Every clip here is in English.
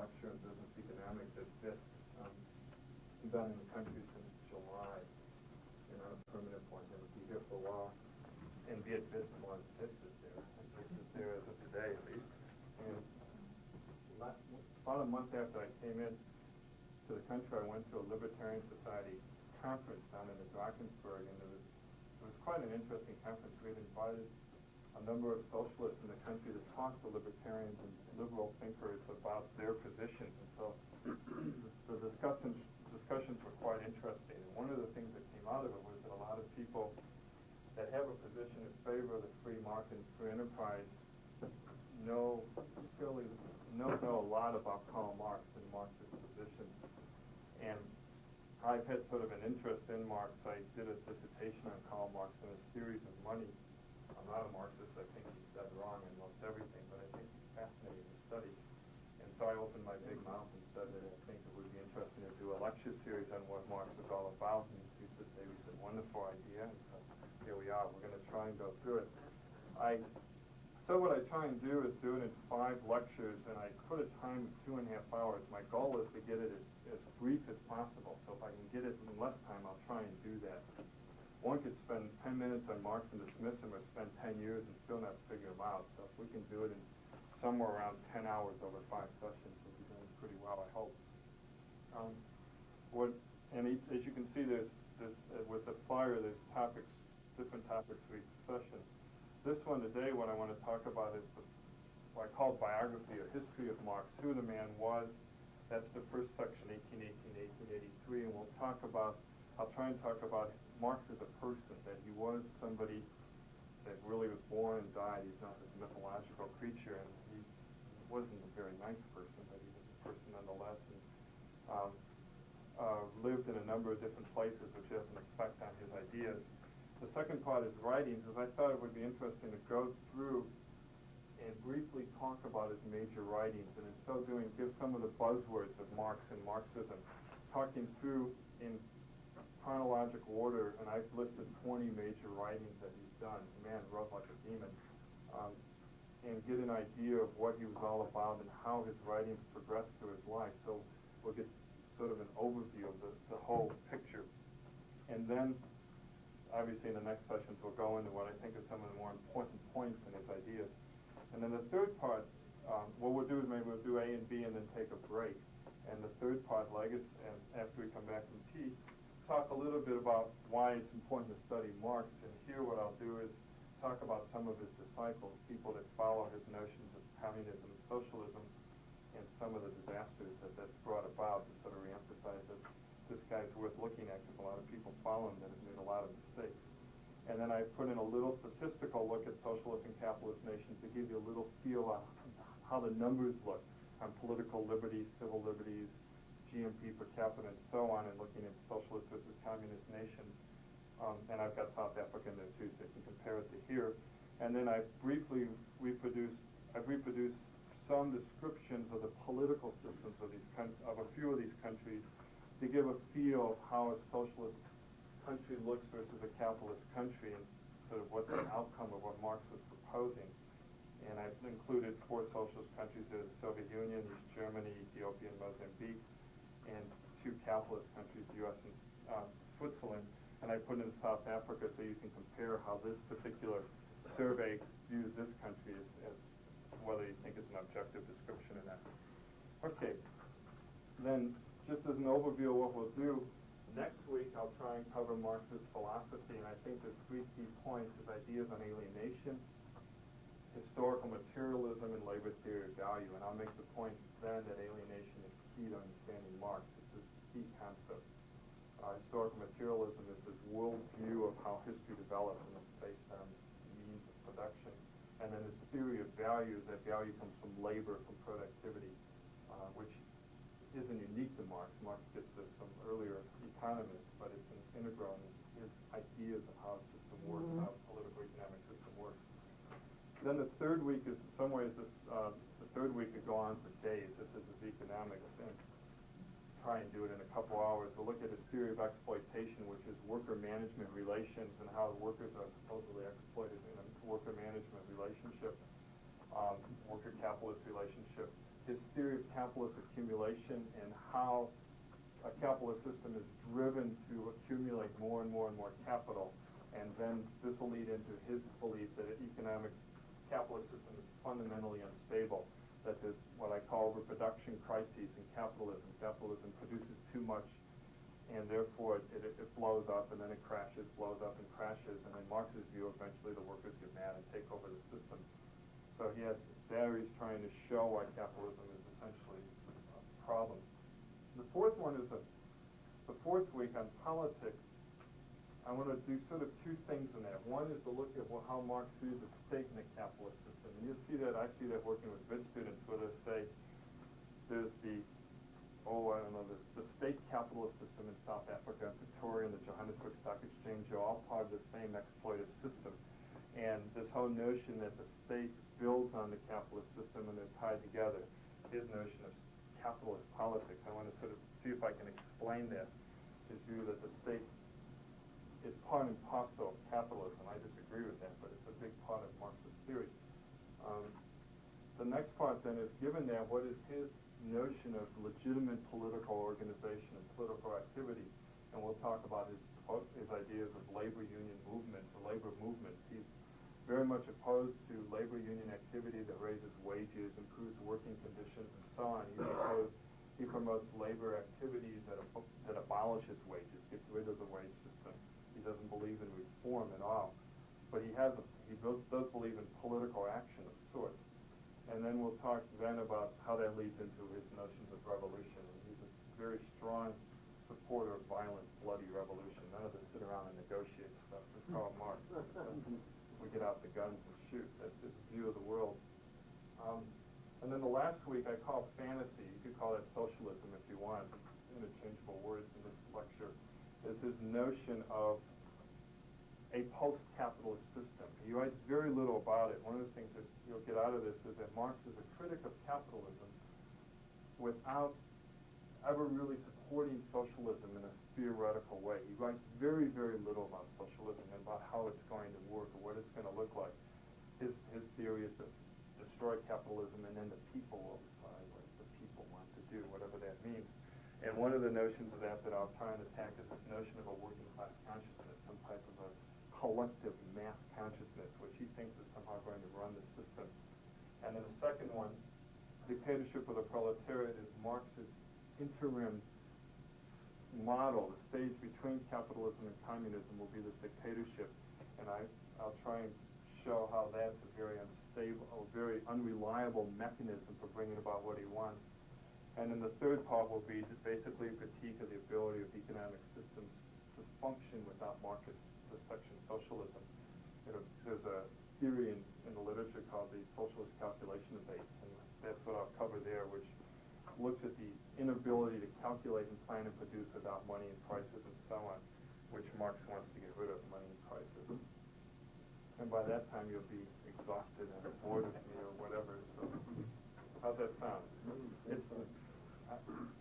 lecture in business economics at BIT. He's been in the country since July, and on a permanent appointment. He'll be here for a while, and be at BIT once BIT is there. And BIT is there as of today, at least. And about a month after I came in to the country, I went to a Libertarian Society conference down in the Drakensberg, and it was quite an interesting conference. We had invited a number of socialists in the country to talk to libertarians and liberal thinkers about their positions. And so the discussions were quite interesting. And one of the things that came out of it was that a lot of people that have a position in favor of the free market and free enterprise know a lot about Karl Marx and Marx's position. And I've had sort of an interest in Marx. I did a dissertation on Karl Marx and his theories of money. I'm not a Marxist. I think he's dead wrong in most everything, but I think he's fascinating to study. And so I opened my big mouth and said that I think it would be interesting to do a lecture series on what Marx is all about. And he used to say, we said, wonderful idea. And so here we are. We're going to try and go through it. So what I try and do is do it in 5 lectures, and I put a time of 2.5 hours. My goal is to get it as brief as possible. So if I can get it in less time, I'll try and do that. One could spend 10 minutes on Marx and dismiss him, or spend 10 years and still not figure him out. So if we can do it in somewhere around 10 hours over 5 sessions, we'll be doing pretty well, I hope. As you can see, there's with the flyer, there's topics, different topics for each session. This one today, what I want to talk about is what I call biography or history of Marx, who the man was. That's the first section, 1818 to 1883, and we'll talk about, I'll try and talk about Marx as a person, that he was somebody that really was born and died. He's not this mythological creature, and he wasn't a very nice person, but he was a person nonetheless, and lived in a number of different places, which has an effect on his ideas. The second part is writings, as I thought it would be interesting to go through and briefly talk about his major writings, and in so doing give some of the buzzwords of Marx and Marxism, talking through in chronological order, and I've listed 20 major writings that he's done. The man wrote like a demon, and get an idea of what he was all about and how his writings progressed through his life. So we'll get sort of an overview of the whole picture. And then obviously in the next sessions we'll go into what I think are some of the more important points in his ideas. And then the third part, what we'll do is maybe we'll do A and B and then take a break. And the third part, Legacy, and after we come back from tea, talk a little bit about why it's important to study Marx. And here what I'll do is talk about some of his disciples, people that follow his notions of communism and socialism, and some of the disasters that's brought about, to sort of reemphasize that this guy's worth looking at, because a lot of people follow him that have made a lot of mistakes. And then I put in a little statistical look at socialist and capitalist nations to give you a little feel of how the numbers look on political liberties, civil liberties, Gnp Per Capita, and so on, and looking at socialist versus communist nations. And I've got South Africa in there too, so you can compare it to here. And then I briefly reproduced some descriptions of the political systems of a few of these countries, to give a feel of how a socialist country looks versus a capitalist country, and sort of what the outcome of what Marx was proposing. And I've included 4 socialist countries: the Soviet Union, East Germany, Ethiopia, and Mozambique, and 2 capitalist countries, the U.S. and Switzerland. And I put in South Africa so you can compare how this particular survey views this country as whether you think it's an objective description or not. Okay, then just as an overview of what we'll do, next week I'll try and cover Marx's philosophy, and I think there's 3 key points: his ideas on alienation, historical materialism, and labor theory of value. And I'll make the point then that alienation is key to understanding Marx. It's this key concept. Historical materialism is this world view of how history develops, and it's based on means of production. And then his theory of value, that value comes from labor, from productivity, which isn't unique to Marx. Marx gets this from earlier economists, but it's an integral in his ideas of how a system works, how a political economic system works. Then the third week is, in some ways, the third week could go on for days. This is economics, and try and do it in a couple hours. We'll look at his theory of exploitation, which is worker management relations, and how the workers are supposedly exploited in a worker management relationship, worker capitalist relationship. His theory of capitalist accumulation and how a capitalist system is driven to accumulate more and more and more capital. And then this will lead into his belief that an economic capitalist system is fundamentally unstable, that there's what I call reproduction crises in capitalism. Capitalism produces too much, and therefore it blows up, and then it crashes, blows up and crashes, and in Marx's view, eventually the workers get mad and take over the system. So there he's trying to show why capitalism is essentially a problem. The fourth one is the fourth week on politics. I want to do sort of two things in that. One is to look at how Marx views the state in a capitalist system. And you'll see that, I see that working with good students where they say there's the state capitalist system in South Africa, and Pretoria, and the Johannesburg Stock Exchange are all part of the same exploitive system. And this whole notion that the state builds on the capitalist system and they're tied together, his notion of capitalist politics. I want to sort of see if I can explain that, his view that the state is part and parcel of capitalism. I disagree with that, but it's a big part of Marx's theory. The next part then is, given that, what is his notion of legitimate political organization and political activity? And we'll talk about his ideas of labor union movements or labor movements. He's very much opposed to labor union activity that raises wages, improves working conditions, and so on. He promotes labor activities that abolishes wages, gets rid of the wage system. He doesn't believe in reform at all. But he does believe in political action of sorts. And then we'll talk then about how that leads into his notions of revolution. And he's a very strong supporter of violent, bloody revolution. None of us sit around and negotiate stuff with Karl Marx. We get out the guns and shoot. That's his view of the world. And then the last week I call fantasy. You could call it socialism if you want. Interchangeable words in this lecture. Is his notion of a post-capitalist system. He writes very little about it. One of the things that you'll get out of this is that Marx is a critic of capitalism without ever really supporting socialism in a theoretical way. He writes very, very little about socialism and about how it's going to work or what it's going to look like. His theory is to destroy capitalism and then the people will decide what the people want to do, whatever that means. And one of the notions of that I'll try and attack is this notion of a working class consciousness, some type of a collective mass consciousness, which he thinks is somehow going to run the system. And then the second one, Dictatorship of the Proletariat, is Marx's interim model. The stage between capitalism and communism will be this dictatorship. And I'll try and show how that's a very unstable, a very unreliable mechanism for bringing about what he wants. And then the third part will be basically a critique of the ability of economic systems to function without markets, the section socialism. There's a theory in the literature called the socialist calculation debate, and that's what I'll cover there, which looks at the inability to calculate and plan and produce without money and prices and so on, which Marx wants to get rid of, money and prices. And by that time you'll be exhausted and bored of me or whatever. So how's that sound?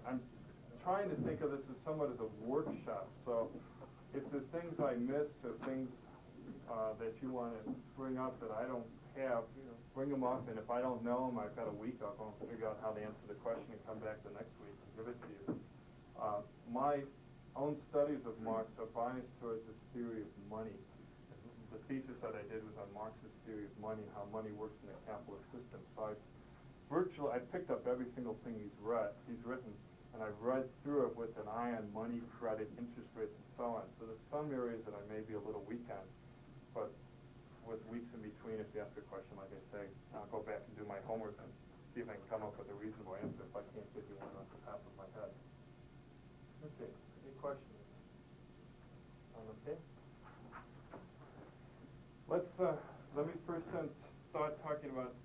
I'm trying to think of this as somewhat as a workshop. So if there's things I miss or things that you want to bring up that I don't have, bring them up. And if I don't know them, I've got a week. I'll go and figure out how to answer the question and come back the next week and give it to you. My own studies of Marx are biased towards this theory of money. The thesis that I did was on Marx's theory of money and how money works in a capitalist system. So I picked up every single thing he's written, and I've read through it with an eye on money, credit, interest rates, and so on. So there's some areas that I may be a little weak on, but with weeks in between, if you ask a question, like I say, I'll go back and do my homework and see if I can come up with a reasonable answer if I can't give you one off the top of my head. Okay, any questions? Okay. Let me first start talking about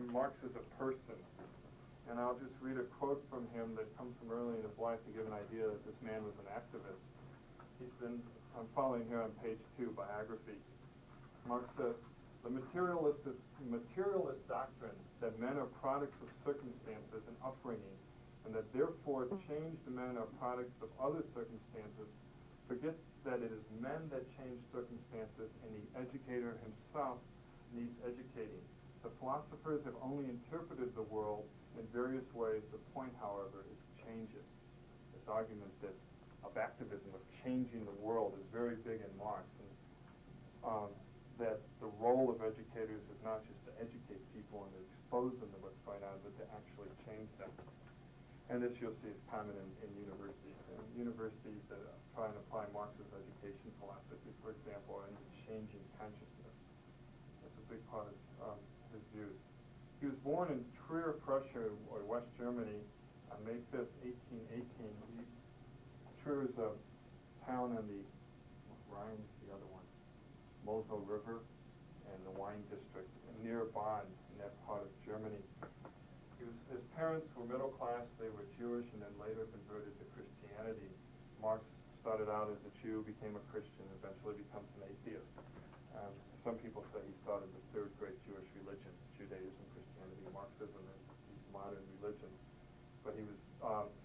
Marx as a person. And I'll just read a quote from him that comes from early in his life to give an idea that this man was an activist. I'm following here on page 2, biography. Marx says, the materialist doctrine that men are products of circumstances and upbringing, and that therefore changed men are products of other circumstances, forgets that it is men that change circumstances, and the educator himself needs educating. The philosophers have only interpreted the world in various ways. The point, however, is to change it. This argument of activism, of changing the world, is very big in Marx, and that the role of educators is not just to educate people and to expose them to what's going on, but to actually change them. And this, you'll see, is common in universities. And universities that try and apply Marx's education philosophy, for example, are into changing consciousness. That's a big part of his views. He was born in Trier, Prussia, or West Germany, on May 5th, 1818. Trier is a town on the Rhine, the other one, Mosel River, and the wine district, near Bonn, in that part of Germany. His parents were middle class, they were Jewish, and then later converted to Christianity. Marx started out as a Jew, became a Christian, eventually becomes an atheist. Some people say he started the third great Jewish religion, Judaism, Christianity, Marxism, and these modern religions. But he was,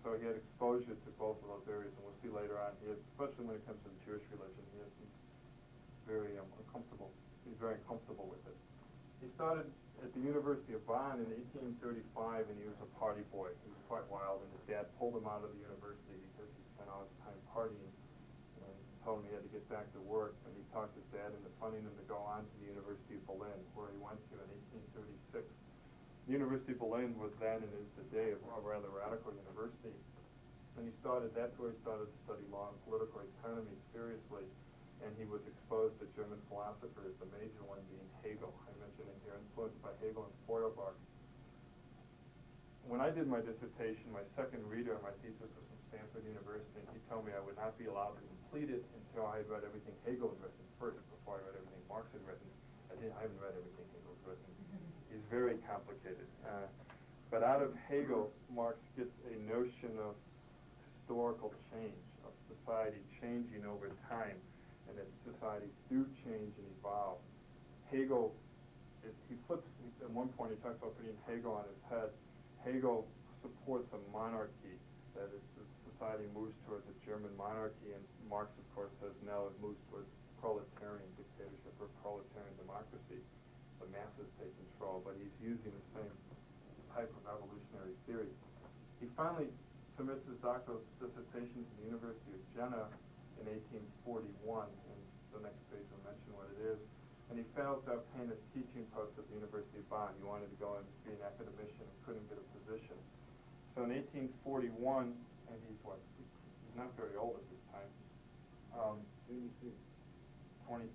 so he had exposure to both of those areas, and we'll see later on, he has, especially when it comes to the Jewish religion, he has very uncomfortable, he's very uncomfortable with it. He started at the University of Bonn in 1835, and he was a party boy. He was quite wild, and his dad pulled him out of the university because he spent all his time partying, and told him he had to get back to work. And he talked his dad into funding him to go on to the University of Berlin, where he went to in 1836. The University of Berlin was then and is today a rather radical university, and that's where he started to study law and political economy seriously. And he was exposed to German philosophers, the major one being Hegel. I mentioned in here, influenced by Hegel and Feuerbach. When I did my dissertation, my second reader, my thesis was from Stanford University, and he told me I would not be allowed to complete it until I had read everything Hegel had written first, before I read everything Marx had written. I haven't read everything Hegel had written. He's very complicated. But out of Hegel, Marx gets a notion of historical change, of society changing over time, and that societies do change and evolve. Hegel, he flips, at one point he talks about putting Hegel on his head. Hegel supports a monarchy, that is, the society moves towards a German monarchy, and Marx, of course, says no, it moves towards proletarian dictatorship or proletarian democracy. The masses take control, but he's using the same type of evolutionary theory. He finally submits his doctoral dissertation to the University of Jena in 1841, and the next page will mention what it is. And he fails to obtain a teaching post at the University of Bonn. He wanted to go and be an academician and couldn't get a position. So in 1841, and he's not very old at this time, 23.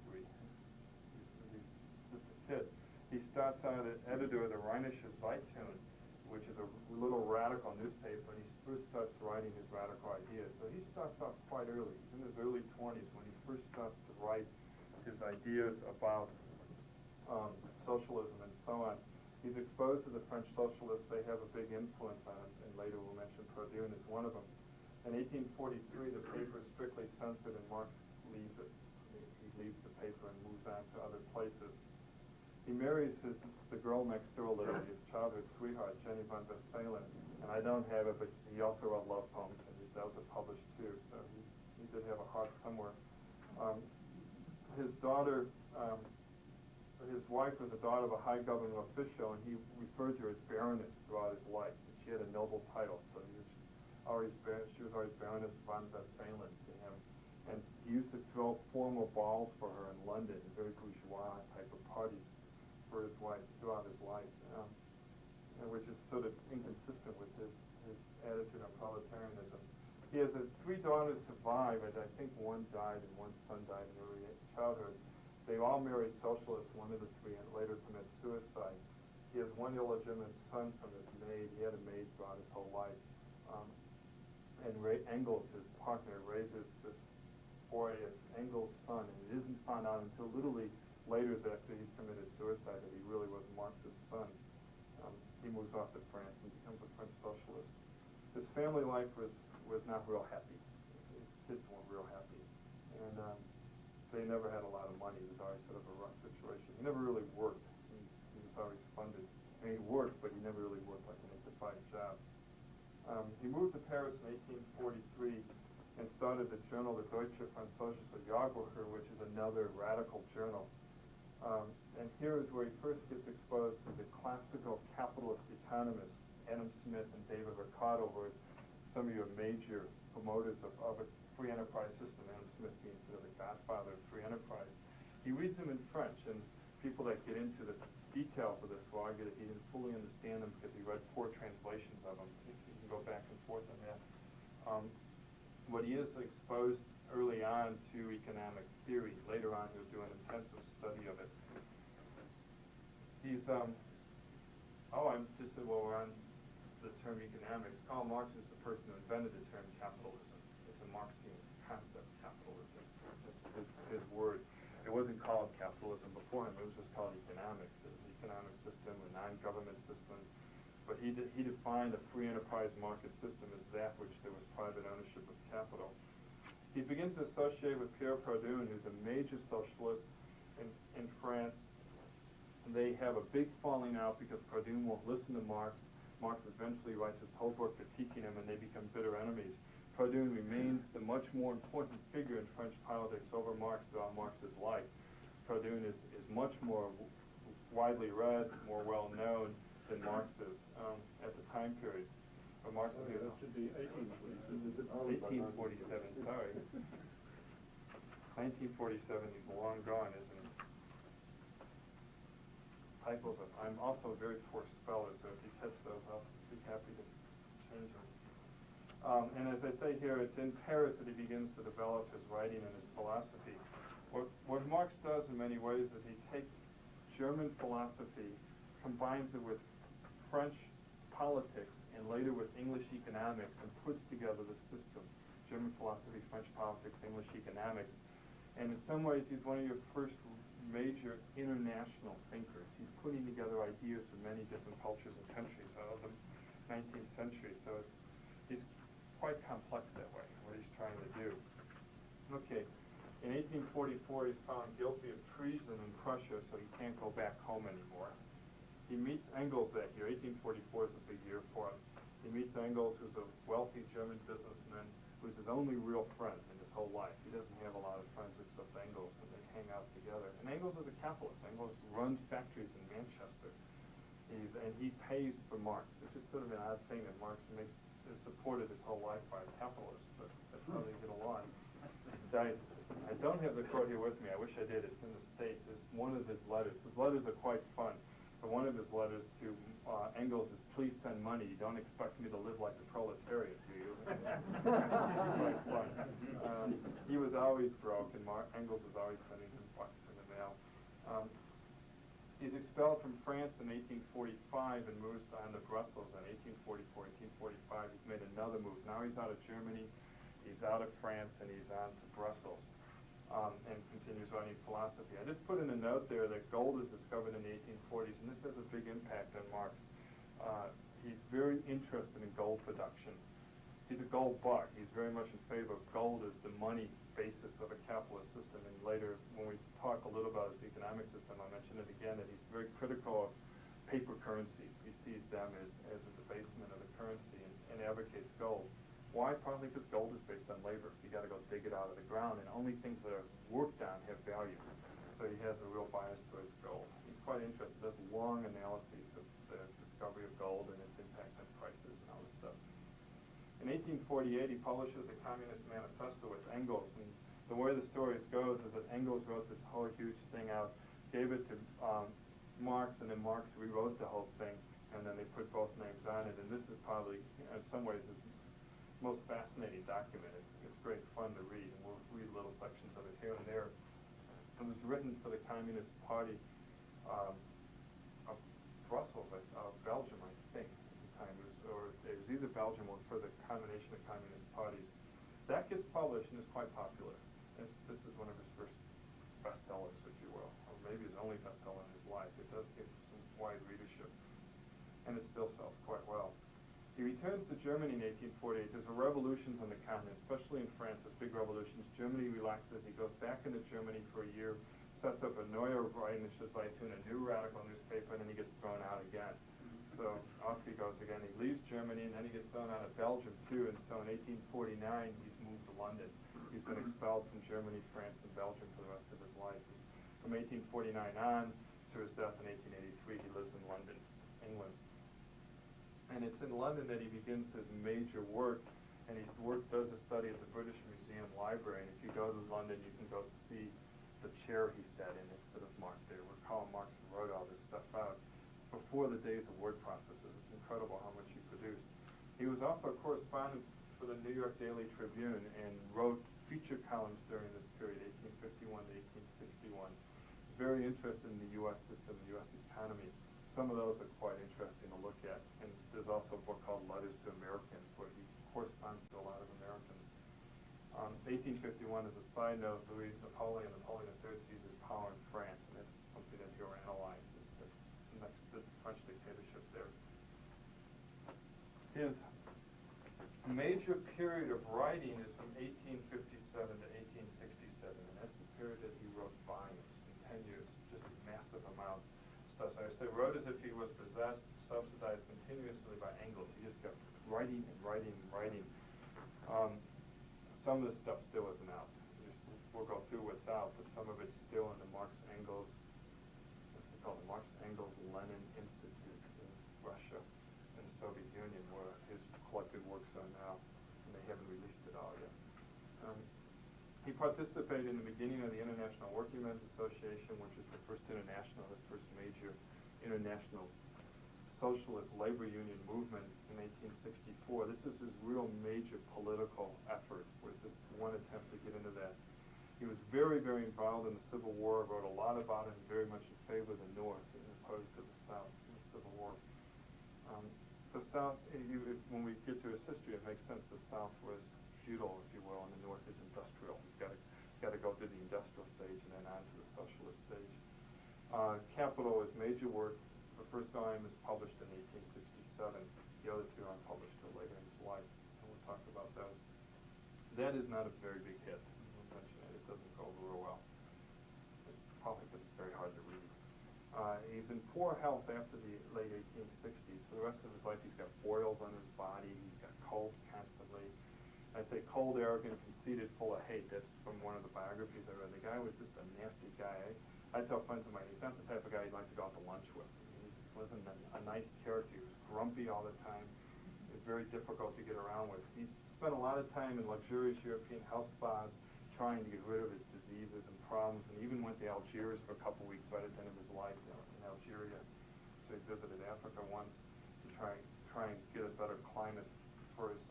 He's just a kid. He starts out as editor of the Rheinische Zeitung, which is a little radical newspaper, and he first starts writing his radical ideas. So he starts off quite early. He's in his early 20s when he first starts to write his ideas about socialism and so on. He's exposed to the French socialists. They have a big influence on him, and later we'll mention Proudhon is one of them. In 1843, the paper is strictly censored, and Marx leaves it. He leaves the paper and moves on to other places. He marries the girl next door, literally, his childhood sweetheart, Jenny von Westphalen, and I don't have it, but he also wrote love poems, and those are published too, so he did have a heart somewhere. His daughter, his wife was a daughter of a high government official, and he referred to her as Baroness throughout his life. She had a noble title, so she was always Baroness von Westphalen to him. And he used to throw formal balls for her in London, very bourgeois type of parties for his wife throughout his life, which is sort of inconsistent with his attitude on proletarianism. He has three daughters survive, and I think one died and one son died in early childhood. They all married socialists, one of the three, and later commit suicide. He has one illegitimate son from his maid. He had a maid throughout his whole life. And Engels, his partner, raises this boy as Engels' son, and it isn't found out until literally later after he's committed suicide that he really was Marx's son. He moves off to France and becomes a French socialist. His family life was not real happy. His kids weren't real happy. And they never had a lot of money. It was always sort of a rough situation. He never really worked. He was always funded. I mean, he worked, but he never really worked like an 8-to-5 job. He moved to Paris in 1843 and started the journal, the Deutsche Französische Jahrbucher, which is another radical journal. And here is where he first gets exposed to the classical capitalist economists, Adam Smith and David Ricardo, who are some of your major promoters of a free enterprise system, Adam Smith being sort of the godfather of free enterprise. He reads them in French, and people that get into the details of this will argue that he didn't fully understand them because he read poor translations of them. You can go back and forth on that. But he is exposed early on to economic theory. Later on, he'll do an intensive study of it. He's, well, we're on the term economics. Karl Marx is the person who invented the term capitalism. It's a Marxian concept, capitalism. It's his word. It wasn't called capitalism before him. It was just called economics. It was an economic system, a non-government system. But he defined a free enterprise market system as that which there was private ownership of capital. He begins to associate with Pierre Proudhon, who's a major socialist in France. And they have a big falling out because Proudhon won't listen to Marx. Marx eventually writes his whole book critiquing him, and they become bitter enemies. Proudhon remains the much more important figure in French politics over Marx throughout Marx's life. Proudhon is much more widely read, more well known than Marx is at the time period. But Marx is that should be 1847. 1847, sorry. 1947, he's long gone, isn't he? Typos. I'm also a very poor speller, so if you catch those, I'll be happy to change them. And as I say here, it's in Paris that he begins to develop his writing and his philosophy. What Marx does in many ways is he takes German philosophy, combines it with French politics, and later with English economics, and puts together the system. German philosophy, French politics, English economics. And in some ways, he's one of your first major international thinkers. He's putting together ideas from many different cultures and countries of the 19th century. So he's quite complex that way, what he's trying to do. Okay, in 1844 he's found guilty of treason in Prussia, so he can't go back home anymore. He meets Engels that year. 1844 is a big year for him. He meets Engels, who's a wealthy German businessman, who's his only real friend in his whole life. He doesn't have a lot of friends except Engels, and they hang out together. And Engels is a capitalist. Engels runs factories in Manchester. And he pays for Marx. It's just sort of an odd thing that Marx is supported his whole life by a capitalist, but that's how they get along. I don't have the quote here with me. I wish I did. It's in the States. It's one of his letters. His letters are quite fun. But one of his letters to Engels is, "Please send money. You don't expect me to live like a proletariat, do you?" Quite fun. He was always broke, and Engels was always sending him bucks in the mail. He's expelled from France in 1845 and moves on to Brussels in 1844, 1845. He's made another move. Now he's out of Germany, he's out of France, and he's on to Brussels. And continues writing philosophy. I just put in a note there that gold is discovered in the 1840s, and this has a big impact on Marx. He's very interested in gold production. He's a gold bug. He's very much in favor of gold as the money basis of a capitalist system. And later, when we talk a little about his economic system, I'll mention it again, that he's very critical of paper currencies. He sees them as a debasement of the currency and advocates gold. Why? Partly because gold is based on labor. You got to go dig it out of the ground, and only things that are worked on have value. So he has a real bias towards gold. He's quite interested. Does long analyses of the discovery of gold and its impact on prices and all this stuff. In 1848, he publishes the Communist Manifesto with Engels, and the way the story goes is that Engels wrote this whole huge thing out, gave it to Marx, and then Marx rewrote the whole thing, and then they put both names on it. And this is probably, in some ways, his most fascinating document. It's great fun to read, and we'll read little sections of it here and there. It was written for the Communist Party of Brussels, of Belgium, I think, at the time. It was either Belgium or for the combination of communist parties. That gets published and is quite popular. This is one of his first bestsellers, if you will, or maybe his only bestseller in his life. It does get some wide readership, and it still sells quite well. He returns to Germany in 1848. There's a revolutions on the continent, especially in France. There's big revolutions. Germany relaxes. He goes back into Germany for a year, sets up a Neue Rheinische Zeitung, a new radical newspaper, and then he gets thrown out again. So off he goes again. He leaves Germany, and then he gets thrown out of Belgium too. And so in 1849, he's moved to London. He's been expelled from Germany, France, and Belgium for the rest of his life. From 1849 on to his death in 1883, he lives in London, England. And it's in London that he begins his major work, and his work does a study at the British Museum Library. And if you go to London, you can go see the chair he sat in. It's sort of marked there, where Karl Marx wrote all this stuff out before the days of word processors. It's incredible how much he produced. He was also a correspondent for the New York Daily Tribune and wrote feature columns during this period, 1851 to 1861. Very interested in the U.S. system, the U.S. economy. Some of those are quite interesting to look at. And there's also a book called Letters to Americans, where he corresponds to a lot of Americans. 1851, as a side note, Napoleon III sees his power in France, and that's something that he'll analyze, is the French dictatorship there. His major period of writing is from 1857 to 1867, and that's the period that he wrote volumes in 10 years, just a massive amount. So I say wrote as if he was possessed, subsidized continuously by Engels. He just kept writing and writing and writing. Some of the stuff still isn't out. We'll go through what's out, but some of it's still in the Marx-Engels, what's it called, the Marx-Engels-Lenin Institute in Russia and the Soviet Union, where his collected works are now, and they haven't released it all yet. He participated in the beginning of the International Working Men's Association, which is the first international, the first major international socialist labor union movement in 1864. This is his real major political effort, was this one attempt to get into that. He was very, very involved in the Civil War, wrote a lot about it, and very much in favor of the North and opposed to the South in the Civil War. The South, when we get to his history, it makes sense the South was feudal, if you will, and the North is industrial. You've got to go through the industrial stage and then on to the socialist stage. Capital is major work. The first volume is published in 1867. The other two are unpublished till later in his life, and we'll talk about those. That is not a very big hit. We'll mention it. It doesn't go over real well. It's probably because it's very hard to read. He's in poor health after the late 1860s. For the rest of his life, he's got boils on his body. He's got colds constantly. I say cold, arrogant, conceited, full of hate. That's from one of the biographies I read. The guy was just a nasty guy. I tell friends of mine, he's not the type of guy you'd like to go out to lunch with. He wasn't a nice character. He was grumpy all the time. It was very difficult to get around with. He spent a lot of time in luxurious European health spas trying to get rid of his diseases and problems, and even went to Algiers for a couple weeks right at the end of his life, in Algeria. So he visited Africa once to try and get a better climate for his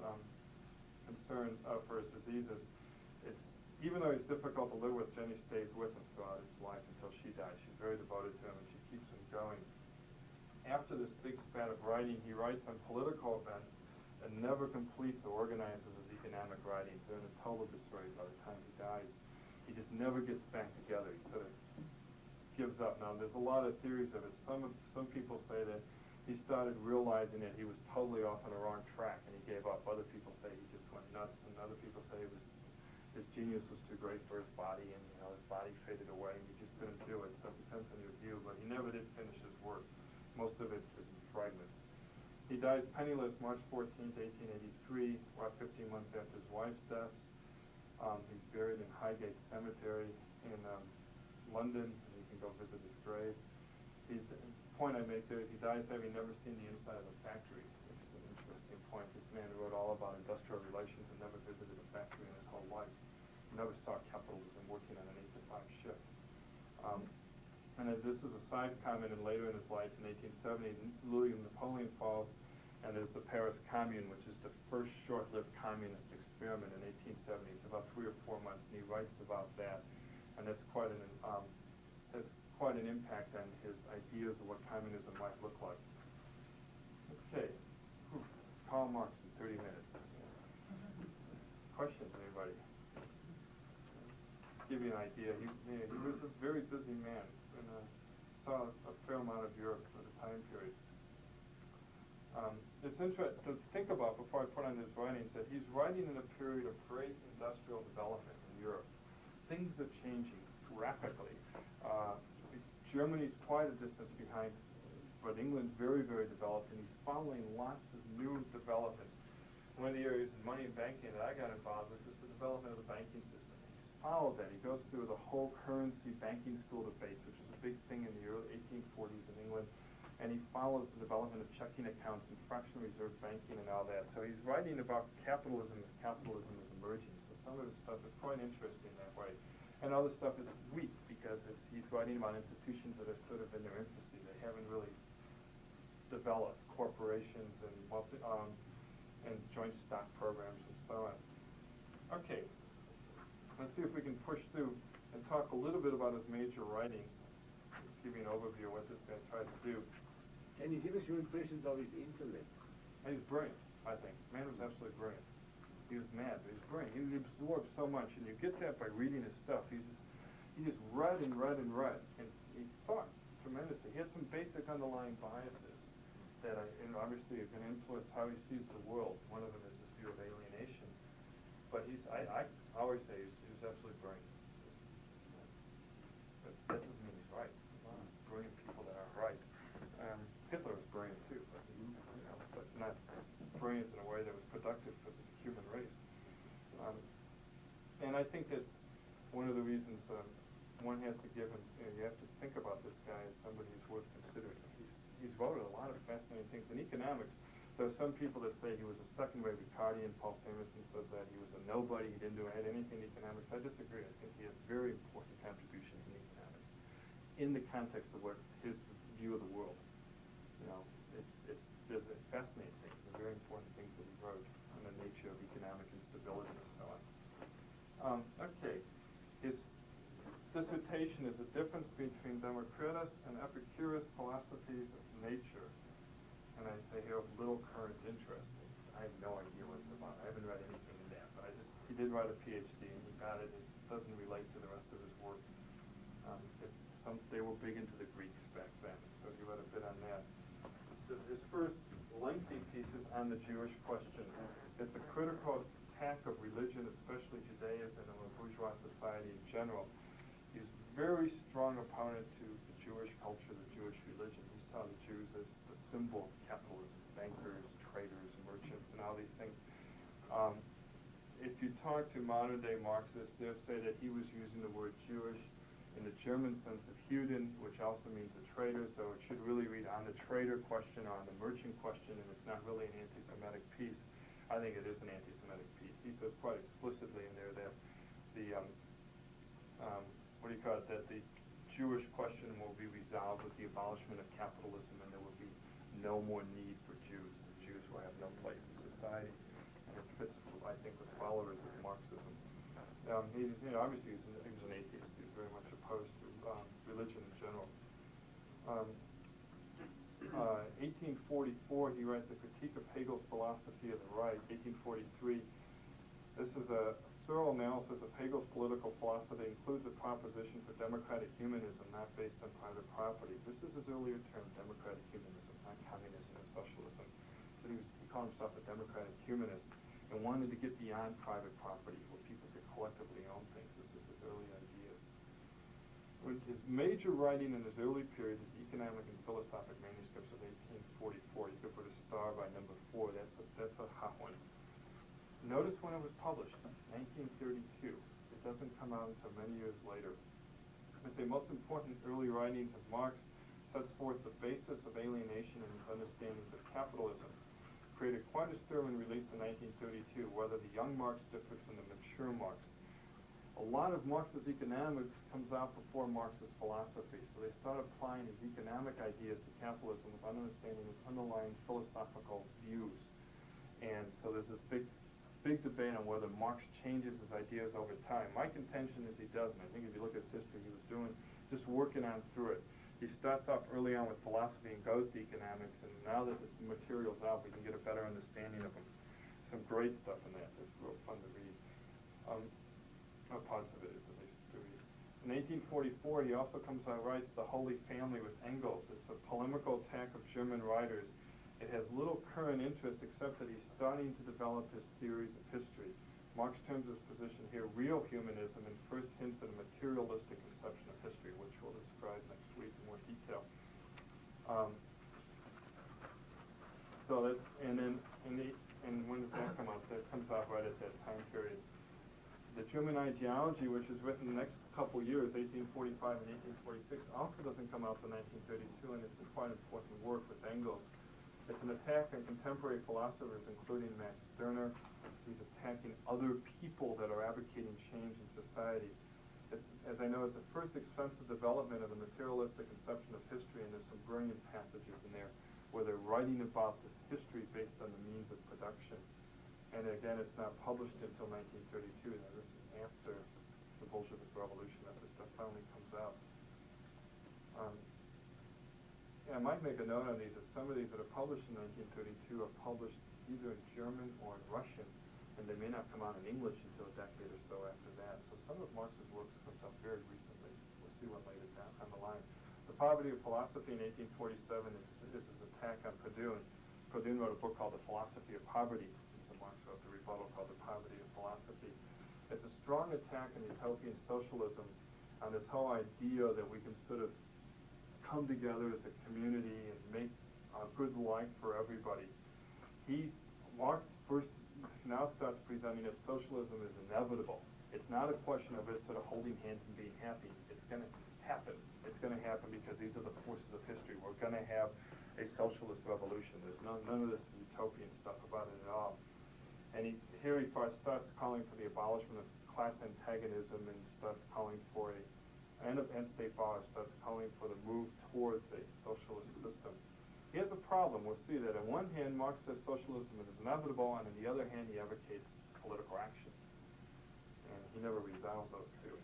concerns, for his diseases. Even though he's difficult to live with, Jenny stays with him throughout his life until she dies. She's very devoted to him, and she keeps him going. After this big spat of writing, he writes on political events and never completes or organizes his economic writings. They're in a total disarray by the time he dies. He just never gets back together. He sort of gives up. Now, there's a lot of theories of it. Some people say that he started realizing that he was totally off on the wrong track, and he gave up. Other people say he just went nuts, and other people say his genius was too great for his body, and his body faded away, and he just couldn't do it. So it depends on your view, but he never did finish his work. Most of it is in fragments. He dies penniless March 14th, 1883, about 15 months after his wife's death. He's buried in Highgate Cemetery in London, and you can go visit his grave. The point I make there is he dies having never seen the inside of a factory, which is an interesting point. This man wrote all about industrial relations and never visited a factory in his whole life. Never saw capitalism working on an 8-to-5 shift. And this is a side comment, and later in his life, in 1870, Louis Napoleon falls, and there's the Paris Commune, which is the first short-lived communist experiment in 1870. It's about 3 or 4 months, and he writes about that, and that's has quite an impact on his ideas of what communism might look like. Okay, Karl Marx in 30 minutes. Questions, anybody? Give you an idea. He was a very busy man, and saw a fair amount of Europe for the time period. It's interesting to think about before I put on his writings that he's writing in a period of great industrial development in Europe. Things are changing rapidly. Germany's quite a distance behind, but England's very, very developed, and he's following lots of new developments. One of the areas in money and banking that I got involved with was the development of the banking system. follow that. He goes through the whole currency banking school debate, which is a big thing in the early 1840s in England, and he follows the development of checking accounts and fractional reserve banking and all that. So he's writing about capitalism as emerging. So some of his stuff is quite interesting that way. And other stuff is weak because he's writing about institutions that are sort of in their infancy. They haven't really developed corporations and joint stock programs and so on. Okay, let's see if we can push through and talk a little bit about his major writings. Give you an overview of what this guy tried to do. Can you give us your impressions of his intellect? And he's brilliant, I think. Man was absolutely brilliant. He was mad, but he was brilliant. He absorbed so much, and you get that by reading his stuff. He just read and read and read, and he thought tremendously. He had some basic underlying biases that obviously have been influenced how he sees the world. One of them is his view of alienation. But I always say he's absolutely brilliant. But that doesn't mean he's right. There's a lot of brilliant people that aren't right. Hitler was brilliant too, but not brilliant in a way that was productive for the human race. And I think that's one of the reasons one has to give him, you have to think about this guy as somebody who's worth considering. He's wrote a lot of fascinating things in economics. There are some people that say he was a second-rate Ricardian. Paul Samuelson says that he was a nobody. He didn't do anything in economics. I disagree. I think he had very important contributions in economics in the context of what his view of the world. There's fascinating things and very important things that he wrote on the nature of economic instability and so on. Okay, his dissertation is the difference between Democritus and Epicurus philosophies of nature. And I say here of little current interest. I have no idea what it's about. I haven't read anything in that, but he did write a PhD and he got it. It doesn't relate to the rest of his work. They were big into the Greeks back then, so he wrote a bit on that. His first lengthy piece is on the Jewish question. It's a critical attack of religion, especially Judaism and a bourgeois society in general. He's a very strong opponent to the Jewish culture, the Jewish religion. He saw the Jews as the symbol of capitalism, bankers, traders, merchants, and all these things. If you talk to modern-day Marxists, they'll say that he was using the word Jewish in the German sense of Juden, which also means a trader, so it should really read on the trader question or on the merchant question, and it's not really an anti-Semitic piece. I think it is an anti-Semitic piece. He says quite explicitly in there that that the Jewish question will be resolved with the abolishment of capitalism, and there will be no more need for Jews. The Jews will have no place in society, and it fits, I think, with followers of Marxism. Obviously he was an atheist. He was very much opposed to religion in general. 1844, he writes a critique of Hegel's philosophy of the right. 1843, this is a thorough analysis of Hegel's political philosophy. Includes a proposition for democratic humanism, not based on private property. This is his earlier term, democratic humanism, not communism or socialism. So he called himself a democratic humanist and wanted to get beyond private property where people could collectively own things. This is his early ideas. His major writing in his early period is the Economic and Philosophic Manuscripts of 1844. You could put a star by number 4. That's a hot one. Notice when it was published, 1932. It doesn't come out until many years later. I say most important early writings of Marx sets forth the basis of alienation and his understandings of capitalism. Created quite a stir when released in 1932, whether the young Marx differed from the mature Marx. A lot of Marx's economics comes out before Marx's philosophy, so they start applying his economic ideas to capitalism with understanding his underlying philosophical views. And so there's this big debate on whether Marx changes his ideas over time. My contention is he doesn't. I think if you look at his history, he was doing, just working on through it. He starts off early on with philosophy and goes to economics, and now that this material's out, we can get a better understanding of him. Some great stuff in that. It's real fun to read. Parts of it is at least to read. In 1844, he also comes out and writes The Holy Family with Engels. It's a polemical attack of German writers. It has little current interest except that he's starting to develop his theories of history. Marx terms his position here real humanism and first hints at a materialistic conception of history, which we'll describe next week in more detail. So that's, and when does that come out? That comes out right at that time period. The German ideology, which is written the next couple years, 1845 and 1846, also doesn't come out till 1932, and it's a quite important work with Engels. It's an attack on contemporary philosophers, including Max Stirner. He's attacking other people that are advocating change in society. It's, as I know, it's the first expensive development of the materialistic conception of history, and there's some brilliant passages in there where they're writing about this history based on the means of production. And again, it's not published until 1932. Now, this is after the Bolshevik Revolution that this stuff finally comes out. I might make a note on these, that some of these that are published in 1932 are published either in German or in Russian, and they may not come out in English until a decade or so after that. So some of Marx's works comes up very recently. We'll see one later down the line. The Poverty of Philosophy in 1847 is his attack on Proudhon. Proudhon wrote a book called The Philosophy of Poverty, and so Marx wrote the rebuttal called The Poverty of Philosophy. It's a strong attack on utopian socialism, on this whole idea that we can sort of come together as a community and make a good life for everybody. Marx first now starts presenting that socialism is inevitable. It's not a question of us sort of holding hands and being happy. It's going to happen. It's going to happen because these are the forces of history. We're going to have a socialist revolution. There's none of this utopian stuff about it at all. And here he starts calling for the abolishment of class antagonism, and starts calling for end-state power, starts calling for the move towards a socialist system. He has a problem. We'll see that. On one hand, Marx says socialism is inevitable, and on the other hand, he advocates political action. And he never resolves those two.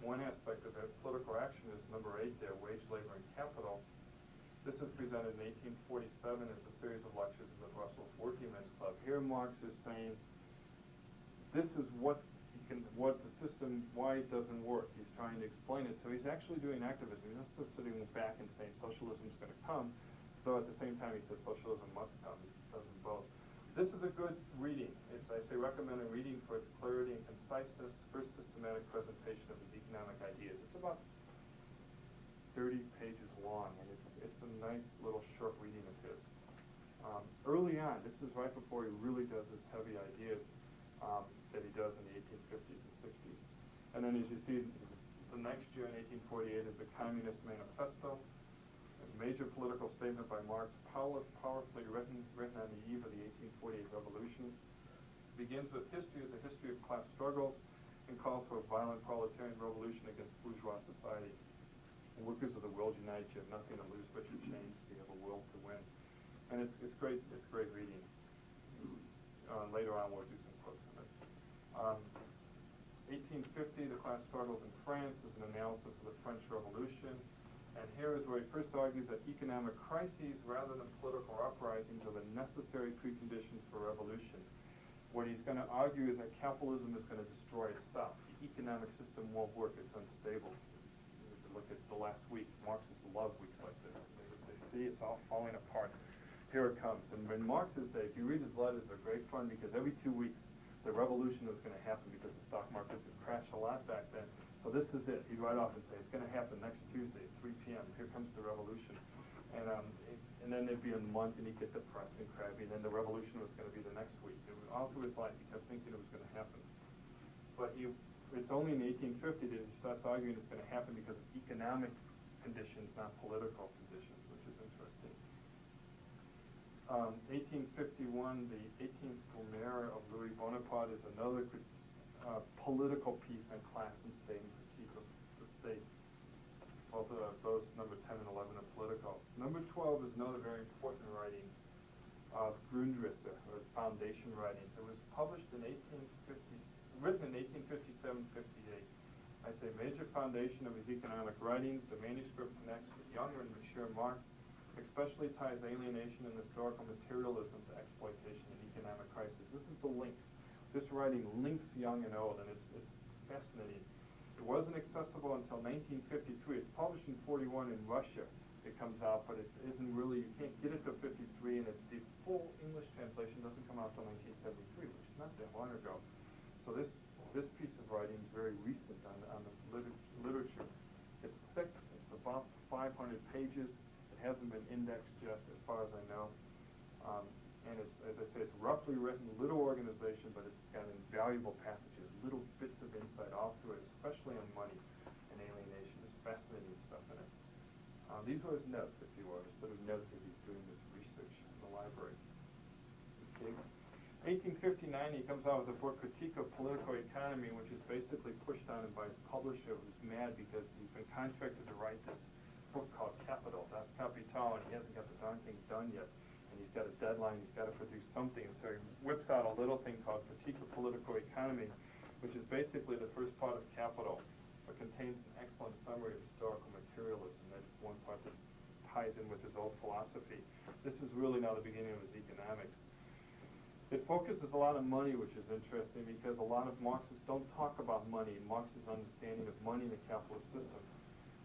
One aspect of that political action is number 8 there, Wage, Labor, and Capital. This is presented in 1847 as a series of lectures in the Brussels Working Men's Club. Here Marx is saying, this is what the system, why it doesn't work. He's trying to explain it. So he's actually doing activism. He's not just sitting back and saying socialism is going to come. So at the same time he says socialism must come. He does them both. This is a good reading. It's, I say, recommended reading for its clarity and conciseness, first systematic presentation of his economic ideas. It's about 30 pages long, and it's a nice little short reading of his. Early on, this is right before he really does his heavy ideas that he does in the 1850s and 60s. And then as you see, the next year in 1848 is the Communist Manifesto, a major political statement by Marx, powerfully written on the eve of the 1848 revolution. It begins with history as a history of class struggles and calls for a violent proletarian revolution against bourgeois society. Workers of the world unite, you have nothing to lose but your chains, you have a will to win. And it's great reading. Later on we'll do some quotes on it. 1850, the class struggles in France, is an analysis of the French Revolution. And here is where he first argues that economic crises rather than political uprisings are the necessary preconditions for revolution. What he's going to argue is that capitalism is going to destroy itself. The economic system won't work, it's unstable. You can look at the last week, Marxists love weeks like this. They see it's all falling apart. Here it comes. And in Marx's day, if you read his letters, they're great fun because every 2 weeks the revolution was going to happen because the stock markets had crashed a lot back then. So this is it. He'd write off and say, it's going to happen next Tuesday at 3 p.m. Here comes the revolution. And then there'd be a month and he'd get depressed and crabby, and then the revolution was going to be the next week. All through his life he kept thinking it was going to happen. But it's only in 1850 that he starts arguing it's going to happen because of economic conditions, not political conditions, which is interesting. 1851, the 18th Brumaire of Louis Bonaparte is another political piece on class and state and critique of the state. Both of those, number 10 and 11, are political. Number 12 is another very important writing of Grundrisse, or foundation writings. It was published in written in 1857-58. I say major foundation of his economic writings. The manuscript connects with younger and mature Marx, especially ties alienation and historical materialism to exploitation and economic crisis. This is the link. This writing links young and old, and it's fascinating. It wasn't accessible until 1953. It's published in 41 in Russia. It comes out, but it isn't really, you can't get it till 53, and the full English translation doesn't come out till 1973, which is not that long ago. So this piece of writing is very recent on the literature. It's thick. It's about 500 pages. It hasn't been indexed yet, as far as I know. And it's, as I say, it's roughly written, little organization, but it's got invaluable passages, little These were his notes, if you will, his sort of notes as he's doing this research in the library. Okay. 1859, he comes out with a book, Critique of Political Economy, which is basically pushed on him by his publisher, who's mad because he's been contracted to write this book called Capital, Das Kapital, and he hasn't got the darn thing done yet. And he's got a deadline, he's got to produce something, so he whips out a little thing called Critique of Political Economy, which is basically the first part of Capital, but contains an excellent summary of historical materialism. That's one part that ties in with his old philosophy. This is really now the beginning of his economics. It focuses a lot on money, which is interesting because a lot of Marxists don't talk about money, Marx's understanding of money in the capitalist system.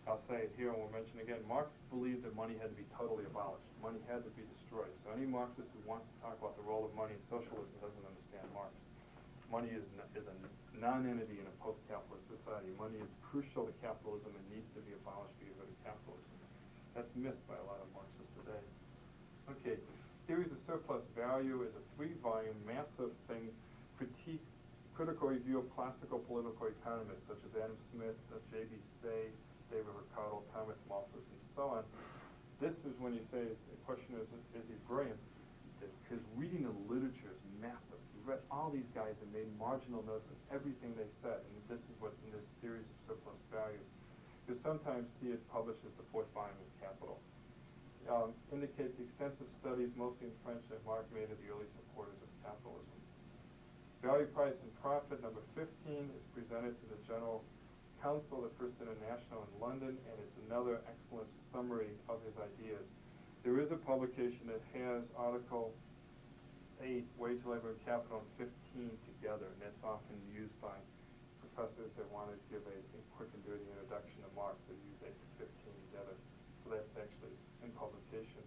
I'll say it here and we'll mention again, Marx believed that money had to be totally abolished. Money had to be destroyed. So any Marxist who wants to talk about the role of money in socialism doesn't understand Marx. Money is a non-entity in a post-capitalist society. Money is crucial to capitalism and needs to be abolished to get rid of capitalism. That's missed by a lot of Marxists today. Okay, Theories of Surplus Value is a 3-volume, massive thing, critical review of classical political economists such as Adam Smith, J.B. Say, David Ricardo, Thomas Malthus, and so on. This is when you say, the question is he brilliant? His reading of literature is massive. He read all these guys and made marginal notes of everything they said, and this is what's in this Theories of Surplus Value. You sometimes see it published as the 4th volume of Capital. Indicates extensive studies, mostly in French, that Marx made of the early supporters of capitalism. Value, Price, and Profit, number 15, is presented to the General Council of the First International in London, and it's another excellent summary of his ideas. There is a publication that has Article 8, Wage, Labor, and Capital, and 15 together, and that's often used by professors that want to give a quick and dirty introduction to Marx that use 8 to 15 together. So that's actually in publication.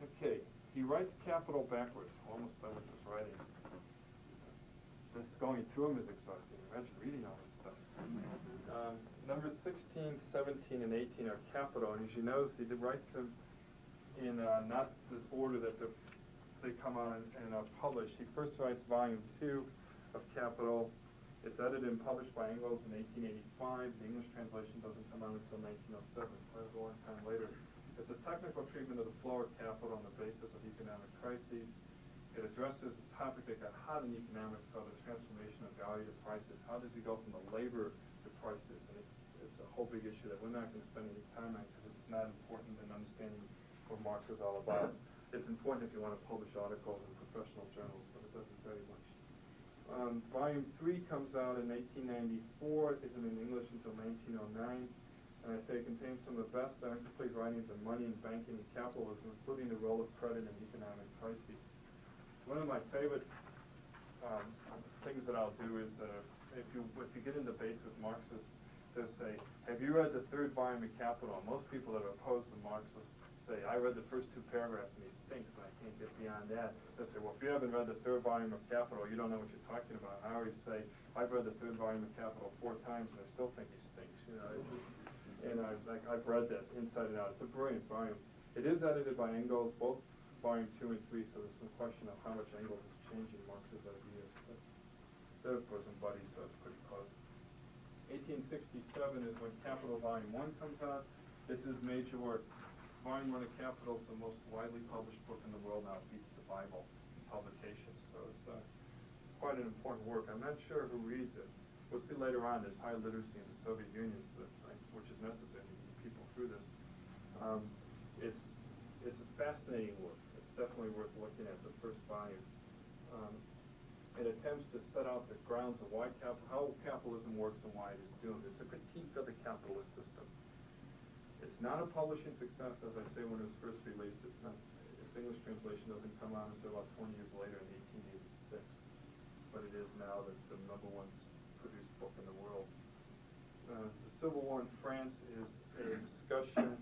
Okay, he writes Capital backwards, almost done with his writings. This going through them is exhausting. Imagine reading all this stuff. Numbers 16, 17, and 18 are Capital, and as you notice, he writes them in not the order that they come out and are published. He first writes Volume 2 of Capital. It's edited and published by Engels in 1885. The English translation doesn't come out until 1907, quite a long time later. It's a technical treatment of the flow of capital on the basis of economic crises. It addresses a topic that got hot in economics called the transformation of value to prices. How does he go from the labor to prices? And it's a whole big issue that we're not going to spend any time on because it's not important in understanding what Marx is all about. It's important if you want to publish articles in professional journals, but it doesn't very much. Volume 3 comes out in 1894. It isn't in English until 1909. And I say it contains some of the best and incomplete writings on money and banking and capitalism, including the role of credit in economic crises. One of my favorite things that I'll do is if you get in debates with Marxists, they'll say, have you read the 3rd volume of Capital? And most people that are opposed to Marx will say, I read the first 2 paragraphs and he stinks and I can't get beyond that. They'll say, well, if you haven't read the 3rd volume of Capital, you don't know what you're talking about. And I always say, I've read the 3rd volume of Capital 4 times and I still think he stinks. You know, and I've read that inside and out. It's a brilliant volume. It is edited by Engels, both Volume 2 and 3, so there's some question of how much Engels is changing Marx's ideas. But they're bosom buddies, so it's pretty close. 1867 is when Capital Volume 1 comes out. This is major work. Volume 1 of Capital is the most widely published book in the world now. It beats the Bible in publications, so it's quite an important work. I'm not sure who reads it. We'll see later on there's high literacy in the Soviet Union, which is necessary to get people through this. It's a fascinating work. It's definitely worth looking at, the first volume. It attempts to set out the grounds of how capitalism works and why it is doomed. It's a critique of the capitalist system. It's not a publishing success, as I say, when it was first released. Its English translation doesn't come out until about 20 years later in 1886. But it is now the #1 produced book in the world. The Civil War in France is a discussion.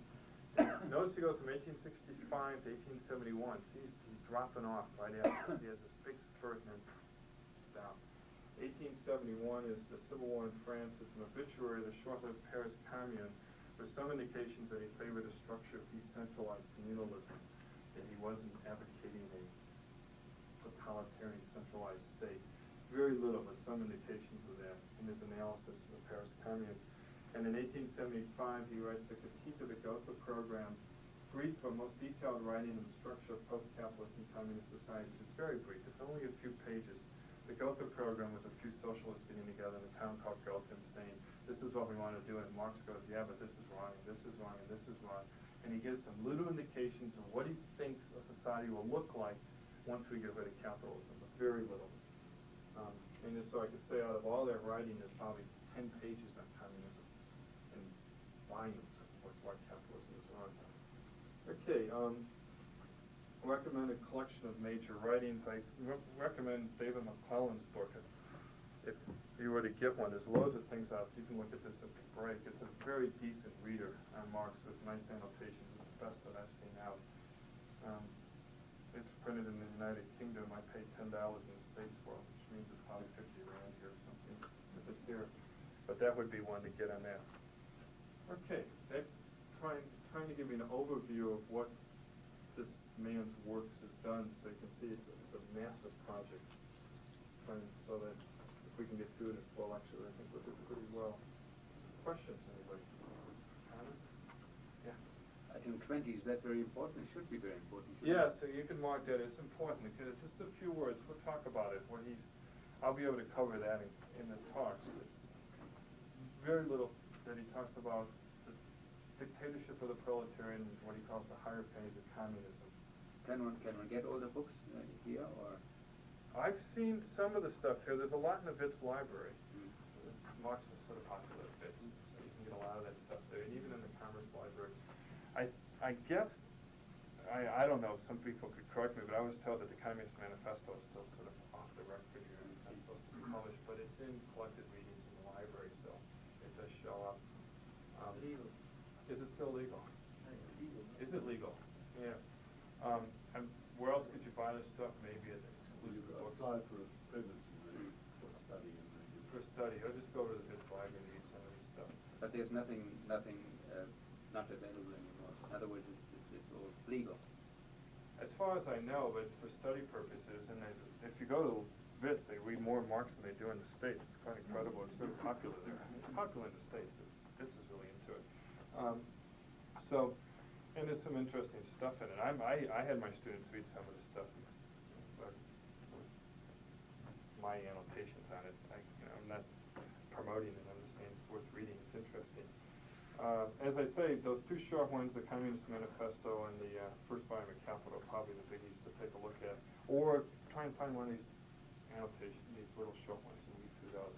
Notice he goes from 1865 to 1871. See, he's dropping off right after. He has this big spurt and then down. 1871 is the Civil War in France. It's an obituary of the short-lived Paris Commune, with some indications that he favored a structure of decentralized communalism, that he wasn't advocating a totalitarian centralized state. Very little, but some indications of that in his analysis of the Paris Commune. And in 1875, he writes the Critique of the Gotha Program, brief but most detailed writing on the structure of post-capitalist and communist societies. It's very brief. It's only a few pages. The Gotha Program was a few socialists getting together in a town called Gotha and saying, this is what we want to do. And Marx goes, yeah, but this is wrong, and this is wrong, and this is wrong. And he gives some little indications of what he thinks a society will look like once we get rid of capitalism, but very little. And so I could say out of all that writing, there's probably 10 pages on communism and volumes of what capitalism is wrong. Okay, recommended collection of major writings. I recommend David McClellan's book. If you were to get one, there's loads of things out. You can look at this at the break. It's a very decent reader on Marx with nice annotations. It's the best that I've seen out. It's printed in the United Kingdom. I paid $10 in the States for it, which means it's probably 50 rand here or something if it's here. But that would be one to get on that. Okay, that's trying to give you an overview of what this man's works has done, so you can see it's a massive project. So that if we can get through it in 4 lectures, I think we'll do pretty well. Questions, anybody? Comments? Yeah. I think 20 is that very important? It should be very important. Yeah, so you can mark that. It's important because it's just a few words. We'll talk about it. I'll be able to cover that in the talks. It's very little that he talks about the dictatorship of the proletariat and what he calls the higher phase of communism. Can one get all the books here, or? I've seen some of the stuff here. There's a lot in the Witz library. Marx is sort of popular at Witz, so you can get a lot of that stuff there, and even in the Commerce library. I guess, I don't know, some people could correct me, but I was told that the Communist Manifesto is still sort of off the record here. It's not supposed to be published, but it's in collected readings in the library, so it does show up. Legal. Is it still legal? Legal. Is it legal? Yeah. And where else could you buy this stuff? Maybe at exclusive books. Apply for a privacy for study. For study, I'll just go to the Witz library and read some of this stuff. But there's nothing not available anymore. In other words, it's all legal. As far as I know, but for study purposes, and if you go to Witz, they read more Marx than they do in the States. It's quite incredible. It's very popular there. It's popular in the States, but Witz is really into it. And there's some interesting stuff in it. I had my students read some of the stuff, but my annotations on it. I'm not promoting it. I'm just saying it's worth reading. It's interesting. As I say, those 2 short ones, the Communist Manifesto and the first volume of Capital, are probably the biggies to take a look at. Or try and find one of these annotations, these little short ones, and read through those.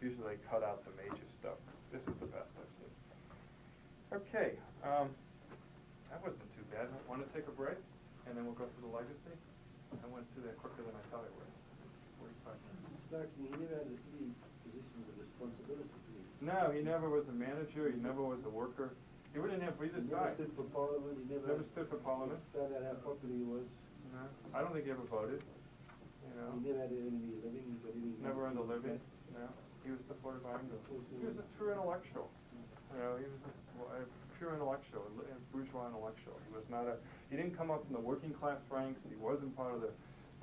Usually they cut out the major stuff. This is the best I've seen. Okay, that wasn't too bad. Want to take a break? And then we'll go through the legacy? I went through that quicker than I thought I would. 45 minutes. He never had any positions of responsibility. No, he never was a manager. He never was a worker. He wouldn't have either side. He never stood for Parliament. He never stood for Parliament. Found out how popular he was. No, I don't think he ever voted. He never had any living. Never earned a living. No, he was supported by Engels. He was a true intellectual. He was a pure intellectual, a bourgeois intellectual. He was not he didn't come up in the working class ranks. He wasn't part of the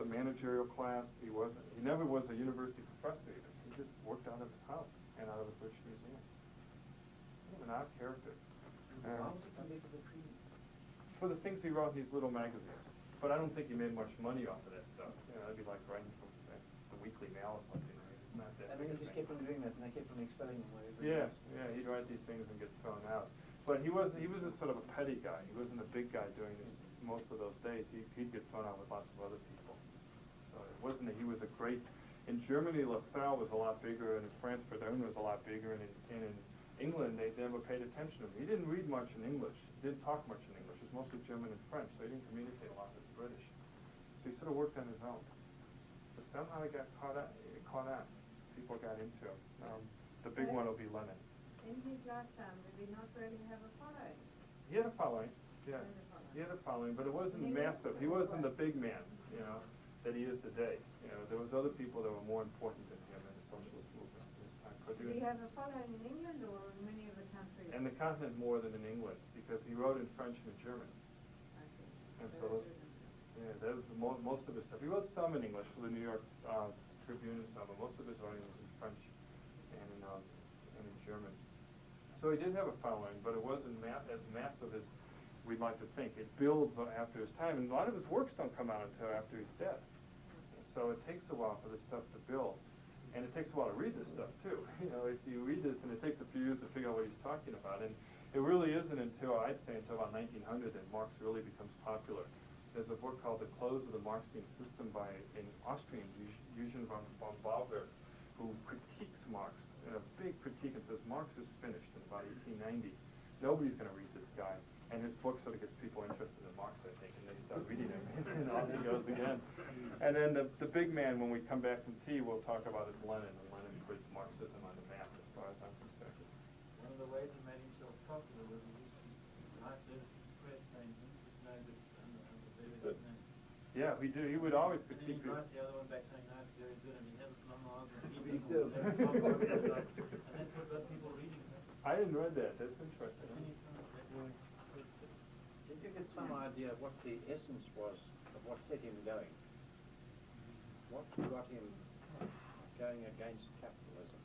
managerial class. He never was a university professor even. He just worked out of his house and out of the British Museum. Sort of an odd character. For the things he wrote in these little magazines. But I don't think he made much money off of that stuff. It'd be like writing for the Weekly Mail or something. It's not that. I mean, he just kept on doing that, and I kept on expelling him. Yeah, he'd write these things and get thrown out. But he was a sort of a petty guy. He wasn't a big guy doing this most of those days. He'd get thrown out with lots of other people. So it wasn't that he was a great. In Germany, LaSalle was a lot bigger, and in France, Verdun was a lot bigger, and in England, they never paid attention to him. He didn't read much in English. He didn't talk much in English. It was mostly German and French, so he didn't communicate a lot with the British. So he sort of worked on his own. But somehow he got caught on. People got into him. The big one will be Lenin. In his lifetime, did he not really have a following? He had a following, yeah. He had a following, but it wasn't massive. He wasn't the big man, that he is today. There was other people that were more important than him in the socialist movement in his time. Did he have a following in England or in many of the countries? And the continent more than in England, because he wrote in French and German. I see. And so that was most of his stuff. He wrote some in English for the New York Tribune and some, but most of his writing was in French and in German. So So he did have a following, but it wasn't as massive as we'd like to think. It builds after his time, and a lot of his works don't come out until after he's dead. So it takes a while for this stuff to build. And it takes a while to read this stuff, too. You know, if you read this, and it takes a few years to figure out what he's talking about. And it really isn't until, I'd say, until about 1900 that Marx really becomes popular. There's a book called The Close of the Marxian System by an Austrian, Eugen von Bauwerk, who critiques Marx in a big critique and says Marx is finished in about 1890. Nobody's going to read this guy. And his book sort of gets people interested in Marx, I think, and they start reading him, and off he goes again. And then the big man, when we come back from tea, we'll talk about is Lenin, and Lenin puts Marxism on the map as far as I'm concerned. One of the ways he made himself popular was he used to write letters to the press saying, this is no good, and very good name. Yeah, he would always And then critique he'd people. write the other one back saying, no, it's very good, and he had a long argument. Me too. And that's what got people reading him. I didn't read that. That's interesting. Did you get some idea of what the essence was of what set him going? What got him going against capitalism?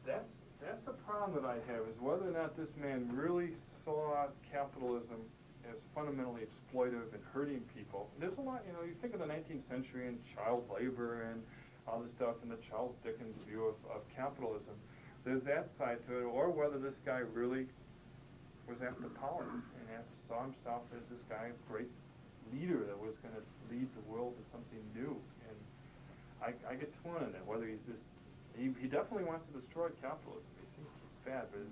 That's a problem that I have, is whether or not this man really saw capitalism as fundamentally exploitive and hurting people. There's a lot, you know, you think of the 19th century and child labor and all this stuff and the Charles Dickens view of capitalism. There's that side to it, or whether this guy really was after power and saw himself as this guy, a great leader that was going to lead the world to something new. And I get torn on that, whether he's this, he definitely wants to destroy capitalism. He seems it's bad, but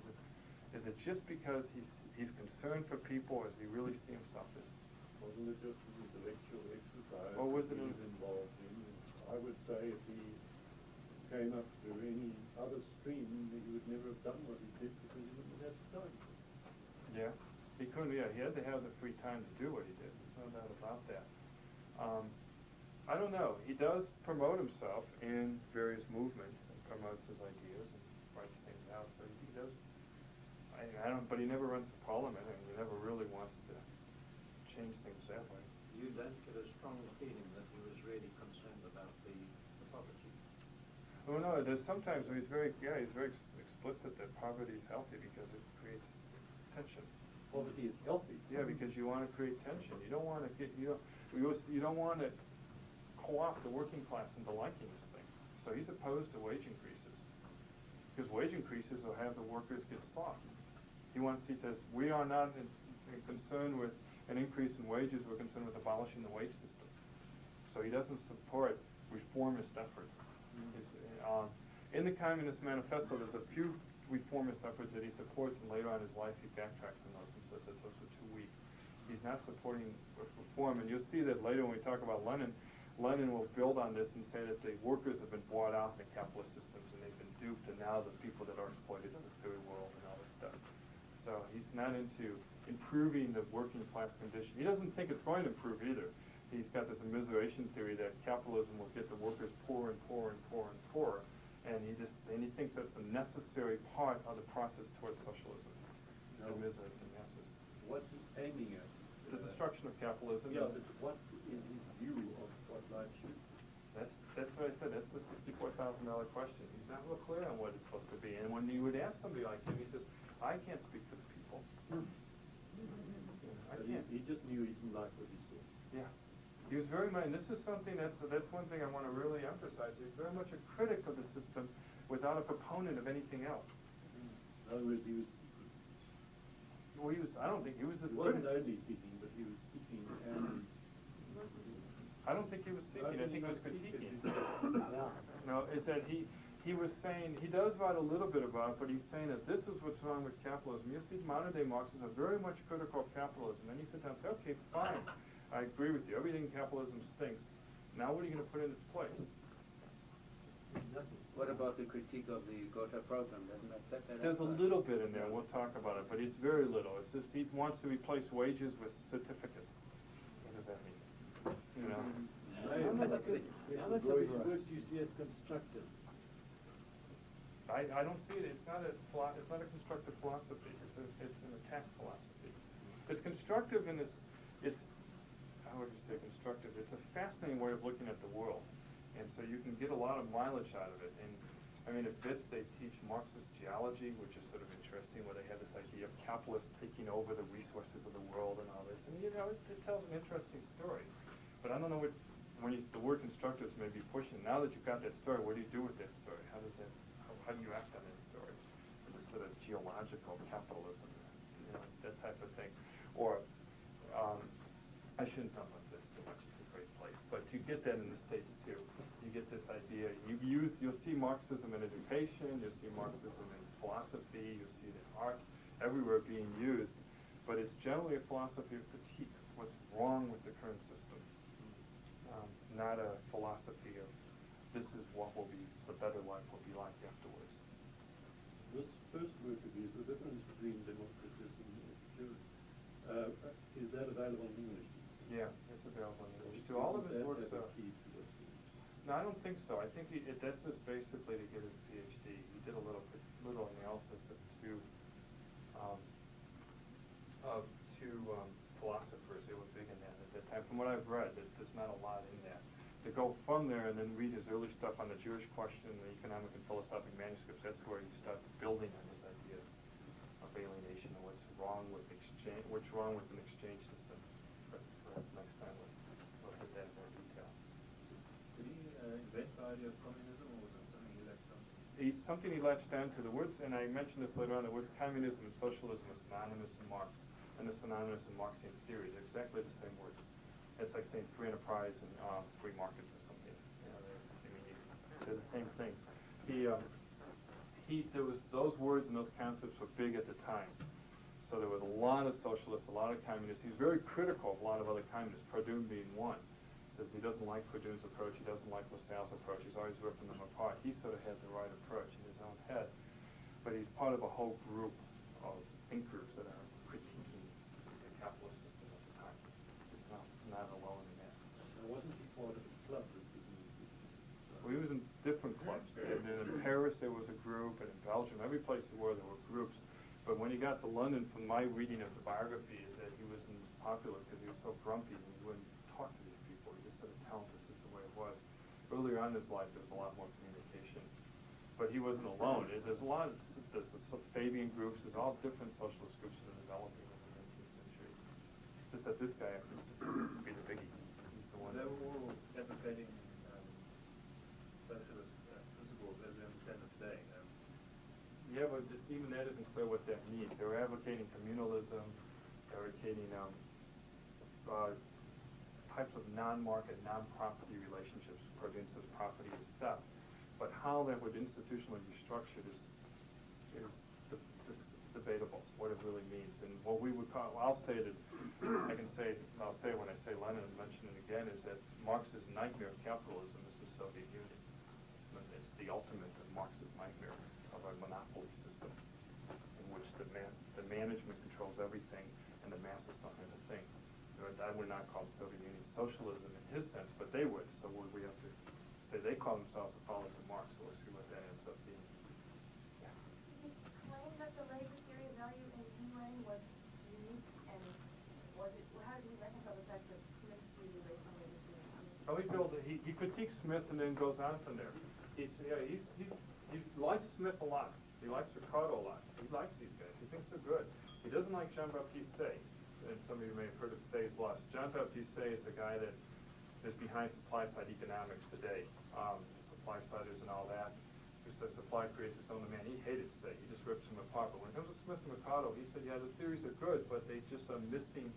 is it just because he's concerned for people, or does he really see himself as? Wasn't it just an intellectual exercise What was it? he was involved in? I would say if he came up through any other stream, he would never have done what he did because he wouldn't have time. Yeah, he couldn't. Yeah, he had to have the free time to do what he did. There's no doubt about that. I don't know. He does promote himself in various movements and promotes his ideas and writes things out. So he does. I don't. But he never runs for parliament, and he never really wants to change things that way. You don't get a strong feeling that he was really concerned about the poverty. Oh no, there's sometimes he's very explicit that poverty is healthy because it creates tension. Poverty is healthy. Yeah, because you want to create tension. You don't want to you don't want to co-opt the working class into liking this thing. So he's opposed to wage increases because wage increases will have the workers get soft. He says we are not concerned with an increase in wages. We're concerned with abolishing the wage system. So he doesn't support reformist efforts. In the Communist Manifesto, there's a few reformist efforts that he supports, and later on in his life he backtracks on those and says that those were too weak. He's not supporting reform, and you'll see that later when we talk about Lenin, Lenin will build on this and say that the workers have been bought out in the capitalist systems and they've been duped, and now the people that are exploited in the third world and all this stuff. So he's not into improving the working class condition. He doesn't think it's going to improve either. He's got this immiseration theory that capitalism will get the workers poorer and poorer and poorer and poorer, and he thinks that's a necessary part of the process towards socialism. To immiserate the masses. What's he aiming at? The destruction of capitalism. Yeah, but what is his view of what life should be? That's what I said. That's the $64,000 question. He's not real clear on what it's supposed to be. And when you would ask somebody like him, he says, "I can't speak for the people. I can't." He just knew he didn't like what he saw. Yeah. He was very much, and this is something that's one thing I want to really emphasize. He's very much a critic of the system without a proponent of anything else. In other words, he was seeking. Well, I don't think he was as He good. wasn't only seeking, but he was seeking and... I don't think he was seeking. I think he was critiquing. Yeah. No, is that he was saying, he does write a little bit about it, but he's saying that this is what's wrong with capitalism. You see, modern day Marxists are very much critical of capitalism. Then you sit down and say, okay, fine, I agree with you. Everything in capitalism stinks. Now what are you going to put in its place? What about the critique of the Gotha program? Doesn't that There's a little bit in there. We'll talk about it, but it's very little. It's just he wants to replace wages with certificates. What does that mean? You know? How much of his work do you see as constructive? I don't see it. It's not a constructive philosophy. It's an attack philosophy. It's constructive in this. It's how would you say constructive? It's a fascinating way of looking at the world, and so you can get a lot of mileage out of it. And I mean, at Wits they teach Marxist geology, which is sort of interesting, where they have this idea of capitalists taking over the resources of the world and all this. And you know, it tells an interesting story. But I don't know what, the word constructivist may be pushing. Now that you've got that story, what do you do with that story? How do you act on that story? This sort of geological capitalism, you know, that type of thing. Or, I shouldn't talk about this too much, it's a great place. But you get that in the States too. You get this idea, you'll see Marxism in education, you'll see Marxism in philosophy, you'll see it in art, everywhere being used. But it's generally a philosophy of critique, what's wrong with the current system. Not a philosophy of this is what will be, the better life will be like afterwards. This first work of his, the difference between democratism and Jews, is that available in English? Yeah, it's available in English too. All of his works are. No, I don't think so. I think that's just basically to get his PhD. He did a little analysis of two philosophers. They were big in that at that time. From what I've read, there's not a lot in that. To go from there and then read his early stuff on the Jewish question, the economic and philosophic manuscripts, that's where you start building on his ideas of alienation and what's wrong with exchange, what's wrong with an exchange system. But perhaps next time we'll hit that in more detail. Did he invent the idea of communism, or was it something he latched on? It's something he latched on to. The words, and I mentioned this later on, the words communism and socialism are synonymous in Marx, and they're synonymous in Marxian theory. They're exactly the same words. It's like saying free enterprise and free markets or something. You know, they're the same things. There was those words and those concepts were big at the time. So there were a lot of socialists, a lot of communists. He's very critical of a lot of other communists, Proudhon being one. Says he doesn't like Proudhon's approach, he doesn't like Lassalle's approach, he's always ripping them apart. He sort of had the right approach in his own head. But he's part of a whole group of thinkers that are critiquing the capitalist system at the time. He's not alone in that. Now, wasn't he part of a club that was Well, he was in different clubs. And in Paris there was a group, and in Belgium, every place he were, there were groups. But when he got to London, from my reading of the biography, is that he wasn't as popular because he was so grumpy and he wouldn't talk to these people. He just sort of tell them this is the way it was. Earlier on in his life, there was a lot more communication. But he wasn't alone. There's a lot, there's the Fabian groups, there's all different socialist groups that are developing in the 19th century. It's just that this guy happens to be the biggie. He's the one. They were all advocating socialist principles as we understand them today. Yeah, but even that isn't clear what that means. They were advocating communalism, advocating types of non-market, non-property relationships. Proudhon says property is theft. But how that would institutionally be structured is debatable, what it really means. And what we would call, I'll say it when I say Lenin and mention it again, is that Marx's nightmare of capitalism is the Soviet Union. It's the ultimate of Marx's nightmare of a monopoly system in which the management controls everything and the masses don't have a thing. I would not call the Soviet Union socialism in his sense, but they would. So we have to say they call themselves the followers of Marx, so we'll see what that ends up being. Yeah. Did he claim that the labor theory of value in Lenin was unique, and how did he reconcile the fact that Smith really based on labor theory? He critiques Smith and then goes on from there. He likes Smith a lot. He likes Ricardo a lot. He likes these guys. He thinks they're good. He doesn't like Jean-Baptiste Say. And some of you may have heard of Say's loss. Jean-Baptiste Say is the guy that is behind supply-side economics today. Supply-siders and all that. Who says supply creates its own demand. He hated Say. He just rips him apart. But when it comes to Smith and Ricardo, he said, yeah, the theories are good, but they just are missing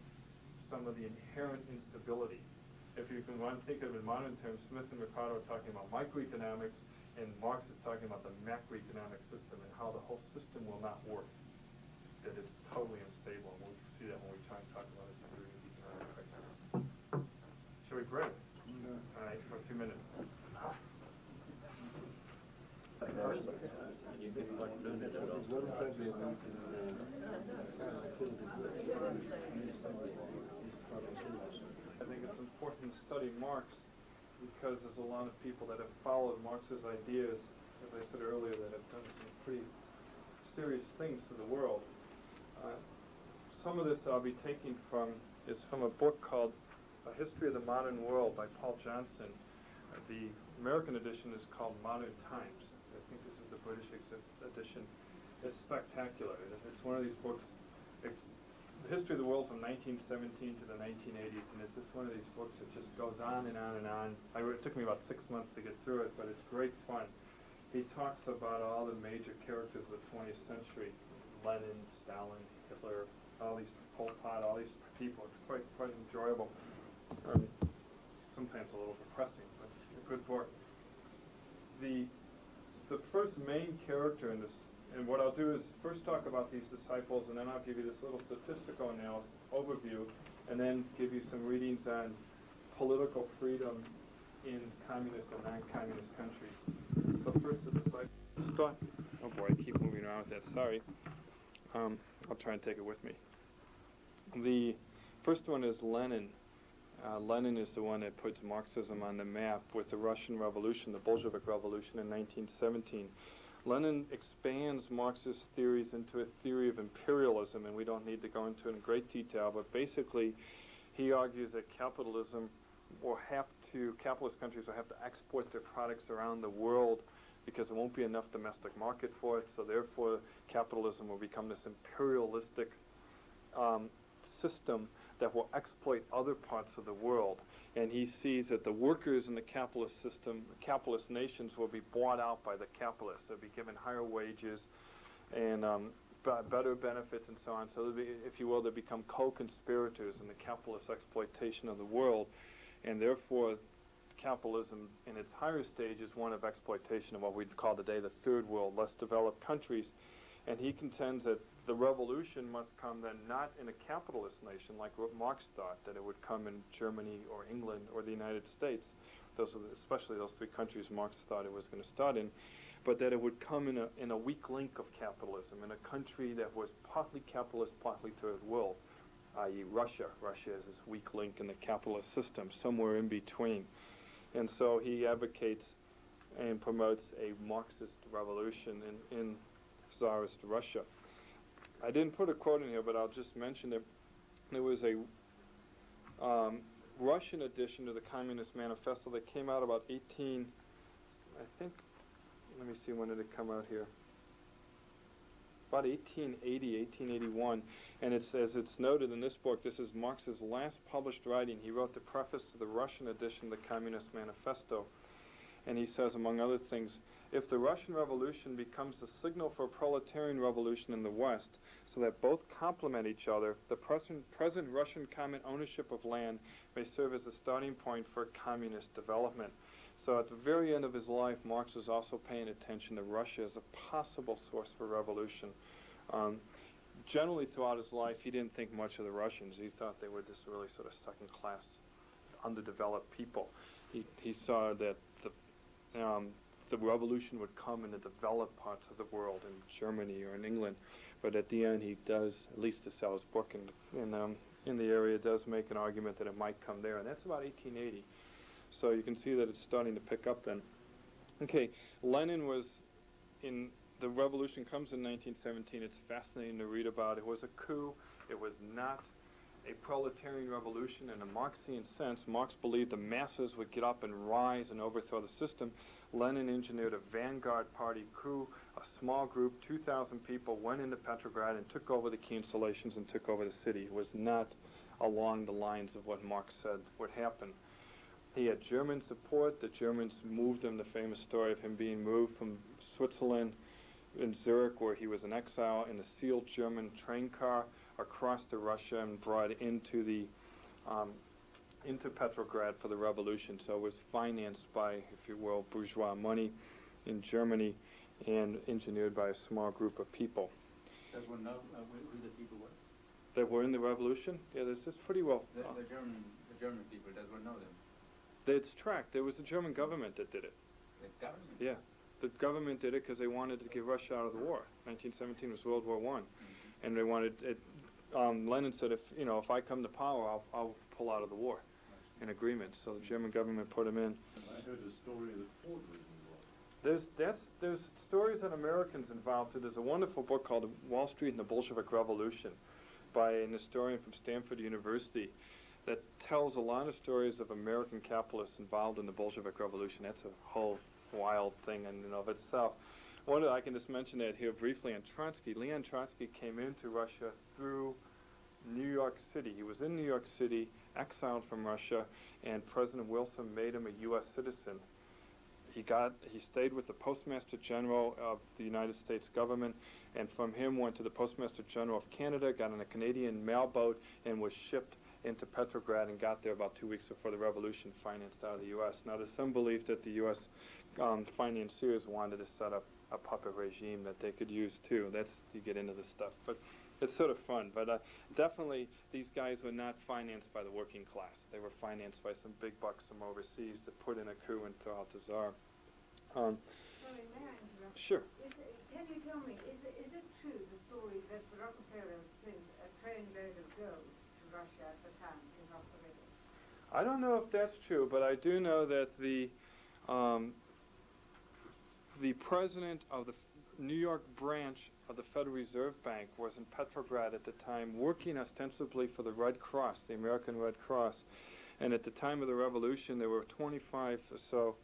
some of the inherent instability. If you can think of it in modern terms, Smith and Ricardo are talking about microeconomics, and Marx is talking about the macroeconomic system and how the whole system will not work. That it's totally unstable, and we'll see that when we try and talk about it during the economic crisis. Shall we break? All right, for 2 minutes. I think it's important to study Marx because there's a lot of people that have followed Marx's ideas, as I said earlier, that have done some pretty serious things to the world. Some of this I'll be taking from a book called A History of the Modern World by Paul Johnson. The American edition is called Modern Times. I think this is the British edition. It's spectacular. It's one of these books. It's the history of the world from 1917 to the 1980s, and it's just one of these books that just goes on and on and on. It took me about 6 months to get through it, but it's great fun. He talks about all the major characters of the 20th century: Lenin, Stalin, Hitler, all these Pol Pot, all these people. It's quite enjoyable. Sometimes a little depressing, but a good book. The first main character in this, and what I'll do is first talk about these disciples, and then I'll give you this little statistical analysis overview, and then give you some readings on political freedom in communist and non-communist countries. So first the disciples. Oh boy, I keep moving around with that. Sorry. I'll try and take it with me. The first one is Lenin. Lenin is the one that puts Marxism on the map with the Russian Revolution, the Bolshevik Revolution in 1917. Lenin expands Marxist theories into a theory of imperialism, and we don't need to go into it in great detail, but basically he argues that capitalist countries will have to export their products around the world because there won't be enough domestic market for it, so therefore capitalism will become this imperialistic system that will exploit other parts of the world. And he sees that the workers in the capitalist system, capitalist nations, will be bought out by the capitalists. They'll be given higher wages and better benefits and so on. So, they'll be, if you will, they become co-conspirators in the capitalist exploitation of the world. And therefore, capitalism in its higher stage is one of exploitation of what we'd call today the third world, less developed countries. And he contends that the revolution must come then not in a capitalist nation like what Marx thought, that it would come in Germany or England or the United States. Those are especially those three countries Marx thought it was going to start in, but that it would come in a weak link of capitalism, in a country that was partly capitalist, partly third world, i.e. Russia. Russia is this weak link in the capitalist system, somewhere in between. And so he advocates and promotes a Marxist revolution in Tsarist Russia. I didn't put a quote in here, but I'll just mention that there was a Russian edition of the Communist Manifesto that came out about let me see, when did it come out here? About 1880, 1881, and it's, as it's noted in this book, this is Marx's last published writing. He wrote the preface to the Russian edition of the Communist Manifesto, and he says, among other things, if the Russian Revolution becomes the signal for a proletarian revolution in the West, so that both complement each other, the present Russian common ownership of land may serve as a starting point for communist development. So at the very end of his life, Marx was also paying attention to Russia as a possible source for revolution. Generally throughout his life, he didn't think much of the Russians. He thought they were just really sort of second-class, underdeveloped people. He saw that the revolution would come in the developed parts of the world, in Germany or in England. But at the end, he does, at least to sell his book in the area, does make an argument that it might come there. And that's about 1880. So you can see that it's starting to pick up then. Okay, Lenin was in, the revolution comes in 1917. It's fascinating to read about. It was a coup. It was not a proletarian revolution in a Marxian sense. Marx believed the masses would get up and rise and overthrow the system. Lenin engineered a Vanguard party coup. A small group, 2,000 people, went into Petrograd and took over the key installations and took over the city. It was not along the lines of what Marx said would happen. He had German support. The Germans moved him, the famous story of him being moved from Switzerland in Zurich, where he was in exile, in a sealed German train car across to Russia and brought into Petrograd for the revolution. So it was financed by, if you will, bourgeois money in Germany and engineered by a small group of people. Does one know who the people were? That were in the revolution? Yeah, there's this pretty well. The German people, does one know them? It's tracked. There was the German government that did it. The government? Yeah. The government did it because they wanted to get Russia out of the war. 1917 was World War I. And they wanted it. Lenin said, if I come to power, I'll pull out of the war in agreement. So the German government put him in. I heard a story that Ford was involved. There's stories that Americans involved too. There's a wonderful book called Wall Street and the Bolshevik Revolution by an historian from Stanford University. that tells a lot of stories of American capitalists involved in the Bolshevik Revolution. That's a whole wild thing in and of itself. I can just mention that here briefly on Trotsky. Leon Trotsky came into Russia through New York City. He was in New York City, exiled from Russia, and President Wilson made him a U.S. citizen. He stayed with the Postmaster General of the United States government, and from him went to the Postmaster General of Canada, got on a Canadian mailboat, and was shipped into Petrograd and got there about 2 weeks before the revolution, financed out of the U.S. Now, there's some belief that the U.S. Financiers wanted to set up a puppet regime that they could use too. You get into this stuff, but it's sort of fun. But definitely, these guys were not financed by the working class. They were financed by some big bucks from overseas to put in a coup and throw out the Tsar. Sorry, may I interrupt? Sure. Can you tell me, is it true, the story that the Rockefellers sent a trainload of gold to Russia at the time in Rockefellers? I don't know if that's true, but I do know that the president of the New York branch of the Federal Reserve Bank was in Petrograd at the time, working ostensibly for the Red Cross, the American Red Cross. And at the time of the revolution, there were 25 or so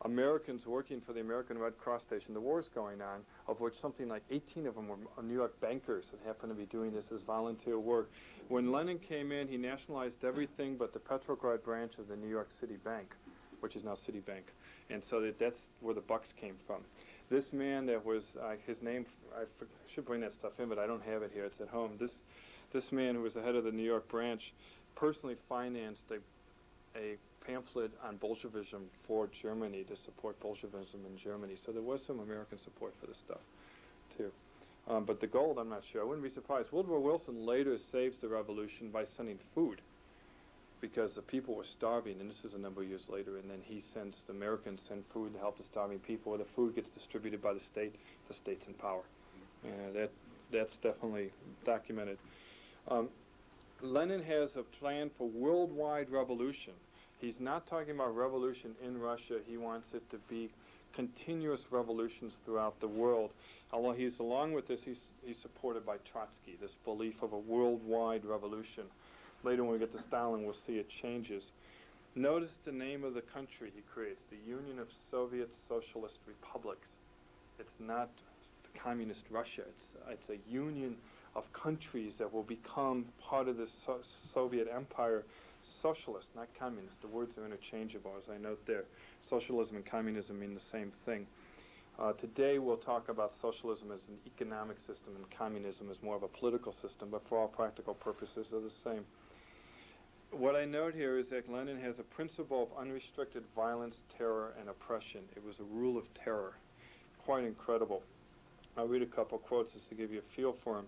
Americans working for the American Red Cross station. The war's going on, of which something like 18 of them were New York bankers that happened to be doing this as volunteer work. When Lenin came in, he nationalized everything but the Petrograd branch of the New York City Bank, which is now Citibank. And so that's where the bucks came from. This man that was, his name, I should bring that stuff in, but I don't have it here, it's at home. This man who was the head of the New York branch personally financed a pamphlet on Bolshevism for Germany to support Bolshevism in Germany. So there was some American support for this stuff, too. But the gold, I'm not sure. I wouldn't be surprised. Woodrow Wilson later saves the revolution by sending food, because the people were starving, and this is a number of years later, and then the Americans send food to help the starving people, where the food gets distributed by the state's in power. That's definitely documented. Lenin has a plan for worldwide revolution. He's not talking about revolution in Russia. He wants it to be continuous revolutions throughout the world. Although along with this, he's supported by Trotsky, this belief of a worldwide revolution. Later when we get to Stalin, we'll see it changes. Notice the name of the country he creates, the Union of Soviet Socialist Republics. It's not communist Russia. It's a union of countries that will become part of this Soviet empire. Socialist, not communist. The words are interchangeable, as I note there. Socialism and communism mean the same thing. Today we'll talk about socialism as an economic system and communism as more of a political system, but for all practical purposes they're the same. What I note here is that Lenin has a principle of unrestricted violence, terror, and oppression. It was a rule of terror. Quite incredible. I'll read a couple quotes just to give you a feel for him.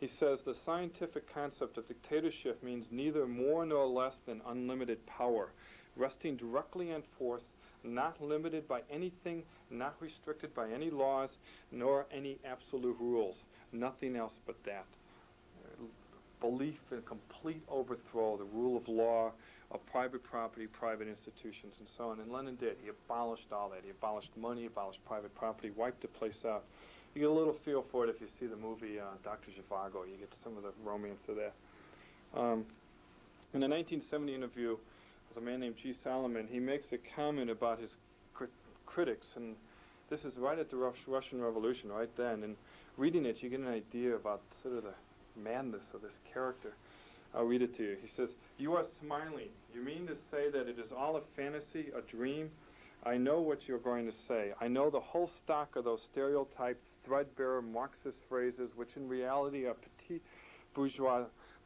He says, the scientific concept of dictatorship means neither more nor less than unlimited power, resting directly on force, not limited by anything, not restricted by any laws, nor any absolute rules. Nothing else but that. Belief in complete overthrow, the rule of law, of private property, private institutions, and so on. And Lenin did. He abolished all that. He abolished money, abolished private property, wiped the place out. You get a little feel for it if you see the movie Dr. Zhivago. You get some of the romance of that. In a 1970 interview with a man named G. Solomon, he makes a comment about his critics, and this is right at the Russian Revolution, right then. And reading it, you get an idea about sort of the madness of this character. I'll read it to you. He says, "You are smiling. You mean to say that it is all a fantasy, a dream? I know what you're going to say. I know the whole stock of those stereotyped, threadbare Marxist phrases, which in reality are petit bourgeois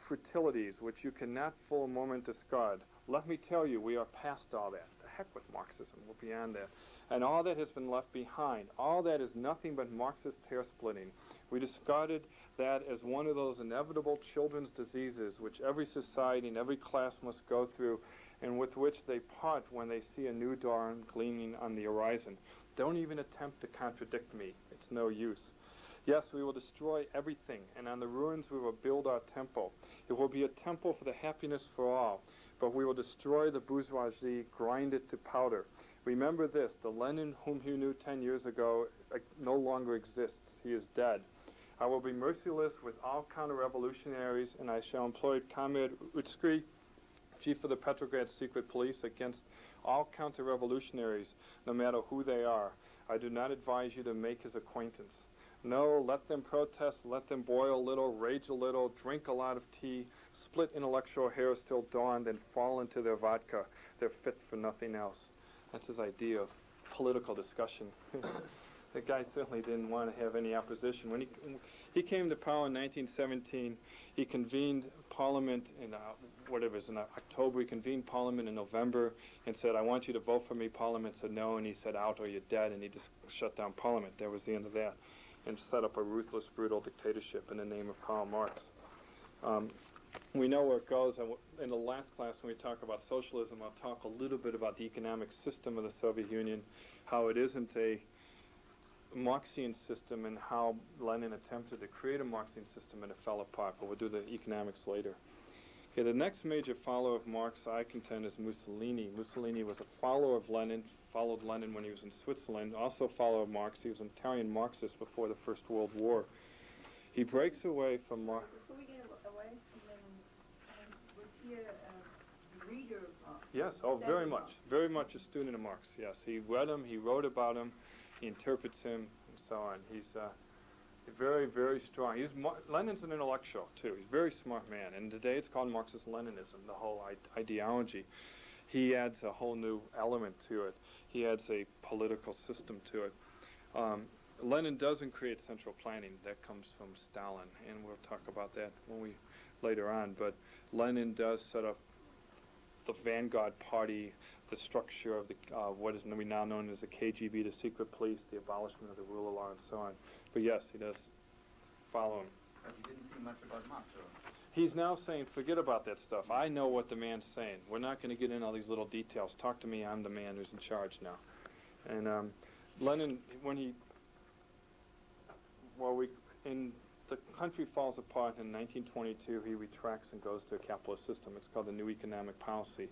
futilities, which you cannot for a moment discard. Let me tell you, we are past all that. The heck with Marxism, we're beyond that. And all that has been left behind. All that is nothing but Marxist hair-splitting. We discarded that as one of those inevitable children's diseases which every society and every class must go through, and with which they part when they see a new dawn gleaming on the horizon. Don't even attempt to contradict me. It's no use. Yes, we will destroy everything, and on the ruins we will build our temple. It will be a temple for the happiness for all, but we will destroy the bourgeoisie, grind it to powder. Remember this, the Lenin whom you knew 10 years ago no longer exists. He is dead. I will be merciless with all counter-revolutionaries, and I shall employ Comrade Utsky chief of the Petrograd secret police, against all counter-revolutionaries, no matter who they are. I do not advise you to make his acquaintance. No, let them protest, let them boil a little, rage a little, drink a lot of tea, split intellectual hairs till dawn, then fall into their vodka. They're fit for nothing else. That's his idea of political discussion. The guy certainly didn't want to have any opposition. When he came to power in 1917, he convened Parliament in in October. He convened Parliament in November and said, "I want you to vote for me." Parliament said no, and he said, "Out or you're dead," and he just shut down Parliament. That was the end of that, and set up a ruthless, brutal dictatorship in the name of Karl Marx. We know where it goes. In the last class, when we talk about socialism, I'll talk a little bit about the economic system of the Soviet Union, how it isn't a Marxian system, and how Lenin attempted to create a Marxian system and it fell apart, but we'll do the economics later. Okay, the next major follower of Marx, I contend, is Mussolini. Mussolini was a follower of Lenin, followed Lenin when he was in Switzerland, also follower of Marx. He was an Italian Marxist before the First World War. He breaks away from Marx. Before we get away from Lenin, was he a reader of Marx? Yes, oh, very much a student of Marx, yes. He read him, he wrote about him, he interprets him, and so on. He's very, very strong. Lenin's an intellectual, too. He's a very smart man, and today it's called Marxist-Leninism, the whole ideology. He adds a whole new element to it. He adds a political system to it. Lenin doesn't create central planning. That comes from Stalin, and we'll talk about that later on. But Lenin does set up the Vanguard Party, the structure of what is now known as the KGB, the secret police, the abolishment of the rule of law, and so on. But yes, he does follow him. But you didn't see much about Marx, or? He's now saying, forget about that stuff. I know what the man's saying. We're not going to get in all these little details. Talk to me. I'm the man who's in charge now. And Lenin, the country falls apart in 1922, he retracts and goes to a capitalist system. It's called the New Economic Policy.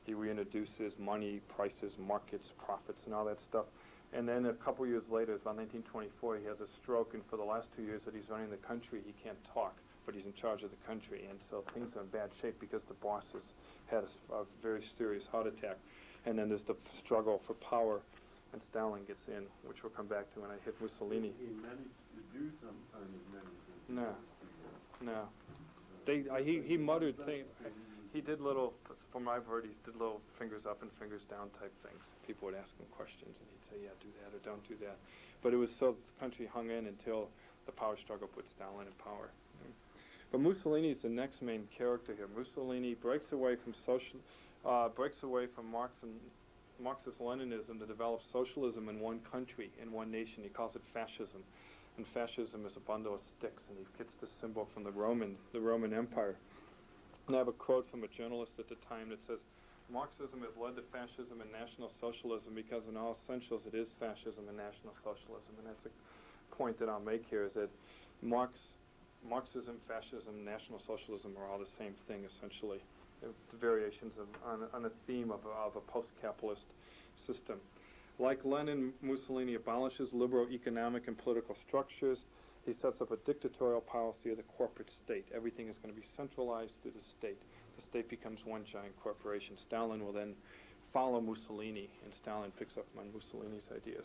He reintroduces money, prices, markets, profits, and all that stuff. And then a couple years later, it's about 1924, he has a stroke, and for the last 2 years that he's running the country, he can't talk, but he's in charge of the country, and so things are in bad shape because the boss has had a very serious heart attack. And then there's the struggle for power, and Stalin gets in, which we'll come back to when I hit Mussolini. He managed to do some kind of management. No. He muttered things. He did little, from what I've heard, he did little fingers up and fingers down type things. People would ask him questions, and he'd say, yeah, do that or don't do that. But it was so the country hung in until the power struggle put Stalin in power. But Mussolini is the next main character here. Mussolini breaks away from Marx and Marxist-Leninism to develop socialism in one country, in one nation. He calls it fascism. And fascism is a bundle of sticks, and he gets the symbol from the Roman Empire. And I have a quote from a journalist at the time that says, Marxism has led to fascism and National Socialism because in all essentials it is fascism and National Socialism. And that's a point that I'll make here, is that Marxism, fascism, National Socialism are all the same thing, essentially. The variations on a theme of a post-capitalist system. Like Lenin, Mussolini abolishes liberal economic and political structures. He sets up a dictatorial policy of the corporate state. Everything is going to be centralized through the state. The state becomes one giant corporation. Stalin will then follow Mussolini, and Stalin picks up on Mussolini's ideas.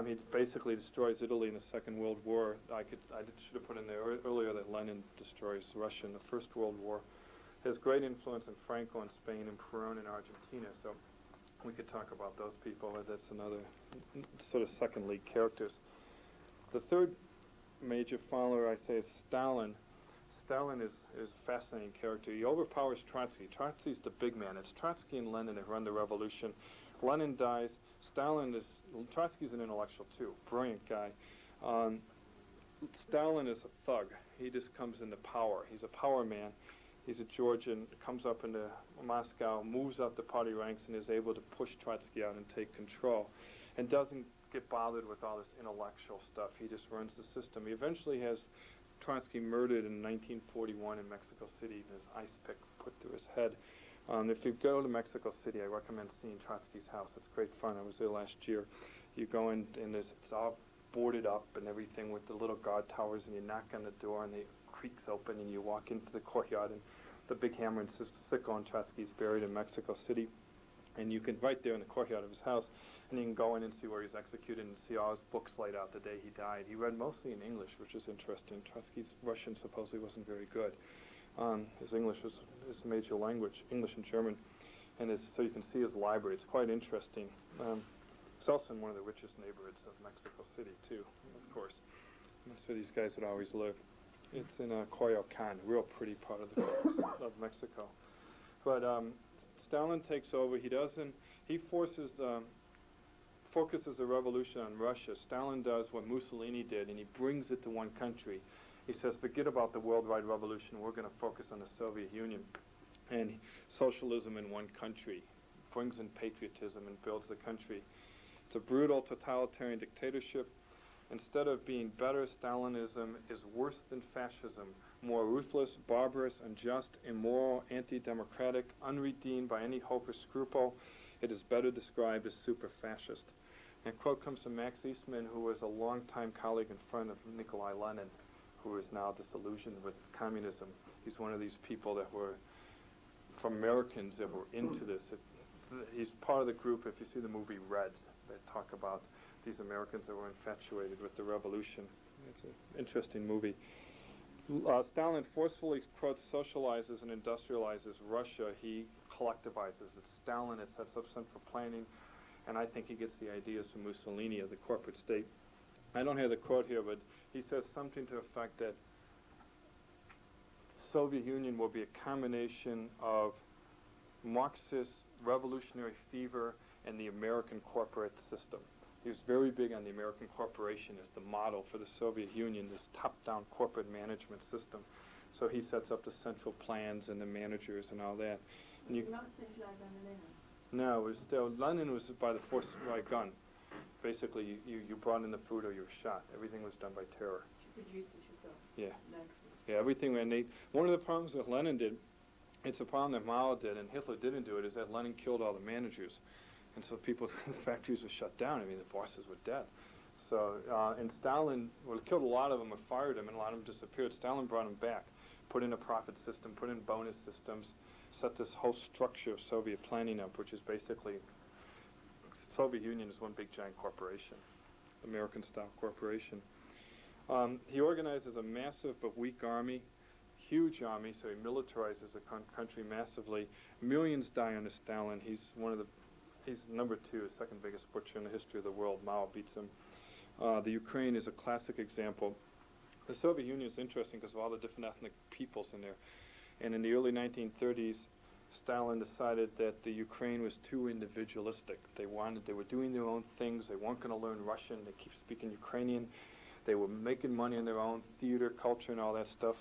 He basically destroys Italy in the Second World War. Should have put in there earlier that Lenin destroys Russia in the First World War. Has great influence in Franco in Spain and Perón in Argentina, so we could talk about those people. That's another sort of second league characters. The third major follower, I say, is Stalin. Stalin is a fascinating character. He overpowers Trotsky. Trotsky's the big man. It's Trotsky and Lenin that run the revolution. Lenin dies. Trotsky's an intellectual too, brilliant guy. Stalin is a thug. He just comes into power. He's a power man. He's a Georgian, comes up into Moscow, moves up the party ranks, and is able to push Trotsky out and take control, and doesn't get bothered with all this intellectual stuff. He just runs the system. He eventually has Trotsky murdered in 1941 in Mexico City, and his ice pick put through his head. If you go to Mexico City, I recommend seeing Trotsky's house. It's great fun. I was there last year. You go in, and it's all boarded up and everything with the little guard towers, and you knock on the door, and it creaks open, and you walk into the courtyard, and the big hammer and sickle, and Trotsky's buried in Mexico City. And you can, right there in the courtyard of his house, and you can go in and see where he's executed and see all his books laid out the day he died. He read mostly in English, which is interesting. Trotsky's Russian supposedly wasn't very good. His English was his major language, English and German. And so you can see his library. It's quite interesting. It's also in one of the richest neighborhoods of Mexico City, too, of course. And that's where these guys would always live. It's in Coyoacan, a real pretty part of of Mexico. But Stalin takes over. He focuses the revolution on Russia. Stalin does what Mussolini did, and he brings it to one country. He says, forget about the worldwide revolution. We're going to focus on the Soviet Union and socialism in one country. Brings in patriotism and builds the country. It's a brutal totalitarian dictatorship. Instead of being better, Stalinism is worse than fascism, more ruthless, barbarous, unjust, immoral, anti-democratic, unredeemed by any hope or scruple. It is better described as super-fascist. And a quote comes from Max Eastman, who was a longtime colleague and friend of Nikolai Lenin, who is now disillusioned with communism. He's one of these people that were, from Americans that were into this. He's part of the group, if you see the movie Reds, they talk about these Americans that were infatuated with the revolution. It's an interesting movie. Stalin forcefully, quote, socializes and industrializes Russia. He collectivizes it. Stalin, it sets up central planning, and I think he gets the ideas from Mussolini of the corporate state. I don't have the quote here, but he says something to the effect that the Soviet Union will be a combination of Marxist revolutionary fever and the American corporate system. He was very big on the American corporation as the model for the Soviet Union, this top-down corporate management system. So he sets up the central plans and the managers and all that. And you Not centralized under Lenin. no, it was still, Lenin was by the force by gun. Basically, you brought in the food or you were shot. Everything was done by terror. You produced it yourself. Yeah. Locally. Yeah, everything. One of the problems that Lenin did, it's a problem that Mao did and Hitler didn't do it, is that Lenin killed all the managers. And so the factories were shut down. I mean, the bosses were dead. So, and Stalin, killed a lot of them or fired them, and a lot of them disappeared. Stalin brought them back, put in a profit system, put in bonus systems, set this whole structure of Soviet planning up, which is basically, Soviet Union is one big giant corporation, American-style corporation. He organizes a massive but weak army, huge army, so he militarizes the country massively. Millions die under Stalin. He's number 2, second biggest butcher in the history of the world. Mao beats him. The Ukraine is a classic example. The Soviet Union is interesting because of all the different ethnic peoples in there. And in the early 1930s, Stalin decided that the Ukraine was too individualistic. They were doing their own things. They weren't going to learn Russian. They keep speaking Ukrainian. They were making money in their own theater, culture, and all that stuff.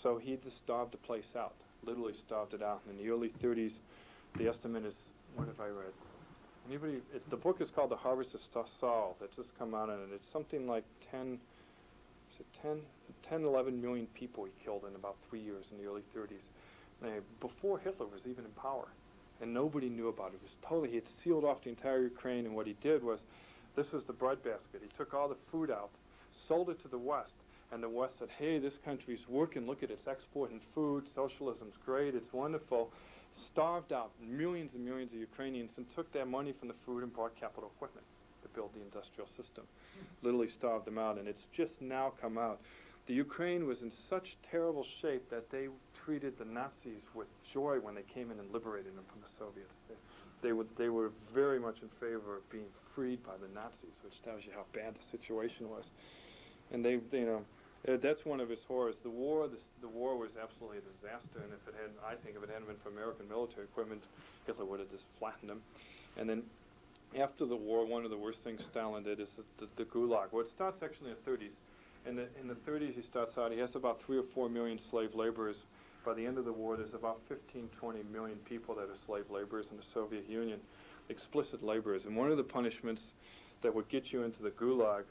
So he just starved the place out, literally starved it out. In the early 30s, the estimate is, what have I read? The book is called The Harvest of Saul. That's just come out, and it's something like 10, 11 million people he killed in about 3 years in the early 30s. Before Hitler was even in power, and nobody knew about it. He had sealed off the entire Ukraine, and what he did was, this was the breadbasket. He took all the food out, sold it to the West, and the West said, hey, this country's working, look at it, it's exporting food, socialism's great, it's wonderful. Starved out millions and millions of Ukrainians and took their money from the food and bought capital equipment to build the industrial system. Literally starved them out, and it's just now come out. The Ukraine was in such terrible shape that they treated the Nazis with joy when they came in and liberated them from the Soviets. They were very much in favor of being freed by the Nazis, which tells you how bad the situation was. And that's one of his horrors. The war was absolutely a disaster, and I think if it hadn't been for American military equipment, Hitler would have just flattened them. And then after the war, one of the worst things Stalin did is the Gulag. Well, it starts actually in the 30s. In the 30s, he starts out, he has about 3 or 4 million slave laborers. By the end of the war, there's about 15, 20 million people that are slave laborers in the Soviet Union, explicit laborers. And one of the punishments that would get you into the Gulag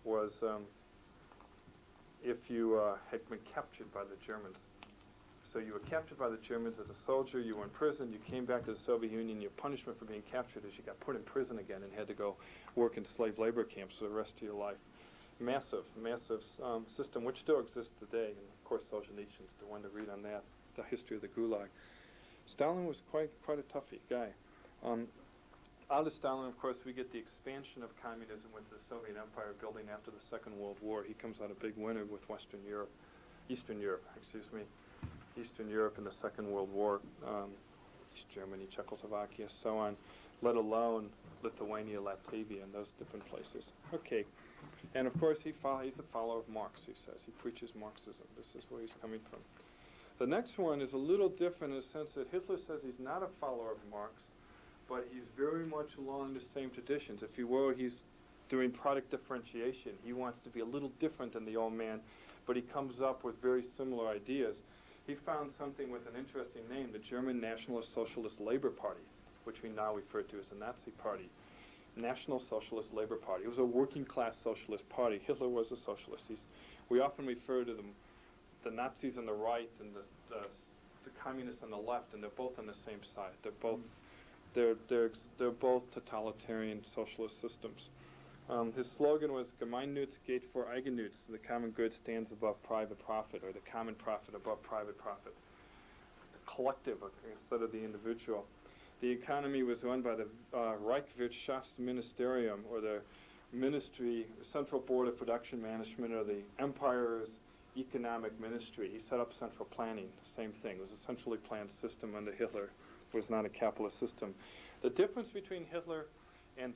was if you had been captured by the Germans. So you were captured by the Germans as a soldier, you were in prison, you came back to the Soviet Union, your punishment for being captured is you got put in prison again and had to go work in slave labor camps for the rest of your life. Massive system, which still exists today, and of course Solzhenitsyn's the one to read on that. the history of the Gulag. Stalin was quite a toughy guy. Out of Stalin, of course, we get the expansion of communism with the Soviet Empire building after the Second World War. He comes out a big winner with Eastern Europe in the Second World War, East Germany, Czechoslovakia, so on, let alone Lithuania, Latvia, and those different places. Okay, and of course he's a follower of Marx, he says. He preaches Marxism. This is where he's coming from. The next one is a little different in the sense that Hitler says he's not a follower of Marx, but he's very much along the same traditions. If you will, he's doing product differentiation. He wants to be a little different than the old man, but he comes up with very similar ideas. He found something with an interesting name, the German Nationalist Socialist Labor Party, which we now refer to as the Nazi Party. National Socialist Labor Party. It was a working class socialist party. Hitler was a socialist. We often refer to the Nazis on the right and the communists on the left, and they're both on the same side. They're both totalitarian socialist systems. His slogan was Gemeinnütz geht vor Eigennütz. The common good stands above private profit, or the common profit above private profit. The collective instead of the individual. The economy was run by the Reichswirtschaftsministerium, or the Ministry, Central Board of Production Management, or the Empire's Economic Ministry. He set up central planning, same thing. It was a centrally planned system under Hitler. It was not a capitalist system. The difference between Hitler and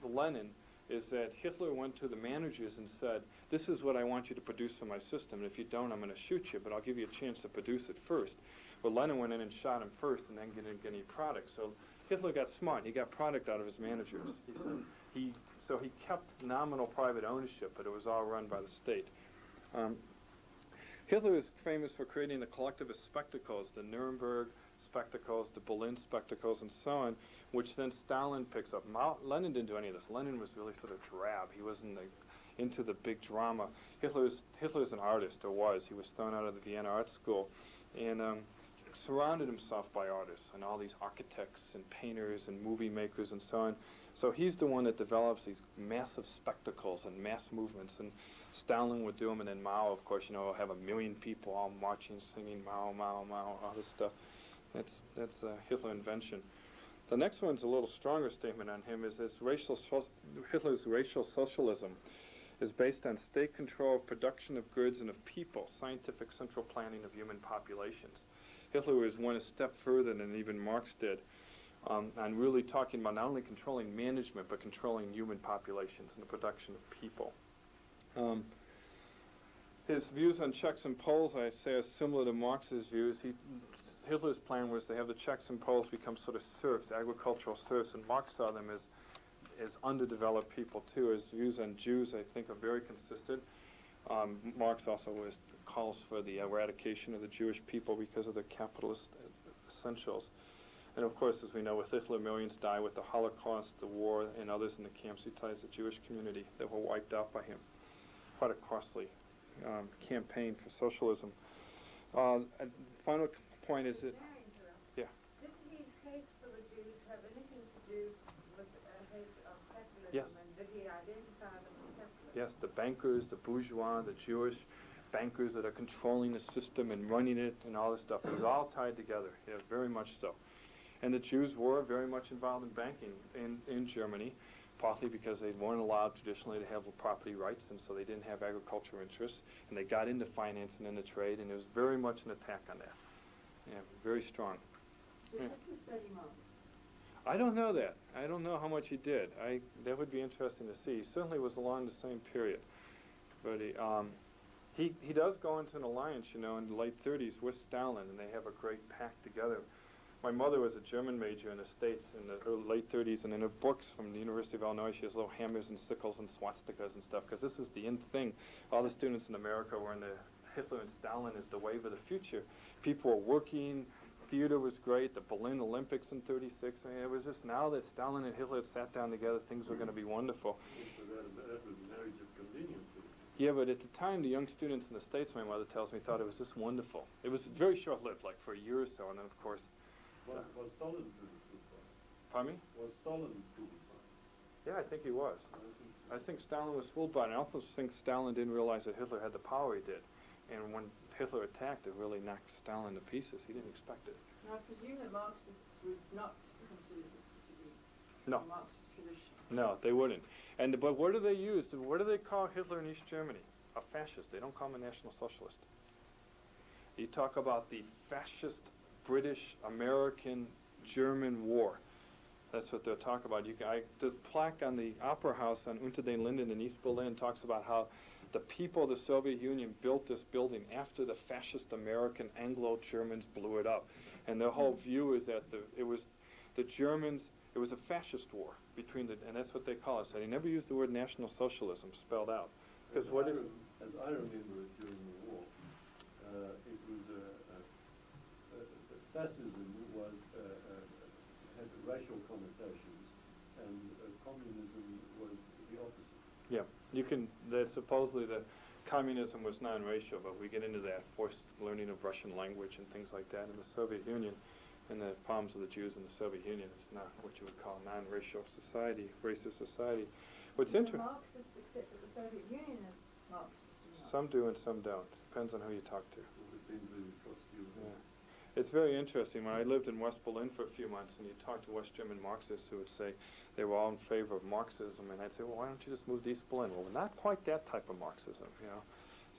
Lenin is that Hitler went to the managers and said, this is what I want you to produce for my system, and if you don't, I'm going to shoot you, but I'll give you a chance to produce it first. Well, Lenin went in and shot him first and then didn't get any product. So Hitler got smart. He got product out of his managers. He kept nominal private ownership, but it was all run by the state. Hitler is famous for creating the collectivist spectacles, the Nuremberg spectacles, the Berlin spectacles, and so on, which then Stalin picks up. Lenin didn't do any of this. Lenin was really sort of drab. He wasn't into the big drama. Hitler's an artist, or was. He was thrown out of the Vienna Art School, and surrounded himself by artists and all these architects and painters and movie makers and so on. So he's the one that develops these massive spectacles and mass movements, and Stalin would do them, and then Mao, of course, will have 1 million people all marching, singing Mao, Mao, Mao, all this stuff. That's a Hitler invention. The next one's a little stronger statement on him, is Hitler's racial socialism is based on state control of production of goods and of people, scientific central planning of human populations. Hitler went a step further than even Marx did on really talking about not only controlling management, but controlling human populations and the production of people. His views on Czechs and Poles, I say, are similar to Marx's views. Hitler's plan was to have the Czechs and Poles become sort of serfs, agricultural serfs, and Marx saw them as underdeveloped people too. His views on Jews, I think, are very consistent. Marx also calls for the eradication of the Jewish people because of their capitalist essentials. And of course, as we know, with Hitler, millions die with the Holocaust, the war, and others in the camps. He ties the Jewish community that were wiped out by him. Quite a costly campaign for socialism. And final point is that... Yeah. Did his hate for the Jews have anything to do with hate of capitalism? Yes. And did he identify them as capitalists? Yes, the bankers, the bourgeois, the Jewish bankers that are controlling the system and running it and all this stuff. It was all tied together, yeah, very much so. And the Jews were very much involved in banking in Germany, partly because they weren't allowed traditionally to have property rights, and so they didn't have agricultural interests, and they got into finance and into trade, and there was very much an attack on that. Yeah, very strong. So Hitler set him up? I don't know that. I don't know how much he did. That would be interesting to see. He certainly was along the same period. But he does go into an alliance, in the late 30s with Stalin, and they have a great pact together. My mother was a German major in the States in the late 30s, and in her books from the University of Illinois, she has little hammers and sickles and swastikas and stuff, because this is the in thing. All the students in America were in the Hitler and Stalin is the wave of the future. People were working. Theater was great. The Berlin Olympics in '36. I mean, it was just now that Stalin and Hitler had sat down together, things were going to be wonderful. So that was marriage of convenience. Yeah, but at the time, the young students in the States, my mother tells me, thought it was just wonderful. It was very short-lived, like for a year or so, and then, of course... Was Stalin too far? Pardon me? Was Stalin too far? Yeah, I think he was. I think Stalin was fooled by it. I also think Stalin didn't realize that Hitler had the power he did. And when Hitler attacked, it really knocked Stalin to pieces. He didn't expect it. Now, I presume that Marxists would not consider it to be No. a Marxist tradition. No, they wouldn't. But what do they use? What do they call Hitler in East Germany? A fascist. They don't call him a National Socialist. You talk about the fascist British, American, German war. That's what they'll talk about. The plaque on the Opera House on Unter den Linden in East Berlin talks about how the people of the Soviet Union built this building after the fascist American Anglo-Germans blew it up. And their whole view is that it was the Germans, it was a fascist war between and that's what they call it. So they never used the word National Socialism spelled out. Because as I remember it during the war, it was fascism had racial connotations, and communism was the opposite. Yeah, that supposedly the communism was non-racial, but we get into that forced learning of Russian language and things like that in the Soviet Union, and the problems of the Jews in the Soviet Union. It's not what you would call non-racial society, racist society. What's interesting? Marxists accept that the Soviet Union is Marxist. Some do and some don't. Depends on who you talk to. Yeah. It's very interesting. When I lived in West Berlin for a few months, and you talk to West German Marxists who would say they were all in favor of Marxism, and I'd say, well, why don't you just move to East Berlin? Well, not quite that type of Marxism, you know.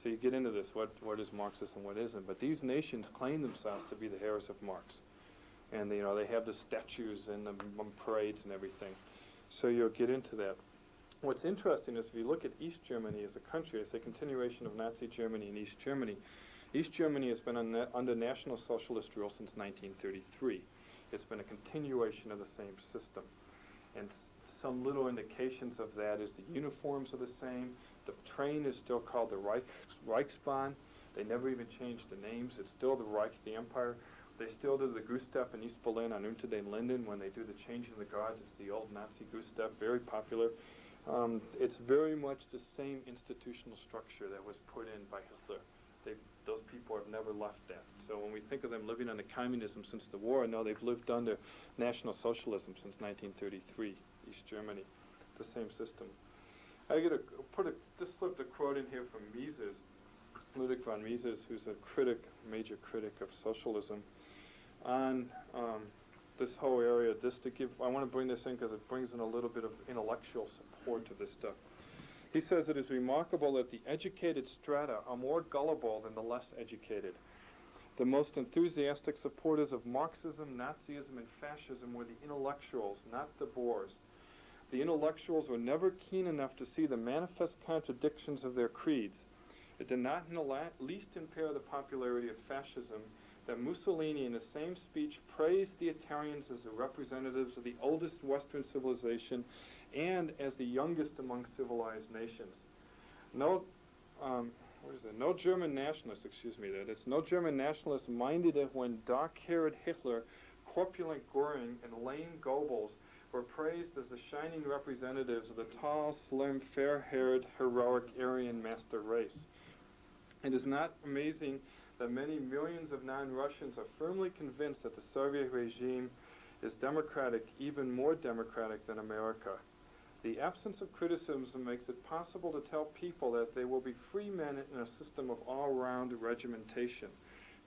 So you get into this, what is Marxism and what isn't. But these nations claim themselves to be the heirs of Marx. And, you know, they have the statues and the parades and everything. So you'll get into that. What's interesting is if you look at East Germany as a country, it's a continuation of Nazi Germany and East Germany. East Germany has been under National Socialist rule since 1933. It's been a continuation of the same system. And some little indications of that is the uniforms are the same. The train is still called the Reichsbahn. They never even changed the names. It's still the Reich, the Empire. They still do the Goose Step in East Berlin on Unter den Linden. When they do the changing of the guards, it's the old Nazi Goose Step, very popular. It's very much the same institutional structure that was put in by Hitler. Those people have never left that. So when we think of them living under communism since the war, no, they've lived under National Socialism since 1933, East Germany, the same system. I just slipped a quote in here from Mises, Ludwig von Mises, who's a major critic of socialism, on this whole area. I want to bring this in because it brings in a little bit of intellectual support to this stuff. He says it is remarkable that the educated strata are more gullible than the less educated. The most enthusiastic supporters of Marxism, Nazism, and fascism were the intellectuals, not the bores. The intellectuals were never keen enough to see the manifest contradictions of their creeds. It did not in the least impair the popularity of fascism that Mussolini in the same speech praised the Italians as the representatives of the oldest Western civilization and as the youngest among civilized nations. No German nationalist, no German nationalist minded it when dark-haired Hitler, corpulent Goering, and lame Goebbels were praised as the shining representatives of the tall, slim, fair-haired, heroic Aryan master race. It is not amazing that many millions of non-Russians are firmly convinced that the Soviet regime is democratic, even more democratic than America. The absence of criticism makes it possible to tell people that they will be free men in a system of all-round regimentation.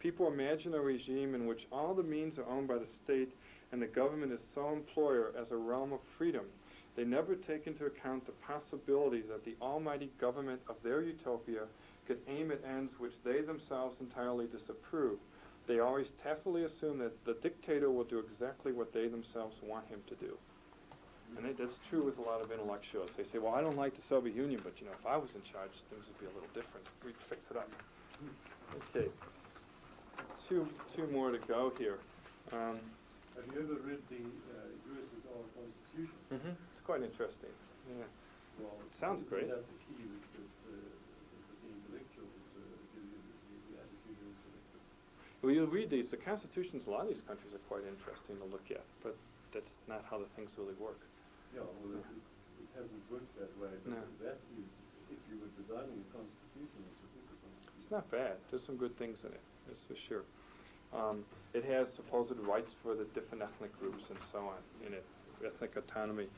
People imagine a regime in which all the means are owned by the state and the government is sole employer as a realm of freedom. They never take into account the possibility that the almighty government of their utopia could aim at ends which they themselves entirely disapprove. They always tacitly assume that the dictator will do exactly what they themselves want him to do. And that's true with a lot of intellectuals. They say, well, I don't like the Soviet Union, but you know, if I was in charge, things would be a little different. We'd fix it up. Okay. Two more to go here. Have you ever read the USSR Constitution? Mm-hmm. It's quite interesting. Yeah. Well, it sounds great. That's the key that the intellectuals give you the attitude of intellectuals. Well, you'll read these. The constitutions, a lot of these countries are quite interesting to look at, but that's not how the things really work. Yeah, well, it hasn't worked that way. But No. That is, if you were designing a constitution, it's a good constitution. It's not bad. There's some good things in it, that's for sure. It has supposed rights for the different ethnic groups and so on in it, ethnic autonomy.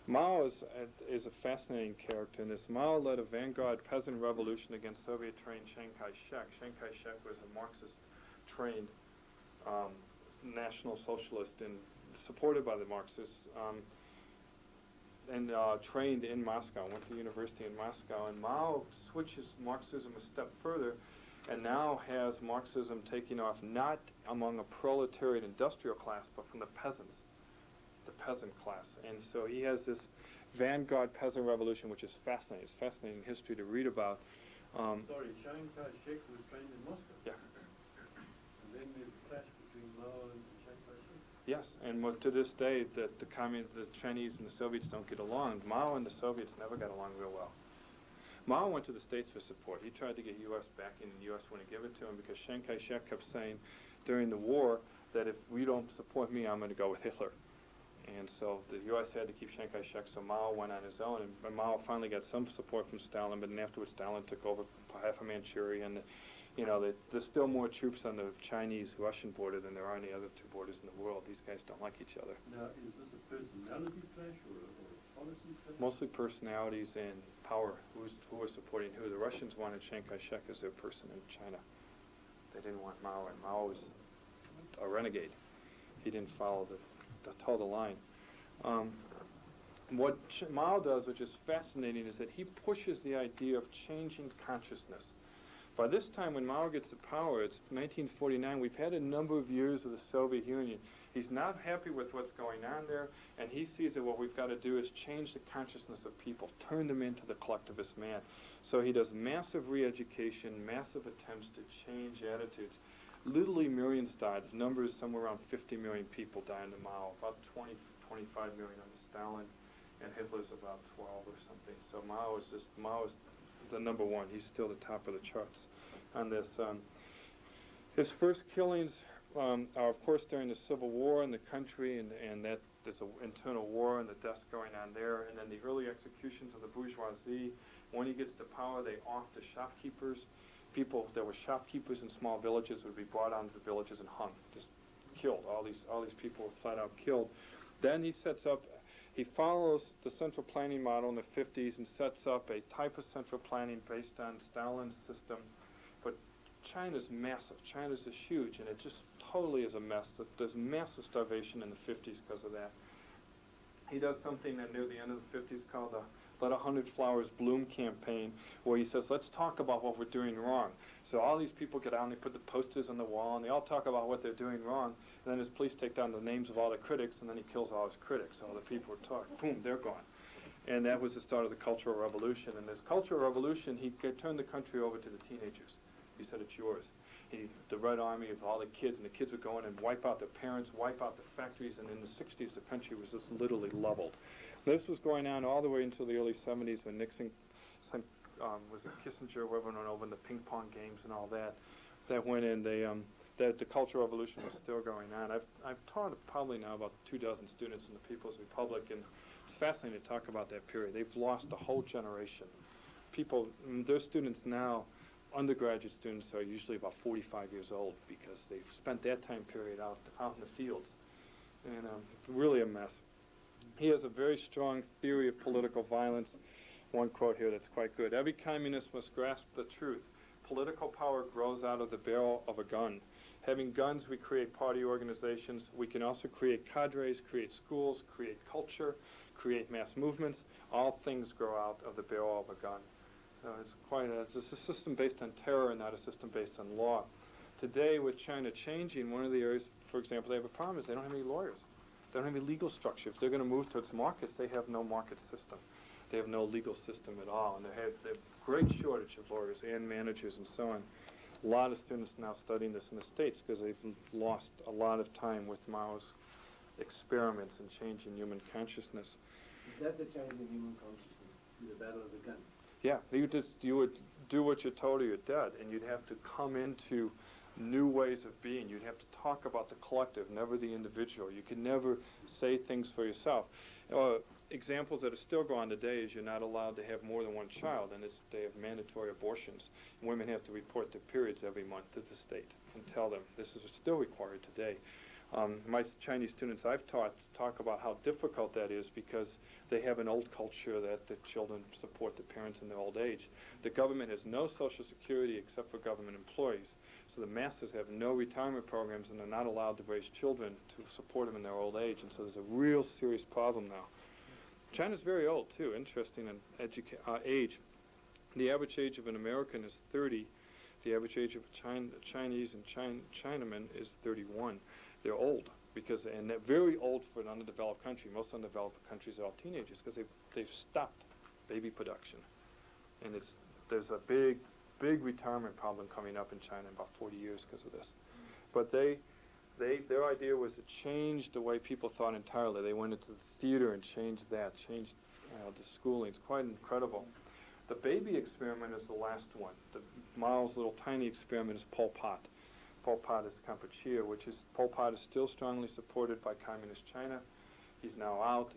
Mao is a fascinating character in this. Mao led a vanguard peasant revolution against Soviet-trained Chiang Kai-shek. Chiang Kai-shek was a Marxist-trained National Socialist and supported by the Marxists, and trained in Moscow, went to university in Moscow. And Mao switches Marxism a step further and now has Marxism taking off not among a proletariat industrial class, but from the peasants, the peasant class. And so he has this vanguard peasant revolution, which is fascinating. It's fascinating history to read about. Sorry, Chiang Kai-shek was trained in Moscow. Yeah. And then there's a clash between Mao and Chiang Kai-shek. Yes, and to this day, the Chinese and the Soviets don't get along. Mao and the Soviets never got along real well. Mao went to the States for support. He tried to get U.S. backing, and the U.S. wouldn't give it to him because Chiang Kai-shek kept saying during the war that if we don't support me, I'm going to go with Hitler. And so the U.S. had to keep Chiang Kai-shek, so Mao went on his own, and Mao finally got some support from Stalin, but then afterwards Stalin took over half of Manchuria, and there's still more troops on the Chinese-Russian border than there are on the other two borders in the world. These guys don't like each other. Now, is this a personality clash or a policy clash? Mostly personalities and power. Who was supporting who? The Russians wanted Chiang Kai-shek as their person in China. They didn't want Mao, and Mao was a renegade. He didn't follow the line. What Mao does, which is fascinating, is that he pushes the idea of changing consciousness. By this time, when Mao gets to power, it's 1949, we've had a number of years of the Soviet Union. He's not happy with what's going on there, and he sees that what we've got to do is change the consciousness of people, turn them into the collectivist man. So he does massive re-education, massive attempts to change attitudes. Literally millions died. The number is somewhere around 50 million people died under Mao, about 20, 25 million under Stalin, and Hitler's about 12 or something. So Mao is the number one. He's still the top of the charts on this. His first killings are, of course, during the Civil War in the country, and that there's an internal war and the deaths going on there, and then the early executions of the bourgeoisie. When he gets to power, they off the shopkeepers. People that were shopkeepers in small villages would be brought onto the villages and hung, just killed. All these people were flat out killed. Then he follows the central planning model in the 50s and sets up a type of central planning based on Stalin's system. But China's massive. China's just huge, and it just totally is a mess. There's massive starvation in the 50s because of that. He does something that near the end of the 50s called the Let 100 Flowers Bloom campaign, where he says, let's talk about what we're doing wrong. So all these people get out and they put the posters on the wall, and they all talk about what they're doing wrong. And then his police take down the names of all the critics, and then he kills all his critics. All the people who talk, boom, they're gone. And that was the start of the Cultural Revolution. And this Cultural Revolution, he turned the country over to the teenagers. He said, it's yours. The Red Army of all the kids, and the kids would go in and wipe out their parents, wipe out the factories, and in the 60s, the country was just literally leveled. This was going on all the way until the early 70s when Nixon sent, was it Kissinger, whoever went over in the ping pong games and all that, that went in. The Cultural Revolution was still going on. I've taught probably now about 24 students in the People's Republic, and it's fascinating to talk about that period. They've lost a whole generation. People, their students now, undergraduate students are usually about 45 years old because they've spent that time period out in the fields. And really a mess. He has a very strong theory of political violence. One quote here that's quite good. Every communist must grasp the truth. Political power grows out of the barrel of a gun. Having guns, we create party organizations. We can also create cadres, create schools, create culture, create mass movements. All things grow out of the barrel of a gun. So it's a system based on terror and not a system based on law. Today, with China changing, one of the areas, for example, they have a problem is they don't have any lawyers. They don't have any legal structure. If they're going to move towards markets, they have no market system. They have no legal system at all, and they have great shortage of lawyers and managers and so on. A lot of students now studying this in the States because they've lost a lot of time with Mao's experiments in changing human consciousness. Is that the change in human consciousness, the battle of the gun? Yeah, you would do what you're told or you're dead, and you'd have to come into new ways of being. You'd have to talk about the collective, never the individual. You can never say things for yourself. Examples that are still going on today is you're not allowed to have more than one child, and they have mandatory abortions. Women have to report their periods every month to the state and tell them this is still required today. My Chinese students I've taught talk about how difficult that is because they have an old culture that the children support the parents in their old age. The government has no social security except for government employees. So the masses have no retirement programs and they're not allowed to raise children to support them in their old age. And so there's a real serious problem now. China's very old too, interesting in age. The average age of an American is 30. The average age of a Chinese and Chinaman is 31. They're old and they're very old for an underdeveloped country. Most underdeveloped countries are all teenagers because they've stopped baby production, and there's a big retirement problem coming up in China in about 40 years because of this. But their idea was to change the way people thought entirely. They went into the theater and changed the schooling. It's quite incredible. The baby experiment is the last one. Mao's little tiny experiment is Pol Pot. Pol Pot is Kampuchea, Pol Pot is still strongly supported by Communist China. He's now out.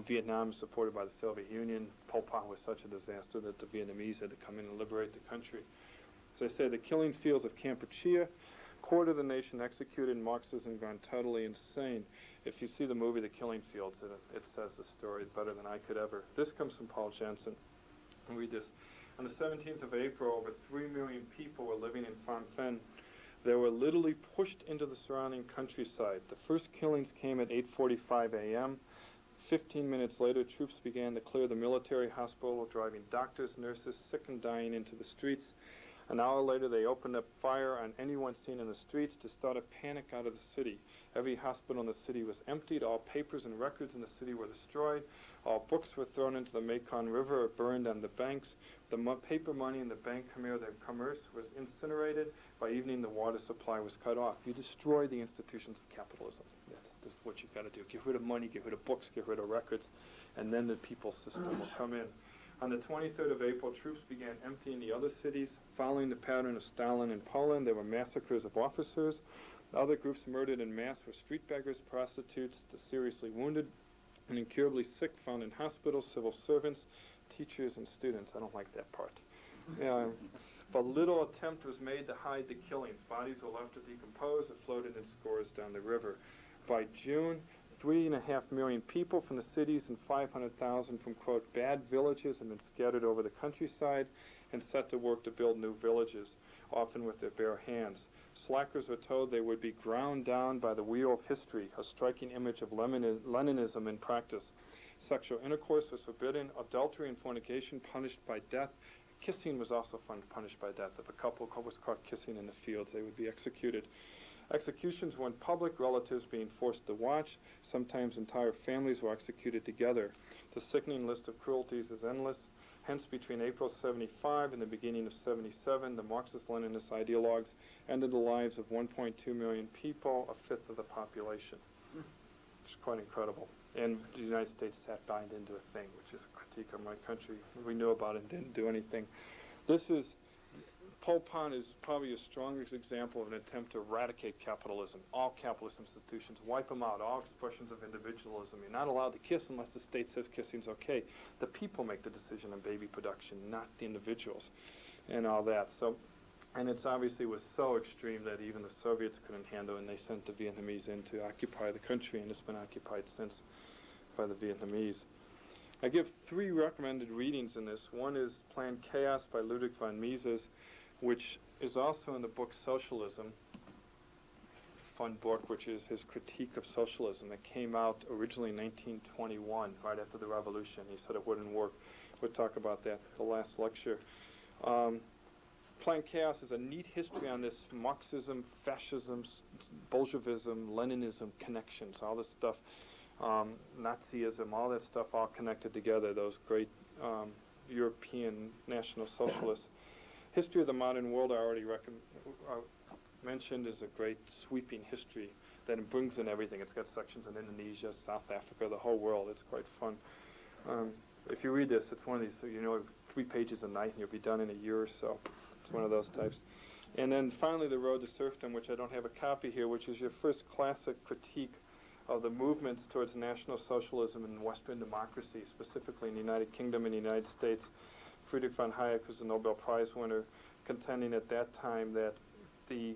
Vietnam is supported by the Soviet Union. Pol Pot was such a disaster that the Vietnamese had to come in and liberate the country. As I say, the killing fields of Kampuchea, quarter of the nation executed, Marxism gone totally insane. If you see the movie The Killing Fields, it says the story better than I could ever. This comes from Paul Jensen. Read this. On the 17th of April, over 3 million people were living in Phnom Penh. They were literally pushed into the surrounding countryside. The first killings came at 8:45 a.m. 15 minutes later, troops began to clear the military hospital, driving doctors, nurses, sick and dying into the streets. An hour later, they opened up fire on anyone seen in the streets to start a panic out of the city. Every hospital in the city was emptied. All papers and records in the city were destroyed. All books were thrown into the Mekong River or burned on the banks. The paper money in the bank commerce was incinerated. By evening, the water supply was cut off. You destroy the institutions of capitalism. That's what you've got to do. Get rid of money, get rid of books, get rid of records, and then the people's system will come in. On the 23rd of April, troops began emptying the other cities. Following the pattern of Stalin in Poland, there were massacres of officers. Other groups murdered en masse were street beggars, prostitutes, the seriously wounded, and incurably sick found in hospitals, civil servants, teachers, and students. I don't like that part. But little attempt was made to hide the killings. Bodies were left to decompose and floated in scores down the river. By June, 3.5 million people from the cities and 500,000 from, quote, bad villages had been scattered over the countryside and set to work to build new villages, often with their bare hands. Slackers were told they would be ground down by the wheel of history, a striking image of Leninism in practice. Sexual intercourse was forbidden, adultery and fornication punished by death. Kissing was also punished by death. If a couple was caught kissing in the fields, they would be executed. Executions were in public, relatives being forced to watch. Sometimes entire families were executed together. The sickening list of cruelties is endless. Hence, between April 75 and the beginning of 77, the Marxist-Leninist ideologues ended the lives of 1.2 million people, a fifth of the population. It's quite incredible. And the United States sat by and didn't do a thing, which is a critique of my country. We knew about it and didn't do anything. Pol Pot is probably a strongest example of an attempt to eradicate capitalism, all capitalist institutions, wipe them out, all expressions of individualism. You're not allowed to kiss unless the state says kissing's okay. The people make the decision on baby production, not the individuals, and all that. And it's obviously was so extreme that even the Soviets couldn't handle it, and they sent the Vietnamese in to occupy the country, and it's been occupied since by the Vietnamese. I give 3 recommended readings in this. One is Planned Chaos by Ludwig von Mises, which is also in the book Socialism, fun book, which is his critique of socialism that came out originally in 1921, right after the revolution. He said it wouldn't work. We'll talk about that in the last lecture. Planned Chaos is a neat history on this Marxism, fascism, Bolshevism, Leninism connections, all this stuff, Nazism, all that stuff all connected together, those great European National Socialists. History of the Modern World, I already mentioned, is a great sweeping history that brings in everything. It's got sections in Indonesia, South Africa, the whole world. It's quite fun. If you read this, it's one of these, 3 pages a night and you'll be done in a year or so. It's one of those types. And then finally, The Road to Serfdom, which I don't have a copy here, which is your first classic critique of the movements towards National Socialism and Western democracy, specifically in the United Kingdom and the United States. Friedrich von Hayek was a Nobel Prize winner, contending at that time that the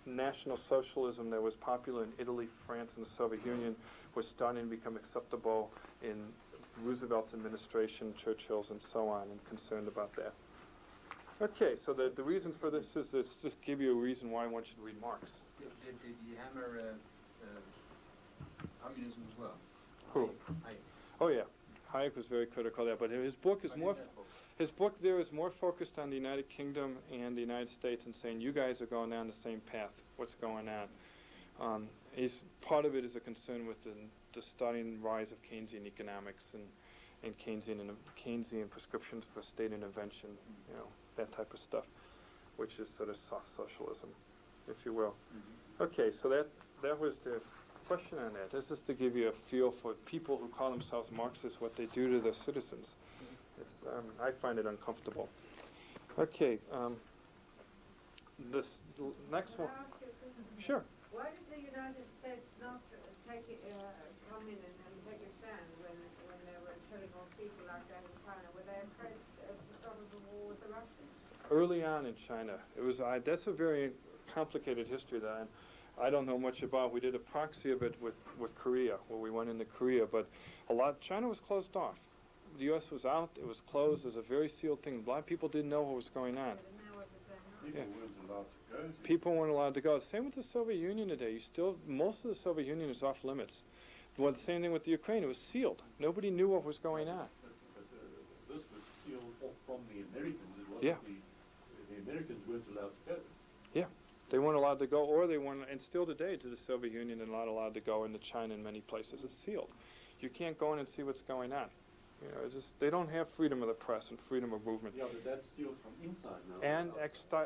National Socialism that was popular in Italy, France, and the Soviet Union was starting to become acceptable in Roosevelt's administration, Churchill's, and so on, and concerned about that. Okay, so the reason for this is to just give you a reason why one should read Marx. Did he hammer communism as well? Who? Hayek. Oh yeah, Hayek was very critical of that, but his book is more. His book there is more focused on the United Kingdom and the United States and saying you guys are going down the same path. What's going on? Part of it is a concern with the starting rise of Keynesian economics and Keynesian prescriptions for state intervention, you know, that type of stuff, which is sort of soft socialism, if you will. Okay, so that was the question on that. This is to give you a feel for people who call themselves Marxists, what they do to their citizens. It's, I find it uncomfortable. Okay, this next one. Can I ask you a question? Sure. Why did the United States not come in and take a stand when they were killing off people like that in China? Were they afraid of the start of the war with the Russians? Early on in China, it was. That's a very complicated history that I don't know much about. We did a proxy of it with Korea, where we went into Korea, but China was closed off. The U.S. was out. It was closed. It was a very sealed thing. A lot of people didn't know what was going on. People weren't allowed to go. People weren't allowed to go. Same with the Soviet Union today. Most of the Soviet Union is off limits. Well, the same thing with the Ukraine. It was sealed. Nobody knew what was going on. But this was sealed off from the Americans. It wasn't Yeah. The Americans weren't allowed to go. Yeah, they weren't allowed to go, or they weren't, and still today to the Soviet Union, they're not allowed to go into China in many places. It's sealed. You can't go in and see what's going on. You know, they don't have freedom of the press and freedom of movement. Yeah, but that's sealed from inside now. And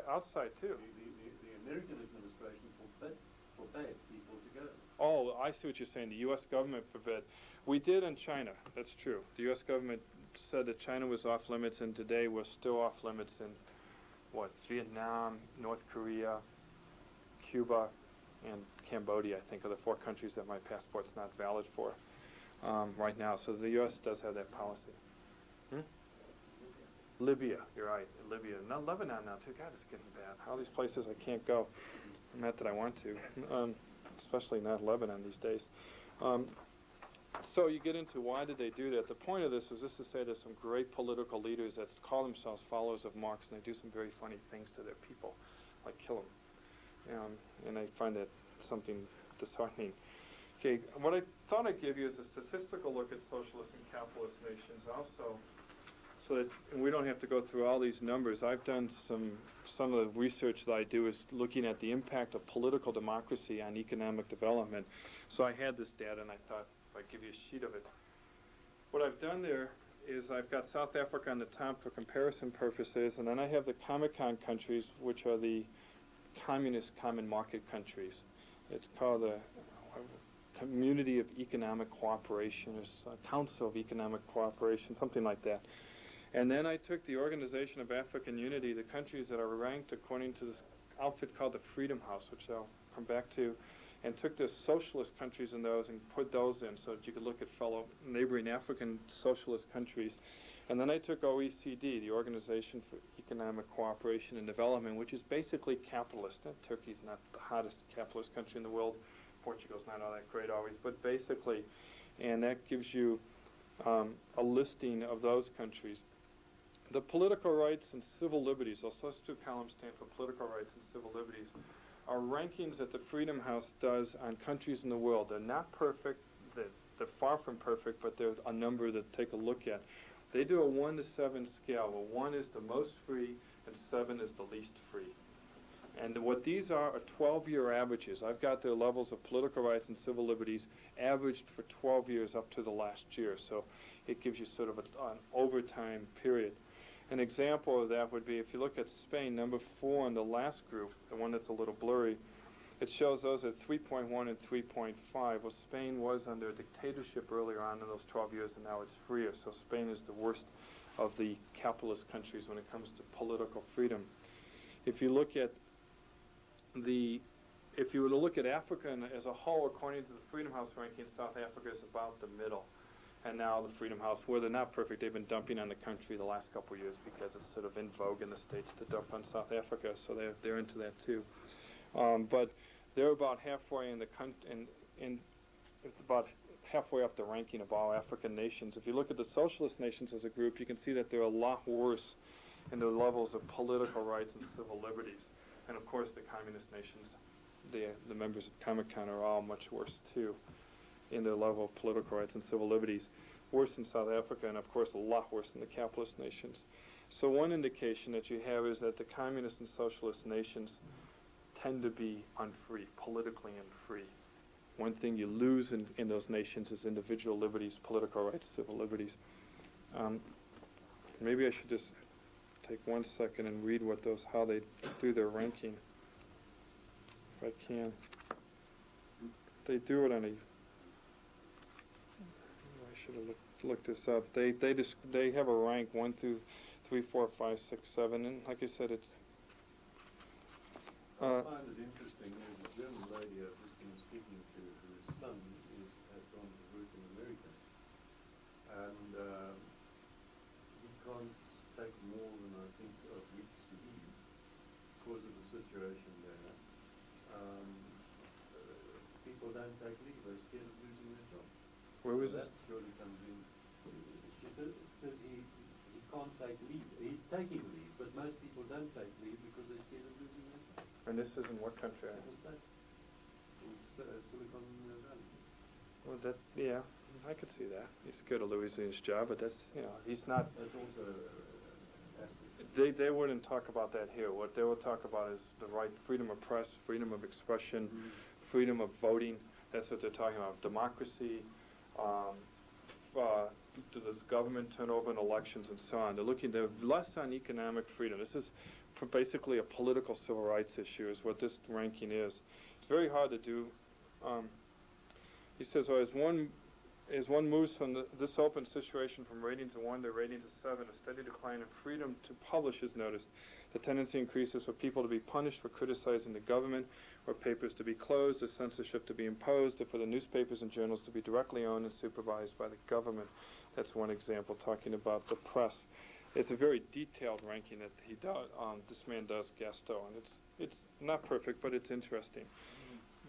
outside too. The American administration forbade people to go. Oh, I see what you're saying. The U.S. government forbid. We did in China. That's true. The U.S. government said that China was off limits, and today we're still off limits in, Vietnam, North Korea, Cuba, and Cambodia, I think, are the 4 countries that my passport's not valid for right now. So the U.S. does have that policy. Libya, you're right. Libya. Not Lebanon now, too. God, it's getting bad. All these places I can't go. Not that I want to. Especially not Lebanon these days. So you get into why did they do that. The point of this is to say there's some great political leaders that call themselves followers of Marx, and they do some very funny things to their people, like kill them. And I find that something disheartening. Okay, what I thought I'd give you is a statistical look at socialist and capitalist nations also, so that and we don't have to go through all these numbers. I've done some of the research that I do is looking at the impact of political democracy on economic development. So I had this data, and I thought if I'd give you a sheet of it. What I've done there is I've got South Africa on the top for comparison purposes, and then I have the Comecon countries, which are the communist common market countries. It's called the Community of Economic Cooperation, or Council of Economic Cooperation, something like that. And then I took the Organization of African Unity, the countries that are ranked according to this outfit called the Freedom House, which I'll come back to, and took the socialist countries in those and put those in so that you could look at fellow neighboring African socialist countries. And then I took OECD, the Organization for Economic Cooperation and Development, which is basically capitalist. Turkey's not the hottest capitalist country in the world. Portugal's not all that great always, but basically, and that gives you a listing of those countries. The political rights and civil liberties, those 2 columns stand for political rights and civil liberties, are rankings that the Freedom House does on countries in the world. They're not perfect, they're far from perfect, but they're a number to take a look at. They do a 1 to 7 scale, where 1 is the most free and 7 is the least free. And what these are 12-year averages. I've got their levels of political rights and civil liberties averaged for 12 years up to the last year. So it gives you sort of an overtime period. An example of that would be if you look at Spain, number 4 in the last group, the one that's a little blurry, it shows those at 3.1 and 3.5. Well, Spain was under a dictatorship earlier on in those 12 years, and now it's freer. So Spain is the worst of the capitalist countries when it comes to political freedom. If you look at if you were to look at Africa as a whole, according to the Freedom House ranking, South Africa is about the middle. And now the Freedom House, where they're not perfect, they've been dumping on the country the last couple of years because it's sort of in vogue in the States to dump on South Africa, so they're into that too. But they're about halfway in the country, it's about halfway up the ranking of all African nations. If you look at the socialist nations as a group, you can see that they're a lot worse in their levels of political rights and civil liberties. And of course, the communist nations, the members of Comecon are all much worse too in their level of political rights and civil liberties. Worse in South Africa, and of course a lot worse in the capitalist nations. So one indication that you have is that the communist and socialist nations tend to be unfree, politically unfree. One thing you lose in those nations is individual liberties, political rights, civil liberties. Maybe I should just take 1 second and read how they do their ranking, if I can. They do it on I should have looked this up. They have a rank 1 through 3, 4, 5, 6, 7, and like I said, it's. I find it interesting. There's a German lady I've just been speaking to whose son has gone to work in America, and he can't take more than I think of weeks to leave because of the situation there. People don't take leave; they're scared of losing their job. Where was that? That? Surely comes in. She says he can't take leave. He's taking leave, but most people don't take leave because they're scared of losing their job. And this is in what country? In the States. It's Silicon Valley. Well, yeah, I could see that. He's scared of losing his job, but that's, he's not. That's also aspect. They wouldn't talk about that here. What they will talk about is the right, freedom of press, freedom of expression, freedom of voting. That's what they're talking about. Democracy, does government turn over in elections, and so on. They're less on economic freedom. This is basically a political civil rights issue, is what this ranking is. It's very hard to do. He says, as one moves from this open situation from ratings of 1 to ratings of 7, a steady decline in freedom to publish is noticed. The tendency increases for people to be punished for criticizing the government, or papers to be closed, or censorship to be imposed, or for the newspapers and journals to be directly owned and supervised by the government. That's one example, talking about the press. It's a very detailed ranking that he does. This man does, Gasto, and it's not perfect, but it's interesting.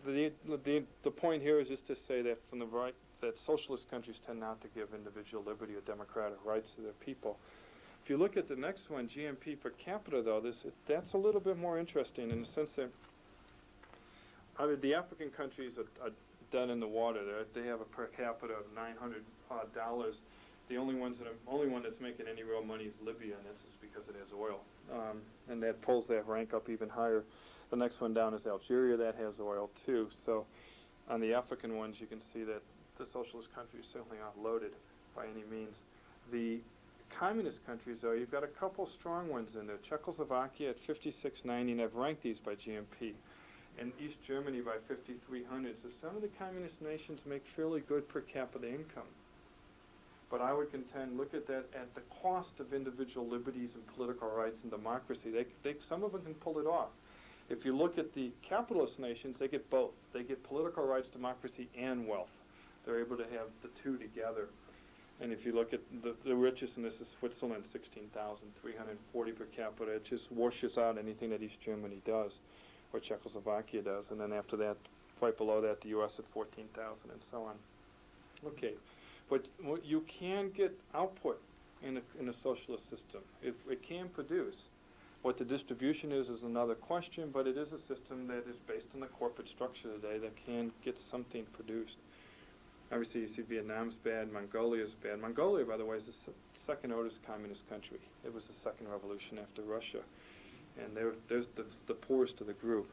The point here is just to say that from the right, that socialist countries tend not to give individual liberty or democratic rights to their people. If you look at the next one, GNP per capita, though, that's a little bit more interesting in the sense that the African countries are dead in the water. They have a per capita of $900. The only one that's making any real money is Libya, and that's just because it has oil, and that pulls that rank up even higher. The next one down is Algeria, that has oil too. So on the African ones, you can see that the socialist countries certainly aren't loaded by any means. The communist countries, though, you've got a couple strong ones in there. Czechoslovakia at 5690, and I've ranked these by GNP, and East Germany by 5300. So some of the communist nations make fairly good per capita income. But I would contend, look at that at the cost of individual liberties and political rights and democracy. Some of them can pull it off. If you look at the capitalist nations, they get both. They get political rights, democracy, and wealth. They're able to have the two together. And if you look at the richest, and this is Switzerland, 16,340 per capita, it just washes out anything that East Germany does, or Czechoslovakia does. And then after that, right below that, the U.S. at 14,000, and so on. Okay. But you can get output in a socialist system. It can produce. What the distribution is another question, but it is a system that is based on the corporate structure today that can get something produced. Obviously, you see Vietnam's bad, Mongolia's bad. Mongolia, by the way, is the second oldest communist country. It was the second revolution after Russia. And there's the poorest of the group.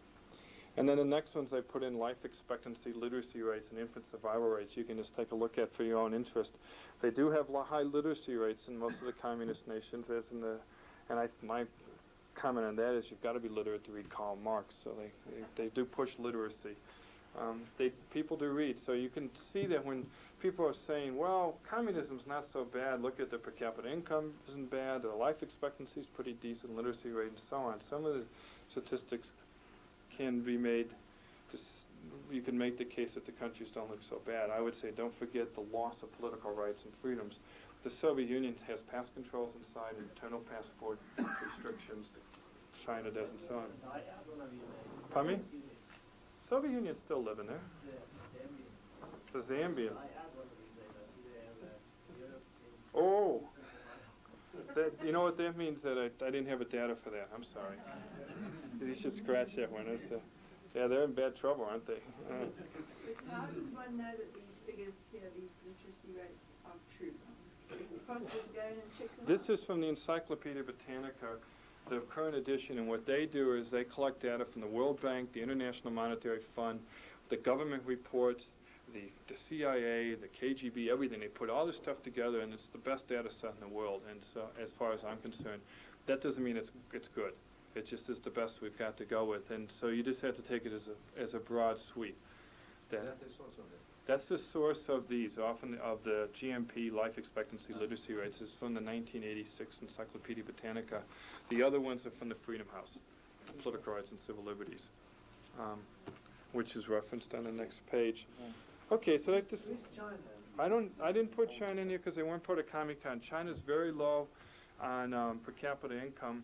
And then the next ones I put in life expectancy, literacy rates, and infant survival rates. You can just take a look at for your own interest. They do have high literacy rates in most of the communist nations, as in my comment on that is you've got to be literate to read Karl Marx. So they do push literacy. People do read. So you can see that when people are saying, well, communism's not so bad, look at the per capita income isn't bad, the life expectancy is pretty decent, literacy rate, and so on. Some of the statistics can be made, you can make the case that the countries don't look so bad. I would say don't forget the loss of political rights and freedoms. The Soviet Union has pass controls inside, internal passport restrictions. China does and so on. Pardon me? Soviet Union's still living there. The Zambians. Oh, that, you know what that means? That I didn't have a data for that. I'm sorry. You should scratch that one. Yeah, they're in bad trouble, aren't they? But how does one know that these figures here, these literacy rates, are true? Is it possible to go in and check them This out? is from the Encyclopedia Britannica, the current edition, and what they do is they collect data from the World Bank, the International Monetary Fund, the government reports, the CIA, the KGB, everything. They put all this stuff together, and it's the best data set in the world. And so, as far as I'm concerned, that doesn't mean it's good. It just is the best we've got to go with. And so you just have to take it as a broad sweep. That's the source of these, often of the GMP life expectancy literacy rates, is from the 1986 Encyclopedia Britannica. The other ones are from the Freedom House, Political Rights and Civil Liberties, which is referenced on the next page. Okay, so that just, I didn't put China in here because they weren't part of Comecon. China's very low on per capita income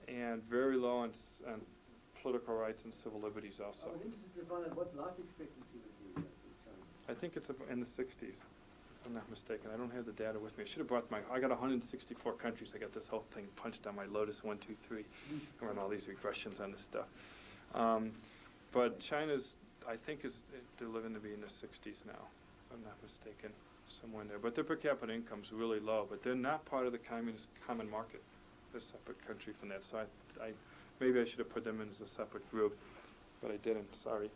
and very low on political rights and civil liberties also. I was interested to find out what life expectancy would be in China. I think it's in the 60s, if I'm not mistaken. I don't have the data with me. I should have brought I got 164 countries. I got this whole thing punched on my Lotus 1, 2, 3. I run all these regressions on this stuff. But China's, I think, they're living to be in the 60s now, if I'm not mistaken, somewhere in there. But their per capita income's really low, but they're not part of the communist common market. They're a separate country from that. So maybe I should have put them in as a separate group, but I didn't. Sorry.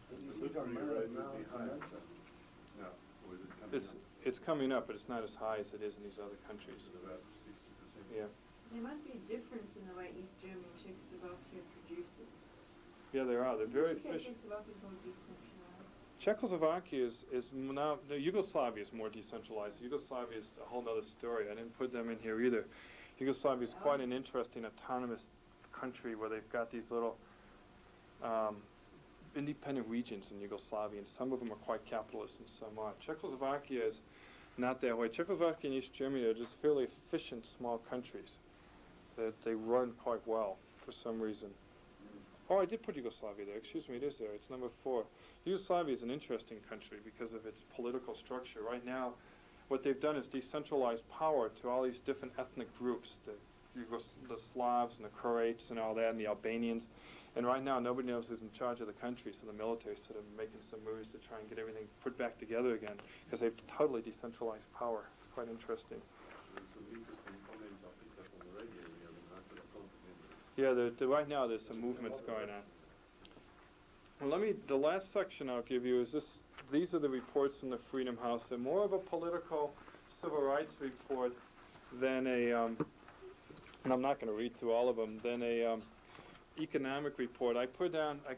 The delivery rate would be higher. No, or is it coming up? It's coming up, but it's not as high as it is in these other countries. It's about 60%. Yeah. There must be a difference in the way East Germany and Czechoslovakia produce it. Yeah, there are. They're very efficient. Czechoslovakia is more decentralized. Czechoslovakia is now, no, Yugoslavia is more decentralized. Yugoslavia is a whole other story. I didn't put them in here either. Yugoslavia is quite an interesting autonomous country where they've got these little independent regions in Yugoslavia, and some of them are quite capitalist and some aren't. Czechoslovakia is not that way. Czechoslovakia and East Germany are just fairly efficient small countries that they run quite well for some reason. Oh, I did put Yugoslavia there. Excuse me, it is there. It's number 4. Yugoslavia is an interesting country because of its political structure. Right now, what they've done is decentralize power to all these different ethnic groups, the Slavs and the Croats and all that, and the Albanians. And right now, nobody knows who's in charge of the country, so the military is sort of making some moves to try and get everything put back together again, because they've totally decentralized power. It's quite interesting. There's some interesting comments I picked up on the radio the other night that I can't remember. Yeah, right now there's some movements going on. Well, the last section I'll give you is this. These are the reports from the Freedom House. They're more of a political civil rights report than and I'm not going to read through all of them, than a economic report. I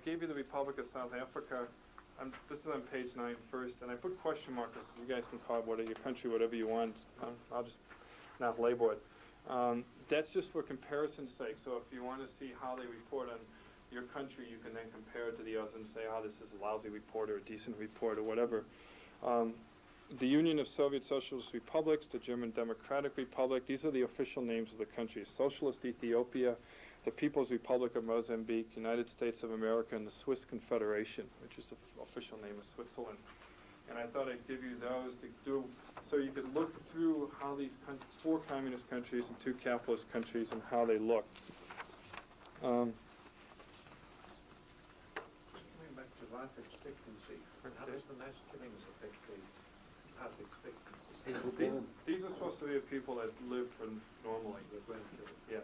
gave you the Republic of South Africa. This is on page 9 first, and I put question marks. You guys can call it your country, whatever you want. I'll just not label it. That's just for comparison's sake. So if you want to see how they report on your country, you can then compare it to the others and say, oh, this is a lousy report or a decent report or whatever. The Union of Soviet Socialist Republics, the German Democratic Republic, these are the official names of the countries. Socialist Ethiopia, the People's Republic of Mozambique, United States of America, and the Swiss Confederation, which is the official name of Switzerland. And I thought I'd give you those to do, so you could look through how these 4 communist countries and 2 capitalist countries and how they look. Coming back to life expectancy, how does the mass killings affect the life expectancy? These are supposed to be the people that live for normally. Yeah,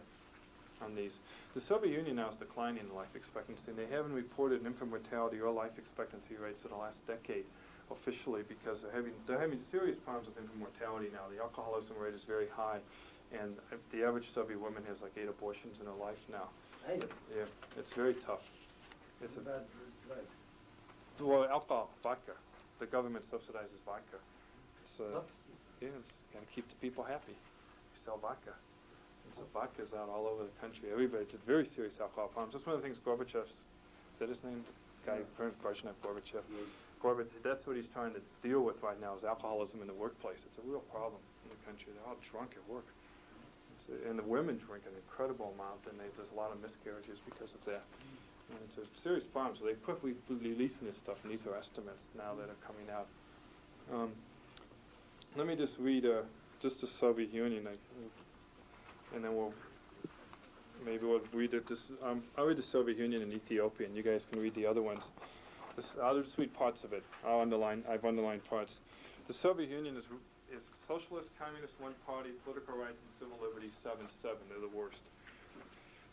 on these. The Soviet Union now is declining in life expectancy, and they haven't reported infant mortality or life expectancy rates in the last decade officially because they're having serious problems with infant mortality now. The alcoholism rate is very high, and the average Soviet woman has like 8 abortions in her life now. 8? Yeah, it's very tough. It's about drugs. Well, alcohol, vodka. The government subsidizes vodka. It's it's got to keep the people happy. You sell vodka. And so vodka's out all over the country. Everybody, it's a very serious alcohol problems. That's one of the things Gorbachev's, is that his name? Brezhnev, Gorbachev. That's what he's trying to deal with right now is alcoholism in the workplace. It's a real problem in the country. They're all drunk at work. And the women drink an incredible amount, and there's a lot of miscarriages because of that. And it's a serious problem. So we're releasing this stuff, and these are estimates now that are coming out. Let me just read just the Soviet Union, and then we'll read it. I'll read the Soviet Union and Ethiopia, and you guys can read the other ones. I'll just read parts of it. I've underlined parts. The Soviet Union is socialist, communist, one party, political rights and civil liberties 7-7. They're the worst.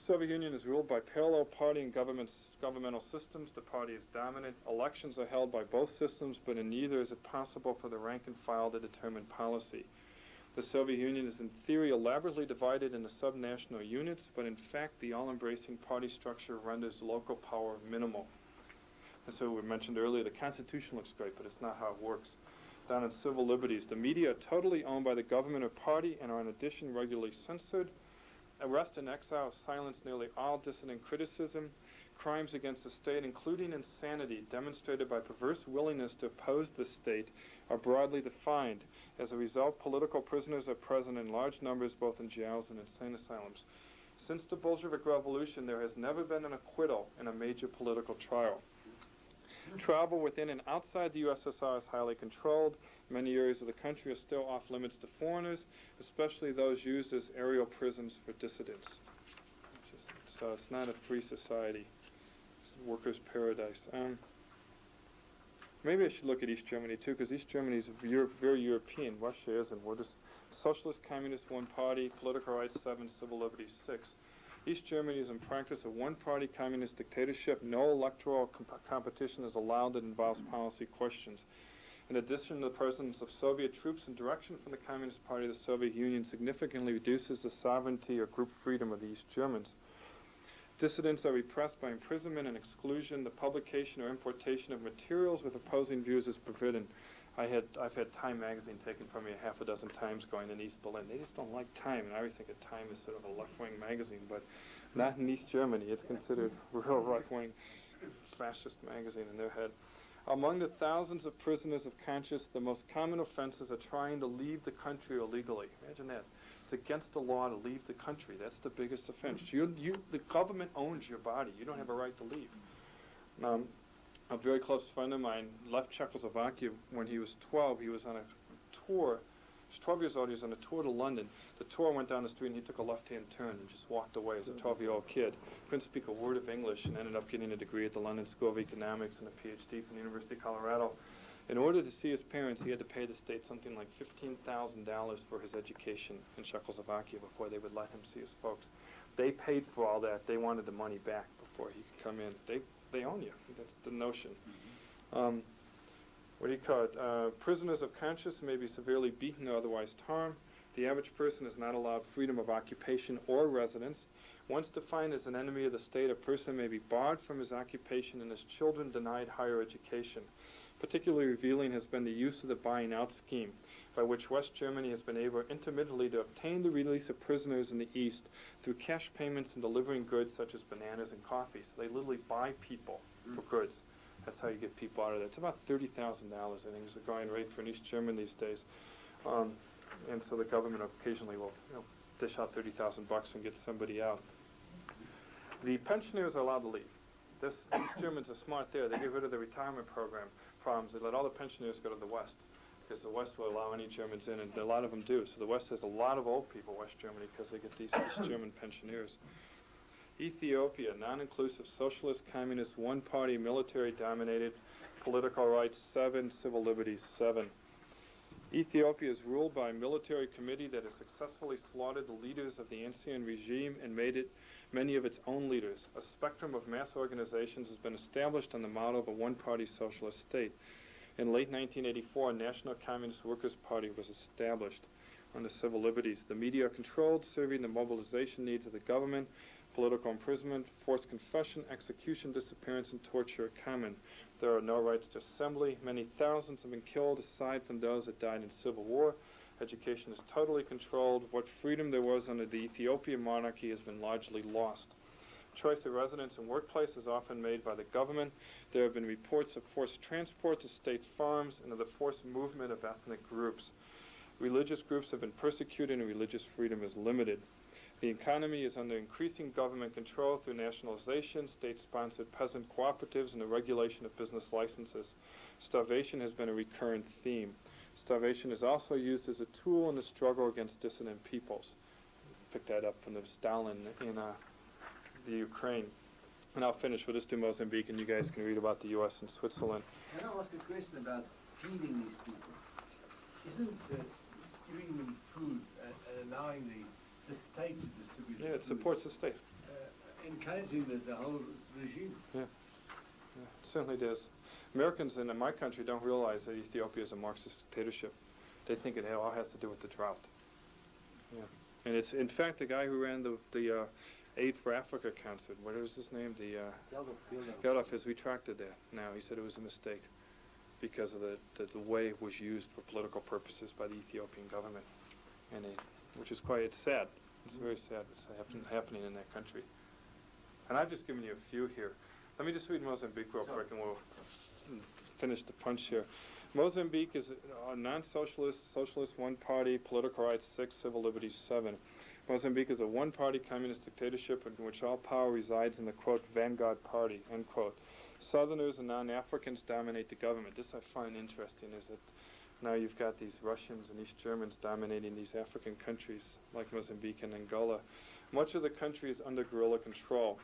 Soviet Union is ruled by parallel party and governmental systems. The party is dominant. Elections are held by both systems, but in neither is it possible for the rank and file to determine policy. The Soviet Union is in theory elaborately divided into subnational units, but in fact the all-embracing party structure renders local power minimal. And so we mentioned earlier, the Constitution looks great, but it's not how it works. Down in civil liberties, the media are totally owned by the government or party and are in addition regularly censored. Arrest and exile silence nearly all dissident criticism. Crimes against the state, including insanity, demonstrated by perverse willingness to oppose the state, are broadly defined. As a result, political prisoners are present in large numbers both in jails and insane asylums. Since the Bolshevik Revolution, there has never been an acquittal in a major political trial. Travel within and outside the USSR is highly controlled. Many areas of the country are still off limits to foreigners, especially those used as aerial prisons for dissidents. So it's not a free society. It's a workers' paradise. Maybe I should look at East Germany too, because East Germany is very European. Russia isn't. We're just socialist, communist, one party, political rights 7, civil liberties 6. East Germany is in practice a one-party communist dictatorship. No electoral competition is allowed that involves policy questions. In addition to the presence of Soviet troops and direction from the Communist Party, the Soviet Union significantly reduces the sovereignty or group freedom of the East Germans. Dissidents are repressed by imprisonment and exclusion. The publication or importation of materials with opposing views is forbidden. I've had Time magazine taken from me a half a dozen times going in East Berlin. They just don't like Time, and I always think of Time as sort of a left-wing magazine, but not in East Germany. It's considered real right-wing fascist magazine in their head. Among the thousands of prisoners of conscience, the most common offenses are trying to leave the country illegally. Imagine that. It's against the law to leave the country. That's the biggest offense. The government owns your body. You don't have a right to leave. A very close friend of mine left Czechoslovakia when he was 12. He was on a tour. He was 12 years old. He was on a tour to London. The tour went down the street, and he took a left-hand turn and just walked away as a 12-year-old kid. Couldn't speak a word of English and ended up getting a degree at the London School of Economics and a PhD from the University of Colorado. In order to see his parents, he had to pay the state something like $15,000 for his education in Czechoslovakia before they would let him see his folks. They paid for all that. They wanted the money back before he could come in. They own you. That's the notion. What do you call it? Prisoners of conscience may be severely beaten or otherwise harmed. The average person is not allowed freedom of occupation or residence. Once defined as an enemy of the state, a person may be barred from his occupation and his children denied higher education. Particularly revealing has been the use of the buying out scheme, by which West Germany has been able intermittently to obtain the release of prisoners in the East through cash payments and delivering goods such as bananas and coffee. So they literally buy people for goods. That's how you get people out of there. It's about $30,000, I think, is the going rate for an East German these days. And so the government occasionally will dish out $30,000 and get somebody out. The pensioners are allowed to leave. East Germans are smart there. They get rid of the retirement program problems. They let all the pensioners go to the West, because the West will allow any Germans in, and a lot of them do. So the West has a lot of old people, West Germany, because they get these East German pensioners. Ethiopia, non-inclusive, socialist, communist, one-party, military-dominated, political rights 7, civil liberties 7. Ethiopia is ruled by a military committee that has successfully slaughtered the leaders of the ancien regime and made it many of its own leaders. A spectrum of mass organizations has been established on the model of a one-party socialist state. In late 1984, a National Communist Workers' Party was established. On the civil liberties, the media are controlled, serving the mobilization needs of the government. Political imprisonment, forced confession, execution, disappearance, and torture are common. There are no rights to assembly. Many thousands have been killed, aside from those that died in civil war. Education is totally controlled. What freedom there was under the Ethiopian monarchy has been largely lost. Choice of residence and workplace is often made by the government. There have been reports of forced transport to state farms and of the forced movement of ethnic groups. Religious groups have been persecuted and religious freedom is limited. The economy is under increasing government control through nationalization, state-sponsored peasant cooperatives, and the regulation of business licenses. Starvation has been a recurrent theme. Starvation is also used as a tool in the struggle against dissident peoples. Pick that up from the Stalin in the Ukraine. And I'll finish with this to Mozambique, and you guys can read about the U.S. and Switzerland. Can I ask a question about feeding these people? Isn't giving them food and allowing the state to distribute Yeah, it food, supports the state. encouraging the whole regime? Yeah. Yeah, it certainly does. Americans in my country don't realize that Ethiopia is a Marxist dictatorship. They think it all has to do with the drought. Yeah. And it's, in fact, the guy who ran the Aid for Africa concert, what was his name? Geldof has retracted that now. He said it was a mistake because of the way it was used for political purposes by the Ethiopian government. And which is quite, it's sad. It's very sad what's happening in that country. And I've just given you a few here. Let me just read Mozambique real quick and we'll finish the punch here. Mozambique is a non-socialist, socialist one-party, political rights 6, civil liberties 7. Mozambique is a one-party communist dictatorship in which all power resides in the, quote, Vanguard party, end quote. Southerners and non-Africans dominate the government. This I find interesting, is that now you've got these Russians and East Germans dominating these African countries like Mozambique and Angola. Much of the country is under guerrilla control.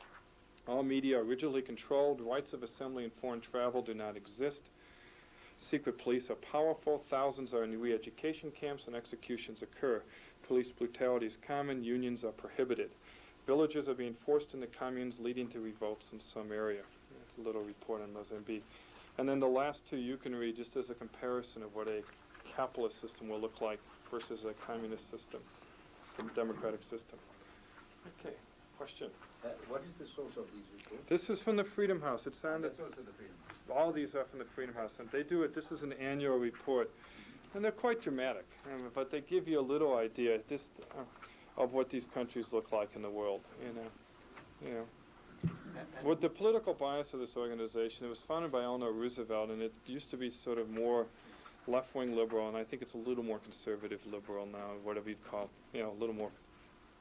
All media are rigidly controlled. Rights of assembly and foreign travel do not exist. Secret police are powerful. Thousands are in re-education camps and executions occur. Police brutality is common. Unions are prohibited. Villages are being forced into communes, leading to revolts in some area. That's a little report on Mozambique. And then the last two you can read just as a comparison of what a capitalist system will look like versus a communist system, a democratic system. Okay, question? What is the source of these reports? This is from the Freedom House. It's on That's also the Freedom. all these are from the Freedom House, and they do it. This is an annual report, and they're quite dramatic, but they give you a little idea of what these countries look like in the world. You know. With the political bias of this organization, it was founded by Eleanor Roosevelt, and it used to be sort of more left-wing liberal, and I think it's a little more conservative liberal now, whatever you'd call, a little more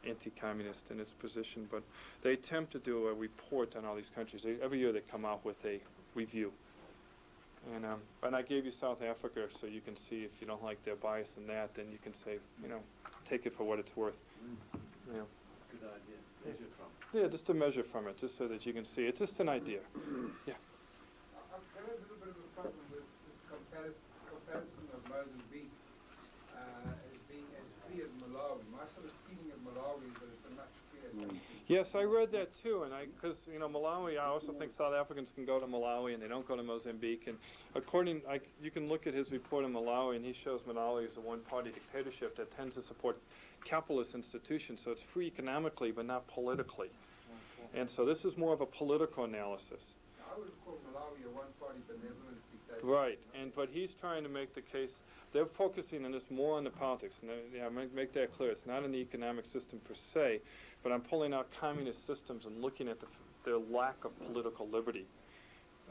anti-communist in its position. But they attempt to do a report on all these countries. Every year they come out with a review. And I gave you South Africa so you can see if you don't like their bias in that, then you can say, take it for what it's worth. Good idea. Measure from. Yeah, just to measure from it, just so that you can see. It's just an idea. Yeah. I've got a little bit of a problem with this comparison of Mozambique as being as free as Malawi. My sort of feeling of Malawi is that it's a much freer country. Yes, I read that too, and because Malawi, I also think South Africans can go to Malawi and they don't go to Mozambique. And you can look at his report on Malawi, and he shows Malawi as a one-party dictatorship that tends to support capitalist institutions, so it's free economically but not politically. And so this is more of a political analysis. I would have called Malawi a one-party benevolent dictatorship. Right, but he's trying to make the case. They're focusing on this more on the politics. And make that clear. It's not an economic system per se, but I'm pulling out communist systems and looking at their lack of political liberty.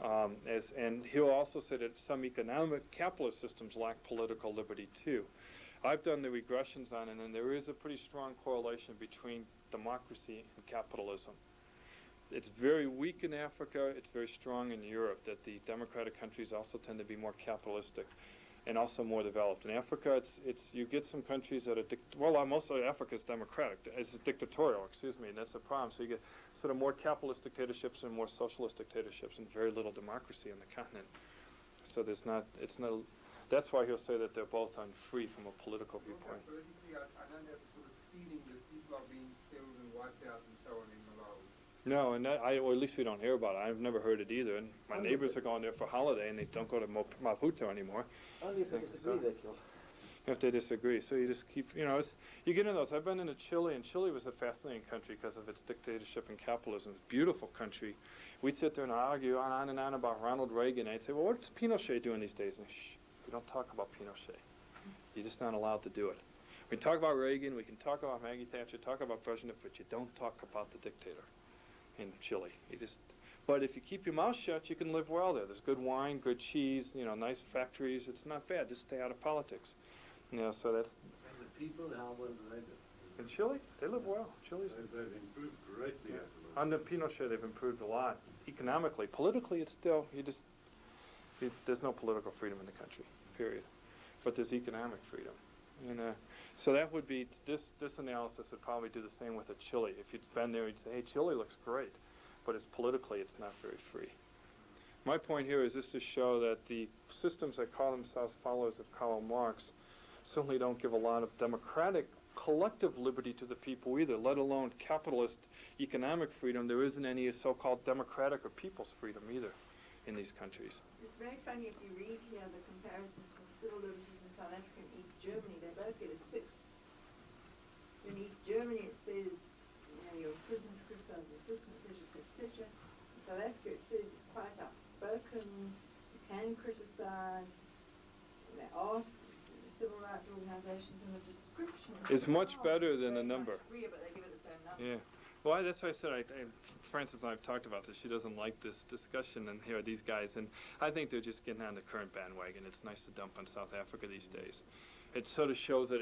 And he'll also say that some economic capitalist systems lack political liberty too. I've done the regressions on it, and there is a pretty strong correlation between democracy and capitalism. It's very weak in Africa. It's very strong in Europe, that the democratic countries also tend to be more capitalistic and also more developed. In Africa, you get some countries that are most of Africa is democratic. It's dictatorial, and that's the problem. So you get sort of more capitalist dictatorships and more socialist dictatorships and very little democracy on the continent. So that's why he'll say that they're both unfree from a political viewpoint. Politically, I don't have the sort of feeling that people are being killed and wiped out and so on in Malawi. No, and or at least we don't hear about it. I've never heard it either. And my neighbors are going there for holiday, and they don't go to Maputo anymore. Only if they disagree, they kill. If they disagree. So you just keep, you get into those. I've been into Chile, and Chile was a fascinating country because of its dictatorship and capitalism. It's a beautiful country. We'd sit there and argue on and on about Ronald Reagan. I'd say, well, what's Pinochet doing these days? And we don't talk about Pinochet. You're just not allowed to do it. We can talk about Reagan, we can talk about Maggie Thatcher, talk about Brezhnev, but you don't talk about the dictator in Chile. But if you keep your mouth shut, you can live well there. There's good wine, good cheese, nice factories. It's not bad. Just stay out of politics. Yeah, so that's And the people, how well do they live? in Chile. They live well. Chile's They've improved greatly at the moment. under Pinochet. They've improved a lot economically. Politically, it's still there's no political freedom in the country. Period. But there's economic freedom, and so that would be this analysis would probably do the same with Chile. If you'd been there, you'd say, hey, Chile looks great, but it's politically it's not very free. My point here is just to show that the systems that call themselves followers of Karl Marx certainly don't give a lot of democratic collective liberty to the people either, let alone capitalist economic freedom. There isn't any so-called democratic or people's freedom either in these countries. It's very funny if you read here the comparisons of civil liberties in South Africa and East Germany, they both get a 6. In East Germany it says, your prison to criticize the system, etc. In South Africa it says it's quite outspoken, you can criticize, there are civil rights organizations, and the description It's much better than the number. Freer, but they give it the same number. Yeah. Well, that's why I said, Frances and I have talked about this. She doesn't like this discussion, and here are these guys, and I think they're just getting on the current bandwagon. It's nice to dump on South Africa these days. It sort of shows that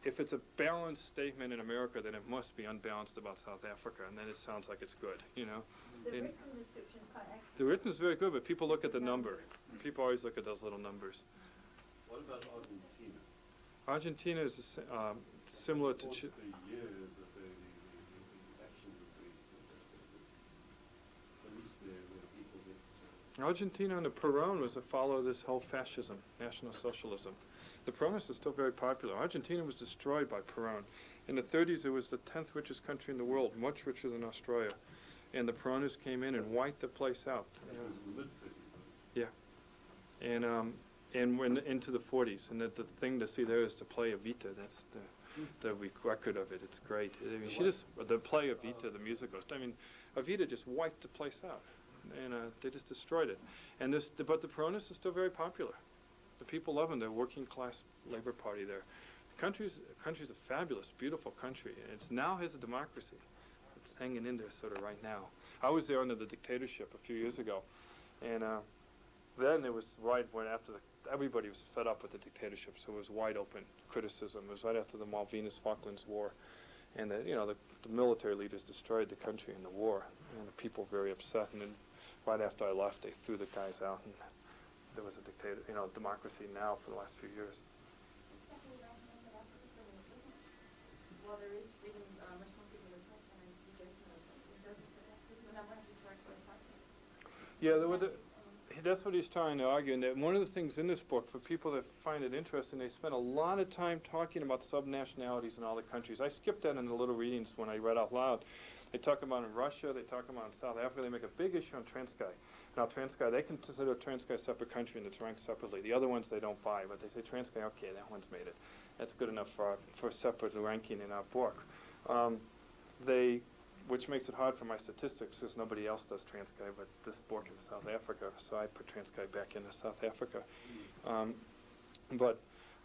if it's a balanced statement in America, then it must be unbalanced about South Africa, and then it sounds like it's good, you know. The written description is quite accurate. The written is very good, but people look at the number. People always look at those little numbers. What about Argentina? Argentina is similar to What's the years of the action of the police there where people get... Argentina under Perón was a follower of this whole fascism, National Socialism. The Peronists are still very popular. Argentina was destroyed by Perón. In the 30s, it was the 10th richest country in the world, much richer than Australia. And the Peronists came in and wiped the place out. That was the mid-30s. Yeah. And went into the 40s. And the thing to see there is to play Evita. That's the record of it. It's great. I mean, the play Evita, the music goes. I mean, Evita just wiped the place out. And they just destroyed it. And but the Peronists are still very popular. The people love them. They're working class labor party there. The country's a fabulous, beautiful country. And it now has a democracy. It's hanging in there sort of right now. I was there under the dictatorship a few years ago. And then it was right when everybody was fed up with the dictatorship, so it was wide open criticism. It was right after the Malvinas-Falklands War. And the military leaders destroyed the country in the war. And the people were very upset. And then right after I left, they threw the guys out. And there was a democracy now for the last few years. Well, there is freedom, much more people in press than in the Yeah, that's what he's trying to argue. And that one of the things in this book, for people that find it interesting, they spend a lot of time talking about subnationalities in all the countries. I skipped that in the little readings when I read out loud. They talk about in Russia, they talk about in South Africa, they make a big issue on Transkei. Now Transkei, they consider Transkei a separate country and it's ranked separately. The other ones they don't buy, but they say Transkei, okay, that one's made it. That's good enough for a separate ranking in our book. Which makes it hard for my statistics, because nobody else does Transkei but this book in South Africa, so I put Transkei back into South Africa. But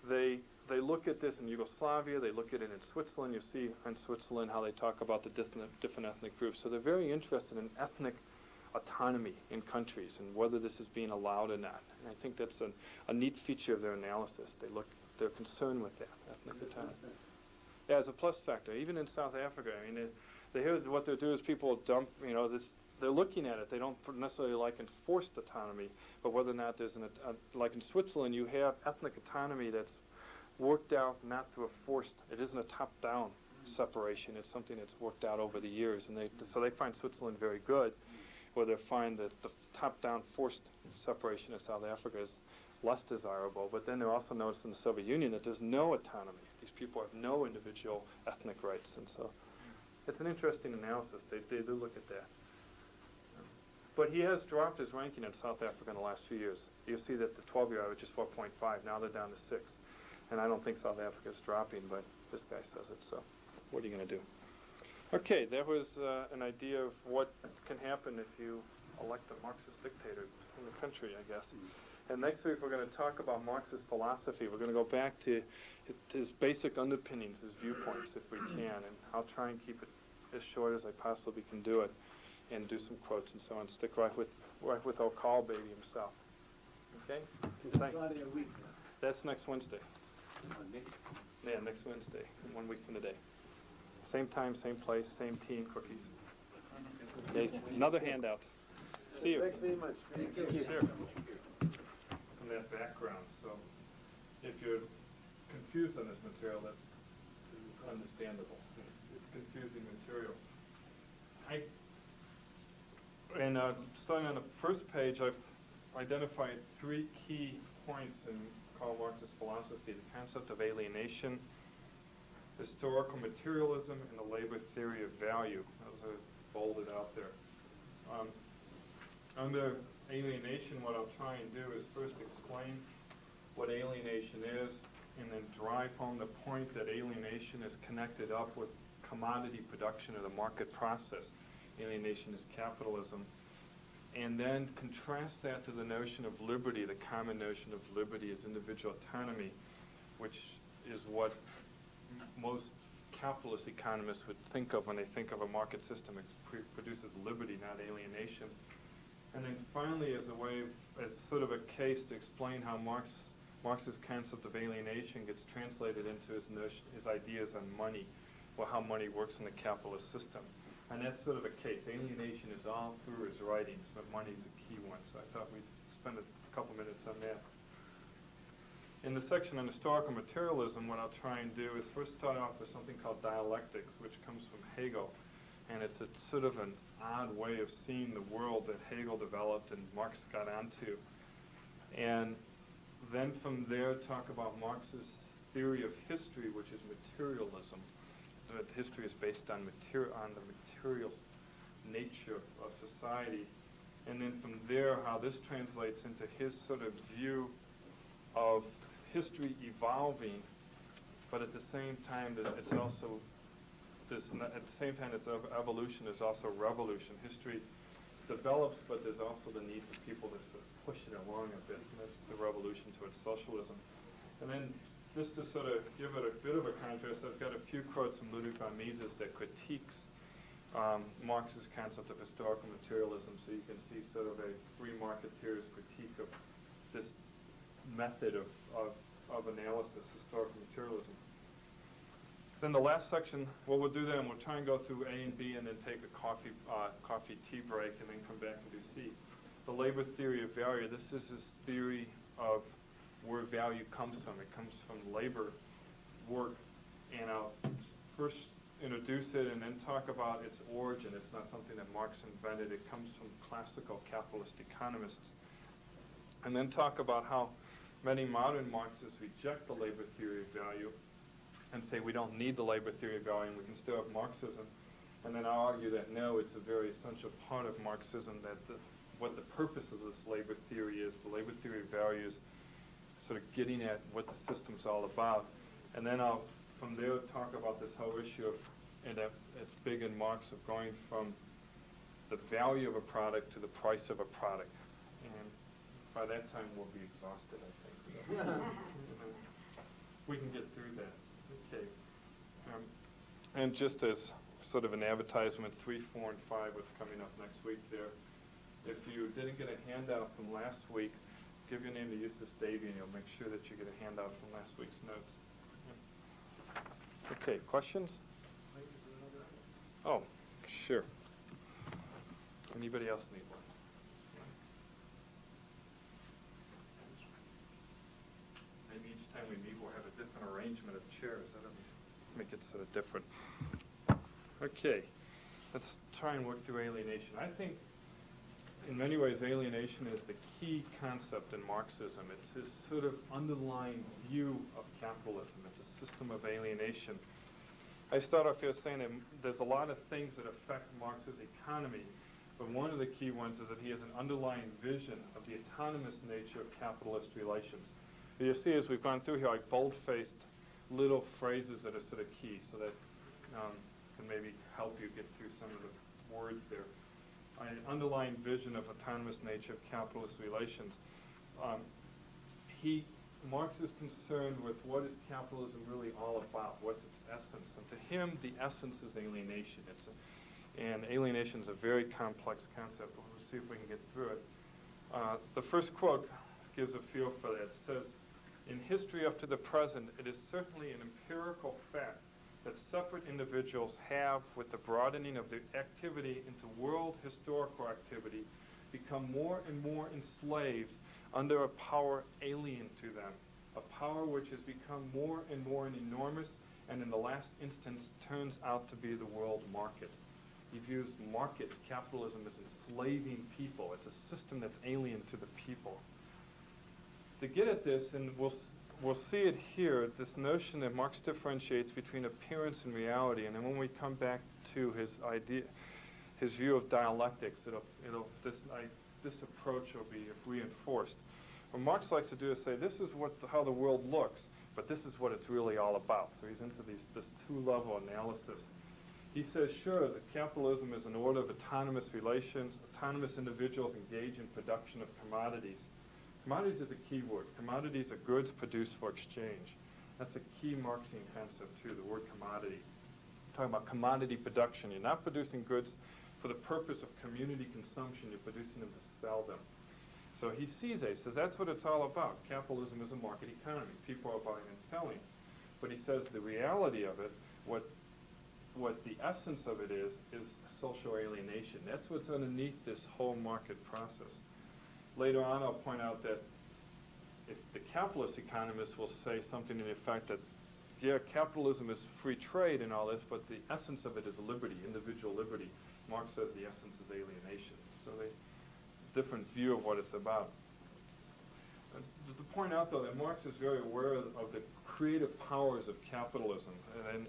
they look at this in Yugoslavia, they look at it in Switzerland. You see in Switzerland how they talk about the different ethnic groups. So they're very interested in ethnic autonomy in countries and whether this is being allowed or not. And I think that's a neat feature of their analysis. They're concerned with that, ethnic autonomy. Yeah, it's a plus factor. Even in South Africa, I mean, they hear what they do is people dump, they're looking at it. They don't necessarily like enforced autonomy, but whether or not there's like in Switzerland, you have ethnic autonomy that's worked out not through a forced, it isn't a top-down separation. It's something that's worked out over the years. And so they find Switzerland very good, where they find that the top-down forced separation of South Africa is less desirable. But then they're also noticing in the Soviet Union that there's no autonomy. These people have no individual ethnic rights. And so it's an interesting analysis. They do look at that. But he has dropped his ranking in South Africa in the last few years. You see that the 12-year average is 4.5. Now they're down to 6. And I don't think South Africa is dropping, but this guy says it, so what are you going to do? Okay, that was an idea of what can happen if you elect a Marxist dictator in the country, I guess. And next week we're going to talk about Marxist philosophy. We're going to go back to his basic underpinnings, his viewpoints, if we can, and I'll try and keep it as short as I possibly can do it, and do some quotes and so on. Stick right with old Karl baby himself. Okay? Thanks. Friday a week. That's next Wednesday. Next Wednesday, 1 week from today. Same time, same place, same tea and cookies. Yes, another handout. See you. Thanks very much. Thank you. Sure. From that background, so if you're confused on this material, that's understandable. It's confusing material. Starting on the first page, I've identified 3 key points in Karl Marx's philosophy: the concept of alienation, historical materialism, and the labor theory of value. Those are bolded out there. Under alienation, what I'll try and do is first explain what alienation is, and then drive home the point that alienation is connected up with commodity production or the market process. Alienation is capitalism. And then contrast that to the notion of liberty, the common notion of liberty as individual autonomy, which is what most capitalist economists would think of when they think of a market system. It produces liberty, not alienation. And then finally, as sort of a case to explain how Marx's concept of alienation gets translated into his ideas on money, or how money works in the capitalist system. And that's sort of a case. Alienation is all through his writings, but money is a key one. So I thought we'd spend a couple minutes on that. In the section on historical materialism, what I'll try and do is first start off with something called dialectics, which comes from Hegel. And it's a sort of an odd way of seeing the world that Hegel developed and Marx got onto. And then from there, talk about Marx's theory of history, which is materialism. That history is based on the material nature of society. And then from there, how this translates into his sort of view of history evolving, but at the same time that it's also evolution, there's also revolution. History develops, but there's also the need for people to sort of push it along a bit. And that's the revolution towards socialism. And then, just to sort of give it a bit of a contrast, I've got a few quotes from Ludwig von Mises that critiques Marx's concept of historical materialism, so you can see sort of a free marketeer's critique of this method of analysis, historical materialism. Then the last section, what we'll do then, we'll try and go through A and B and then take a coffee tea break and then come back and do C. The labor theory of value, this is his theory of where value comes from. It comes from labor, work, and I'll first introduce it and then talk about its origin. It's not something that Marx invented. It comes from classical capitalist economists. And then talk about how many modern Marxists reject the labor theory of value and say we don't need the labor theory of value and we can still have Marxism. And then I'll argue that no, it's a very essential part of Marxism, that what the purpose of this labor theory is. The labor theory of value is sort of getting at what the system's all about. And then I'll, from there, talk about this whole issue of, and it's big in Marx, of going from the value of a product to the price of a product. And by that time, we'll be exhausted, I think. So we can get through that. Okay. And just as sort of an advertisement, 3, 4, and 5, what's coming up next week there. If you didn't get a handout from last week, give your name to Eustace Davy and you'll make sure that you get a handout from last week's notes. Okay, questions? Oh, sure. Anybody else need one? Maybe each time we meet we'll have a different arrangement of chairs. That'll make it sort of different. Okay, let's try and work through alienation. I think in many ways alienation is the key concept in Marxism. It's his sort of underlying view of capitalism. It's a system of alienation. I start off here saying that there's a lot of things that affect Marx's economy, but one of the key ones is that he has an underlying vision of the autonomous nature of capitalist relations. You see, as we've gone through here, I bold-faced little phrases that are sort of key, so that can maybe help you get through some of the words there. An underlying vision of autonomous nature of capitalist relations. Marx is concerned with what is capitalism really all about, what's its essence, and to him the essence is alienation. And alienation is a very complex concept, but we'll see if we can get through it. The first quote gives a feel for that. It says, in history up to the present, it is certainly an empirical fact that separate individuals have, with the broadening of their activity into world historical activity, become more and more enslaved under a power alien to them, a power which has become more and more enormous and in the last instance turns out to be the world market. He views markets, capitalism, as enslaving people. It's a system that's alien to the people. To get at this, and we'll see it here, this notion that Marx differentiates between appearance and reality, and then when we come back to his idea, his view of dialectics, this approach will be reinforced. What Marx likes to do is say, this is how the world looks, but this is what it's really all about. So he's into this two-level analysis. He says, sure, that capitalism is an order of autonomous relations. Autonomous individuals engage in production of commodities. Commodities is a key word. Commodities are goods produced for exchange. That's a key Marxian concept, too, the word commodity. We're talking about commodity production. You're not producing goods for the purpose of community consumption. You're producing them to sell them. So he sees it. He says that's what it's all about. Capitalism is a market economy. People are buying and selling. But he says the reality of it, what the essence of it is social alienation. That's what's underneath this whole market process. Later on, I'll point out that if the capitalist economists will say something to the effect that, yeah, capitalism is free trade and all this, but the essence of it is liberty, individual liberty. Marx says the essence is alienation. So they different view of what it's about. To point out, though, that Marx is very aware of the creative powers of capitalism,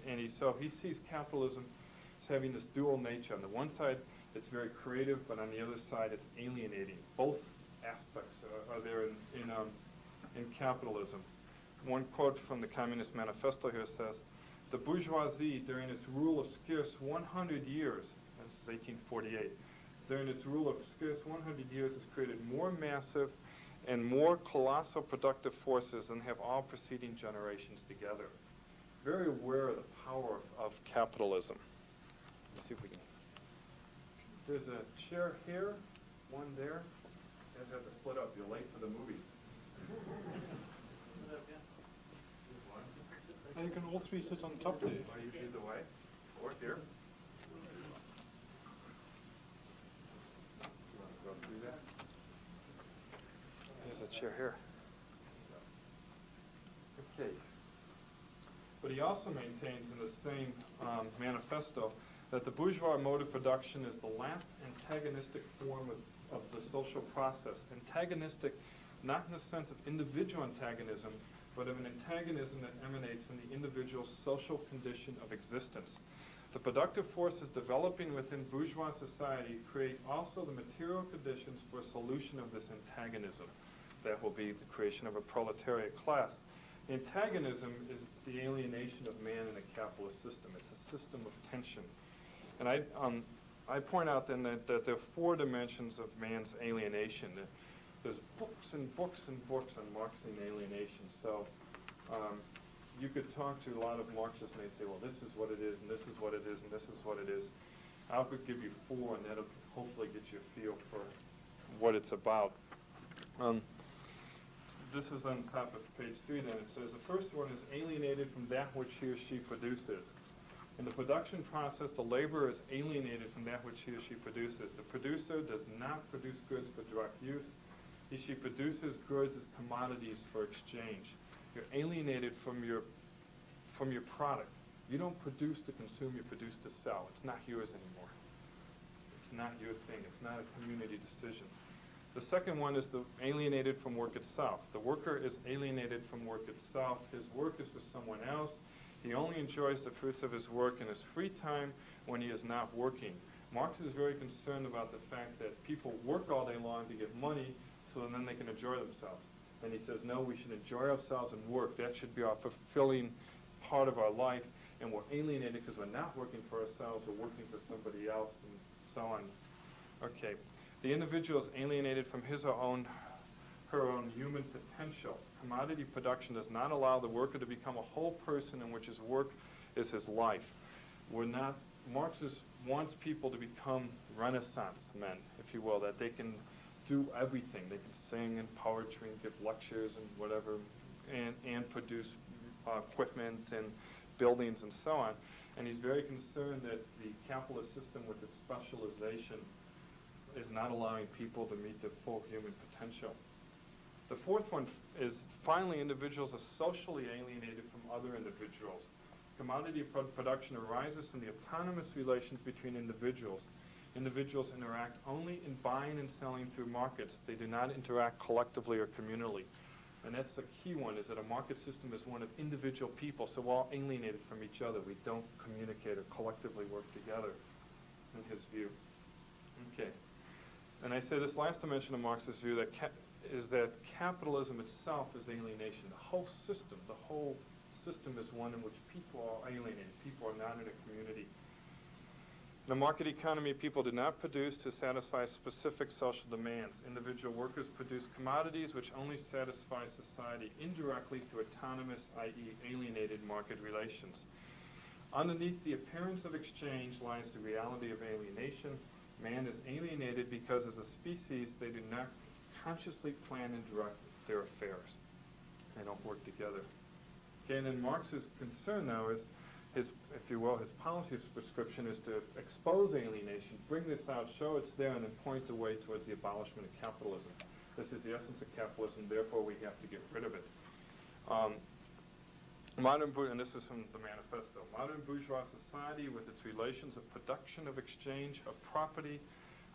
and he sees capitalism as having this dual nature. On the one side, it's very creative, but on the other side, it's alienating. Both aspects are there in capitalism. One quote from the Communist Manifesto here says, "The bourgeoisie, during its rule of scarce 100 years, that's 1848, during its rule of scarce 100 years has created more massive and more colossal productive forces than have all preceding generations together." Very aware of the power of capitalism. Let's see if we can. There's a chair here, one there. You guys have to split up. You're late for the movies. And you can all three sit on top there. Are you either way? Or here? You want to go through that? There's a chair here. Okay. But he also maintains in the same manifesto that the bourgeois mode of production is the last antagonistic form of the social process. Antagonistic, not in the sense of individual antagonism, but of an antagonism that emanates from the individual's social condition of existence. The productive forces developing within bourgeois society create also the material conditions for a solution of this antagonism. That will be the creation of a proletariat class. Antagonism is the alienation of man in a capitalist system. It's a system of tension. And I point out then that there are four dimensions of man's alienation. There's books and books and books on Marxian alienation. So you could talk to a lot of Marxists and they'd say, well, this is what it is, and this is what it is, and this is what it is. I could give you four, and that'll hopefully get you a feel for what it's about. This is on top of page 3 then. It says the first one is alienated from that which he or she produces. In the production process, the laborer is alienated from that which he or she produces. The producer does not produce goods for direct use. He or she produces goods as commodities for exchange. You're alienated from your product. You don't produce to consume, you produce to sell. It's not yours anymore. It's not your thing. It's not a community decision. The second one is the alienated from work itself. The worker is alienated from work itself. His work is for someone else. He only enjoys the fruits of his work in his free time when he is not working. Marx is very concerned about the fact that people work all day long to get money so then they can enjoy themselves. And he says, no, we should enjoy ourselves and work. That should be our fulfilling part of our life. And we're alienated because we're not working for ourselves, we're working for somebody else, and so on. Okay. The individual is alienated from his or her own human potential. Commodity production does not allow the worker to become a whole person in which his work is his life. Marx wants people to become Renaissance men, if you will, that they can do everything. They can sing and poetry and give lectures and whatever, and produce equipment and buildings and so on. And he's very concerned that the capitalist system with its specialization is not allowing people to meet their full human potential. The fourth one is finally individuals are socially alienated from other individuals. Commodity production arises from the autonomous relations between individuals. Individuals interact only in buying and selling through markets. They do not interact collectively or communally. And that's the key one, is that a market system is one of individual people, so we're all alienated from each other. We don't communicate or collectively work together, in his view. Okay. And I say this last dimension of Marx's view is that capitalism itself is alienation. The whole system is one in which people are alienated. People are not in a community. In the market economy, people do not produce to satisfy specific social demands. Individual workers produce commodities which only satisfy society indirectly through autonomous, i.e. alienated market relations. Underneath the appearance of exchange lies the reality of alienation. Man is alienated because as a species they do not consciously plan and direct their affairs. They don't work together. Okay, and then Marx's concern now is his policy prescription is to expose alienation, bring this out, show it's there, and then point the way towards the abolishment of capitalism. This is the essence of capitalism, therefore we have to get rid of it. And this is from the manifesto. Modern bourgeois society with its relations of production, of exchange, of property,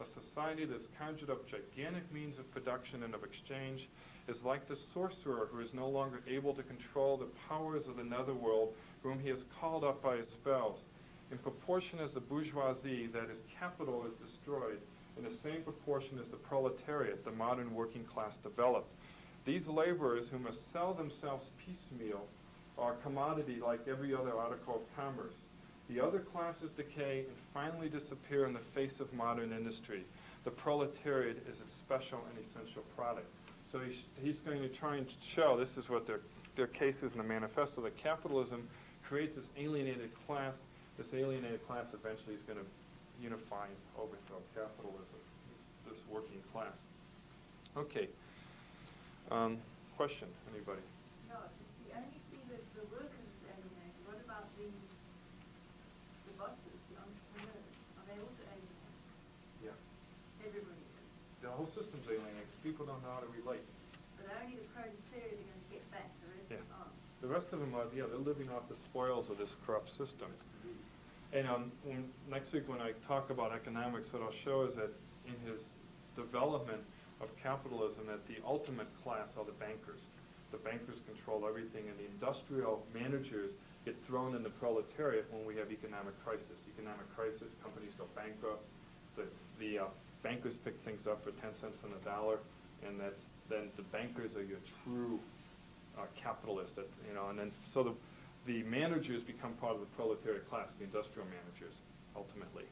a society that's conjured up gigantic means of production and of exchange, is like the sorcerer who is no longer able to control the powers of the netherworld, whom he has called up by his spells. In proportion as the bourgeoisie, that is capital, is destroyed, in the same proportion as the proletariat, the modern working class, developed. These laborers, who must sell themselves piecemeal, are a commodity like every other article of commerce. The other classes decay and finally disappear in the face of modern industry. The proletariat is its special and essential product. So he's going to try and show, this is what their case is in the manifesto, that capitalism creates this alienated class. This alienated class eventually is going to unify and overthrow capitalism, this working class. Okay. Question, anybody? No, you only see the workers as alienated. What about the bosses, the entrepreneurs? Are they also alienated? Yeah. Everybody is. The whole system's alienated. People don't know how to relate. But only the proletariat are going to get back. The rest aren't. The rest of them are, they're living off the spoils of this corrupt system. And next week when I talk about economics, what I'll show is that in his development of capitalism, that the ultimate class are the bankers. The bankers control everything, and the industrial managers get thrown in the proletariat when we have economic crisis. Economic crisis, companies go bankrupt, the bankers pick things up for 10 cents on the dollar, and then the bankers are your true capitalists, and then so the managers become part of the proletariat class, the industrial managers, ultimately.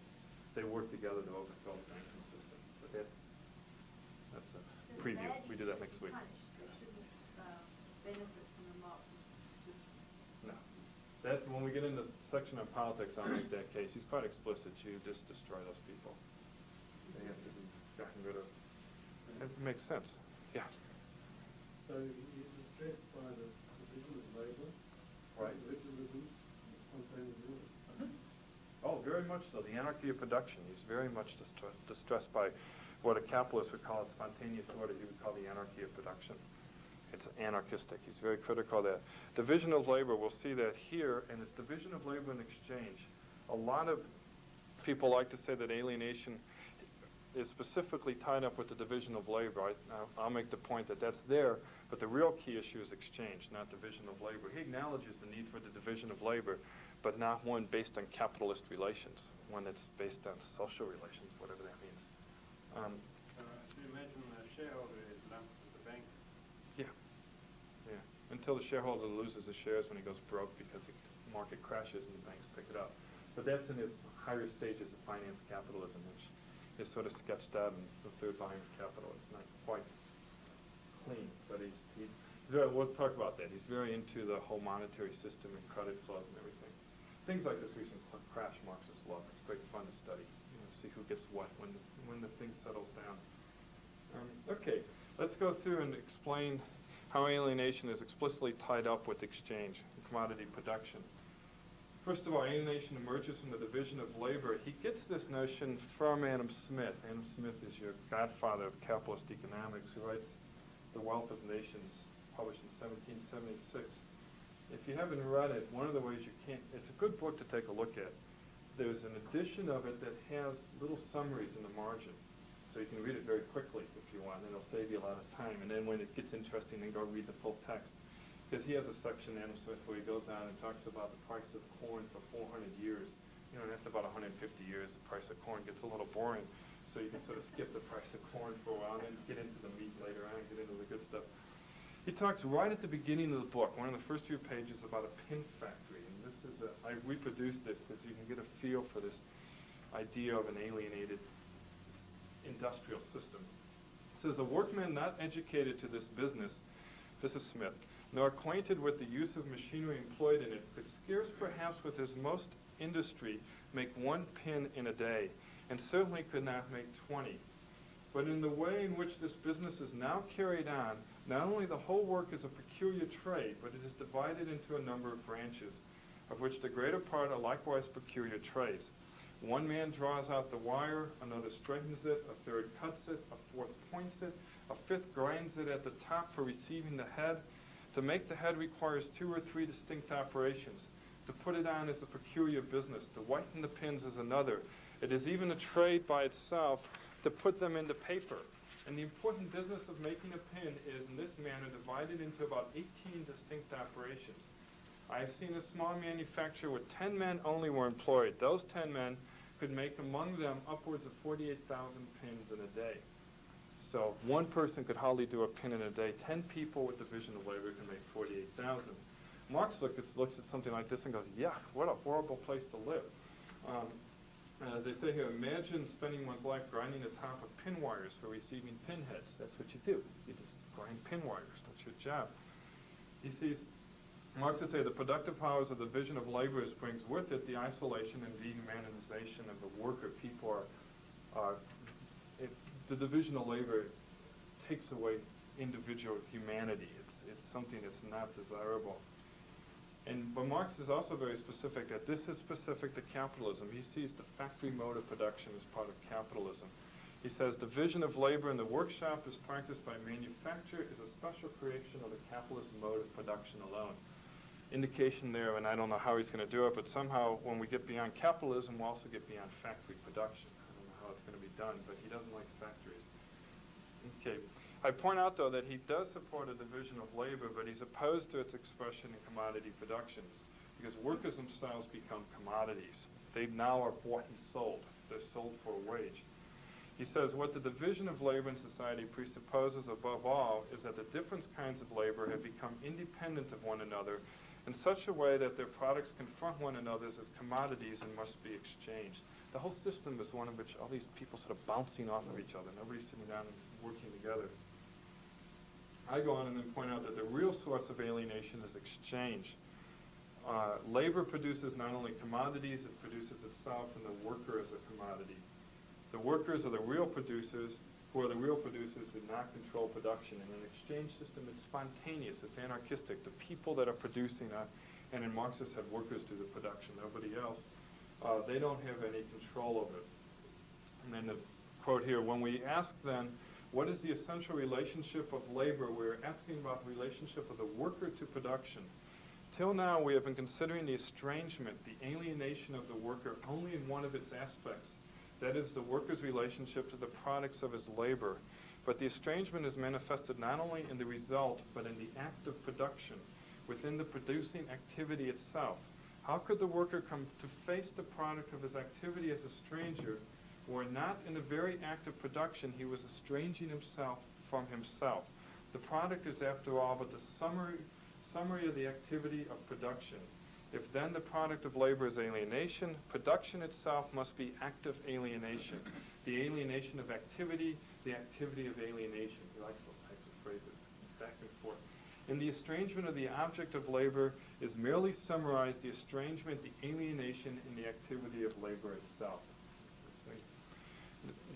They work together to overthrow the banking system. But that's a preview. We do that next week. They shouldn't benefit from the Marxist system. No. That, when we get into the section on politics, I'll make that case. He's quite explicit. You just destroy those people. They have to be gotten rid of. It makes sense. Yeah. So you're distressed by the division of labour, Right. individualism, and spontaneity. Oh, very much so. The anarchy of production. He's very much distressed by what a capitalist would call a spontaneous order. He would call the anarchy of production. It's anarchistic. He's very critical of that. Division of labor, we'll see that here, and it's division of labor and exchange. A lot of people like to say that alienation is specifically tied up with the division of labor. I'll make the point that that's there, but the real key issue is exchange, not division of labor. He acknowledges the need for the division of labor, but not one based on capitalist relations, one that's based on social relations, whatever that means. You imagine a shareholder is lumped with the bank. Yeah. Until the shareholder loses the shares when he goes broke because the market crashes and the banks pick it up. But that's in his higher stages of finance capitalism, which is sort of sketched out in the third volume of Capital. It's not quite clean, but he's very, we'll talk about that. He's very into the whole monetary system and credit flows and everything. Things like this recent crash Marxist law. It's great fun to study. See who gets what when the thing settles down. Okay, let's go through and explain. how alienation is explicitly tied up with exchange and commodity production. First of all, alienation emerges from the division of labor. He gets this notion from Adam Smith. Adam Smith is your godfather of capitalist economics, who writes The Wealth of Nations, published in 1776. If you haven't read it, one of the ways you can't, it's a good book to take a look at. There's an edition of it that has little summaries in the margin. So you can read it very quickly if you want, and it'll save you a lot of time. And then when it gets interesting, then go read the full text. Because he has a section, Adam Smith, where he goes on and talks about the price of corn for 400 years. You know, and after about 150 years, the price of corn gets a little boring. So you can sort of skip the price of corn for a while and then get into the meat later on and get into the good stuff. He talks right at the beginning of the book, one of the first few pages, about a pin factory. And this is I reproduced this because you can get a feel for this idea of an alienated industrial system. It says, a workman not educated to this business, this is Smith, nor acquainted with the use of machinery employed in it, could scarce perhaps with his most industry make 1 pin in a day, and certainly could not make 20. But in the way in which this business is now carried on, not only the whole work is a peculiar trade, but it is divided into a number of branches, of which the greater part are likewise peculiar trades. One man draws out the wire, another straightens it, a third cuts it, a fourth points it, a fifth grinds it at the top for receiving the head. To make the head requires 2 or 3 distinct operations. To put it on is a peculiar business. To whiten the pins is another. It is even a trade by itself to put them into paper. And the important business of making a pin is, in this manner, divided into about 18 distinct operations. I have seen a small manufacturer where 10 men only were employed. Those 10 men could make among them upwards of 48,000 pins in a day. So 1 person could hardly do a pin in a day. 10 people with division of labor can make 48,000. Marx looks at something like this and goes, yeah, what a horrible place to live. They say here, imagine spending one's life grinding the top of pin wires for receiving pin heads. That's what you do. You just grind pin wires. That's your job. He sees, Marx would say, the productive powers of the division of labor brings with it the isolation and dehumanization of the worker. People are the division of labor takes away individual humanity. It's something that's not desirable. But Marx is also very specific that this is specific to capitalism. He sees the factory mode of production as part of capitalism. He says division of labor in the workshop is practiced by manufacture is a special creation of the capitalist mode of production alone. Indication there, and I don't know how he's going to do it, but somehow when we get beyond capitalism, we'll also get beyond factory production. I don't know how it's going to be done, but he doesn't like factories. Okay. I point out, though, that he does support a division of labor, but he's opposed to its expression in commodity productions, because workers themselves become commodities. They now are bought and sold. They're sold for a wage. He says what the division of labor in society presupposes above all is that the different kinds of labor have become independent of one another in such a way that their products confront one another as commodities and must be exchanged. The whole system is one in which all these people sort of bouncing off of each other. Nobody's sitting down and working together. I go on and then point out that the real source of alienation is exchange. Labor produces not only commodities, it produces itself, and the worker is a commodity. The workers are the real producers, who are the real producers do not control production. In an exchange system, it's spontaneous, it's anarchistic. The people that are producing, and in Marxists have workers do the production, nobody else, they don't have any control of it. And then the quote here, when we ask then, what is the essential relationship of labor? We're asking about the relationship of the worker to production. Till now, we have been considering the estrangement, the alienation of the worker only in one of its aspects. That is, the worker's relationship to the products of his labor. But the estrangement is manifested not only in the result, but in the act of production, within the producing activity itself. How could the worker come to face the product of his activity as a stranger, were not in the very act of production he was estranging himself from himself? The product is, after all, but the summary of the activity of production. If then the product of labor is alienation, production itself must be active alienation. The alienation of activity, the activity of alienation. He likes those types of phrases, back and forth. In the estrangement of the object of labor is merely summarized the estrangement, the alienation in the activity of labor itself.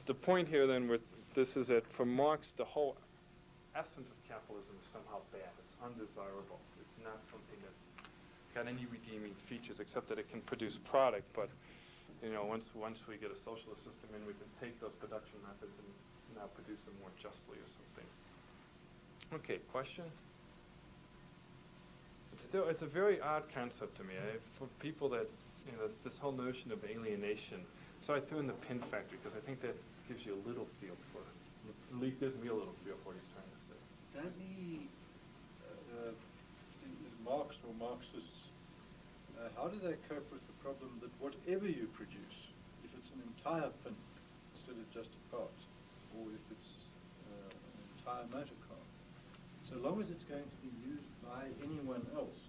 The point here then with this is that for Marx, the whole essence of capitalism is somehow bad. It's undesirable. It's not something that's got any redeeming features except that it can produce product. But once we get a socialist system in, we can take those production methods and now produce them more justly or something. Okay, question? It's a very odd concept to me. For people that, this whole notion of alienation. So I threw in the pin factory because I think that gives you a little feel for it. At least gives me a little feel for what he's trying to say. Does he, Marx or Marxists, how do they cope with the problem that whatever you produce, if it's an entire pin instead of just a part, or if it's an entire motor car, so long as it's going to be used by anyone else,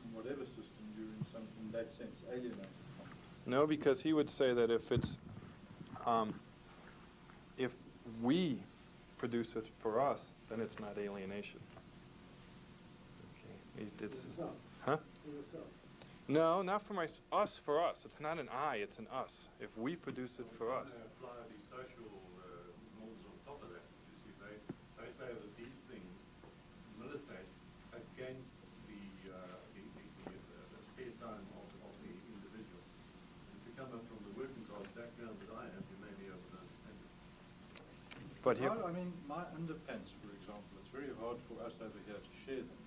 in whatever system you're in that sense alienated from? No, because he would say that if it's, if we produce it for us, then it's not alienation. Okay, it's, huh? No, not for us, for us. It's not an I, it's an us. If we produce it for us. Apply the social norms on top of that. You see, they say that these things militate against the spare time of the individual. And if you come up from the working class background that I have, you may be able to understand it. But hard, I mean, my underpants, for example, it's very hard for us over here to share them.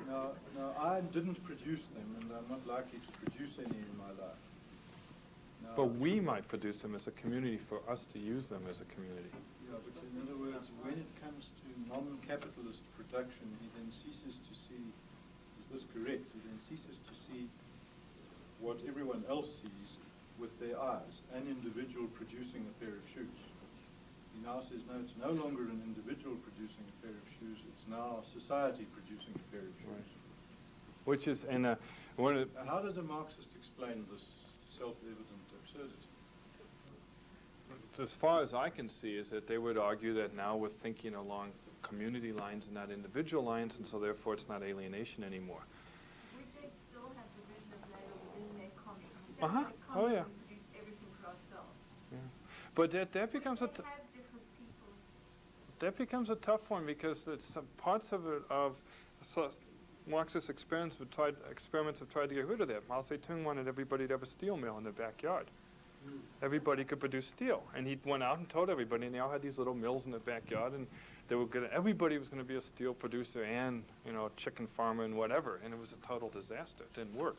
Now, I didn't produce them, and I'm not likely to produce any in my life. Now, but we might produce them as a community for us to use them as a community. Yeah, but in other words, when it comes to non-capitalist production, he then ceases to see, is this correct? He then ceases to see what everyone else sees with their eyes, an individual producing a pair of shoes. He now says, no, it's no longer an individual producing a pair of shoes, it's now society producing a pair of shoes. Right. Which is, how does a Marxist explain this self-evident absurdity? As far as I can see, is that they would argue that now we're thinking along community lines and not individual lines, and so therefore it's not alienation anymore. Which they still have the vision of labor within their community. Oh yeah. We produce everything for ourselves. Yeah. But that becomes that becomes a tough one because it's some parts of it Marxist experiments have tried to get rid of that. Mao Zedong wanted everybody to have a steel mill in their backyard. Everybody could produce steel, and he went out and told everybody, and they all had these little mills in their backyard, and everybody was going to be a steel producer and a chicken farmer and whatever, and it was a total disaster. It didn't work.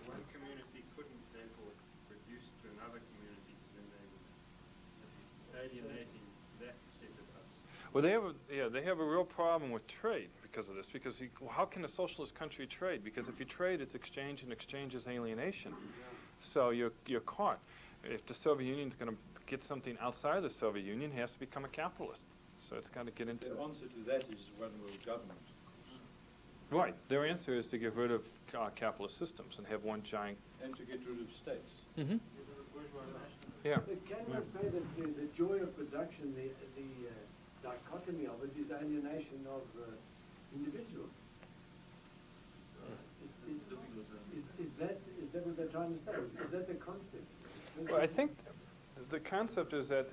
One community couldn't therefore produce to another community because then they would be alienating that set of us. Well, they have a real problem with trade because of this. Because how can a socialist country trade? Because if you trade, it's exchange, and exchange is alienation. So you're caught. If the Soviet Union's going to get something outside the Soviet Union, it has to become a capitalist. So it's got to get into. The answer to that is one world government. Right. Their answer is to get rid of capitalist systems and have one giant. And to get rid of states. Mm-hmm. Yeah. Can I say that the joy of production, the dichotomy of it is alienation of individuals? Is that what they're trying to say? Is that the concept? Well, I think the concept is that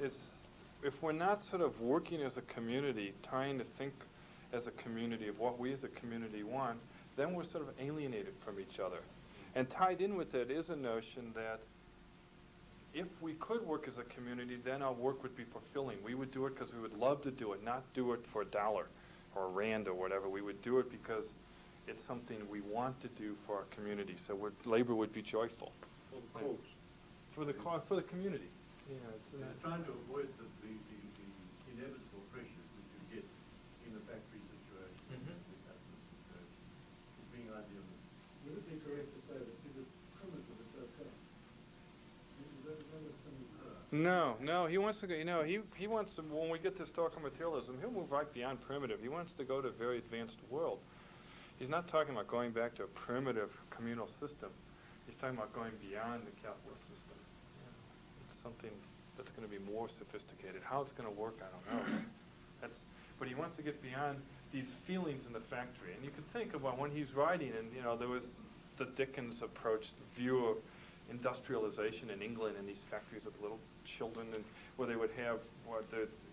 if we're not sort of working as a community, trying to think as a community of what we as a community want, then we're sort of alienated from each other. And tied in with it is a notion that if we could work as a community, then our work would be fulfilling. We would do it because we would love to do it, not do it for $1 or $1 or whatever. We would do it because it's something we want to do for our community. So labor would be joyful. For the cause. For the community. Yeah, it's trying to avoid the inevitable pressures that you get in the factory situation, the capitalist situation. It's being idealist. Would it be correct to say that if it's primitive, it's okay? No, he wants to go, he wants to, when we get to historical materialism, he'll move right beyond primitive. He wants to go to a very advanced world. He's not talking about going back to a primitive communal system. He's talking about going beyond the capitalist system. It's something that's going to be more sophisticated. How it's going to work, I don't know. But he wants to get beyond these feelings in the factory. And you can think about when he's writing, and there was the Dickens approach, the view of industrialization in England and these factories with little children, and where they would have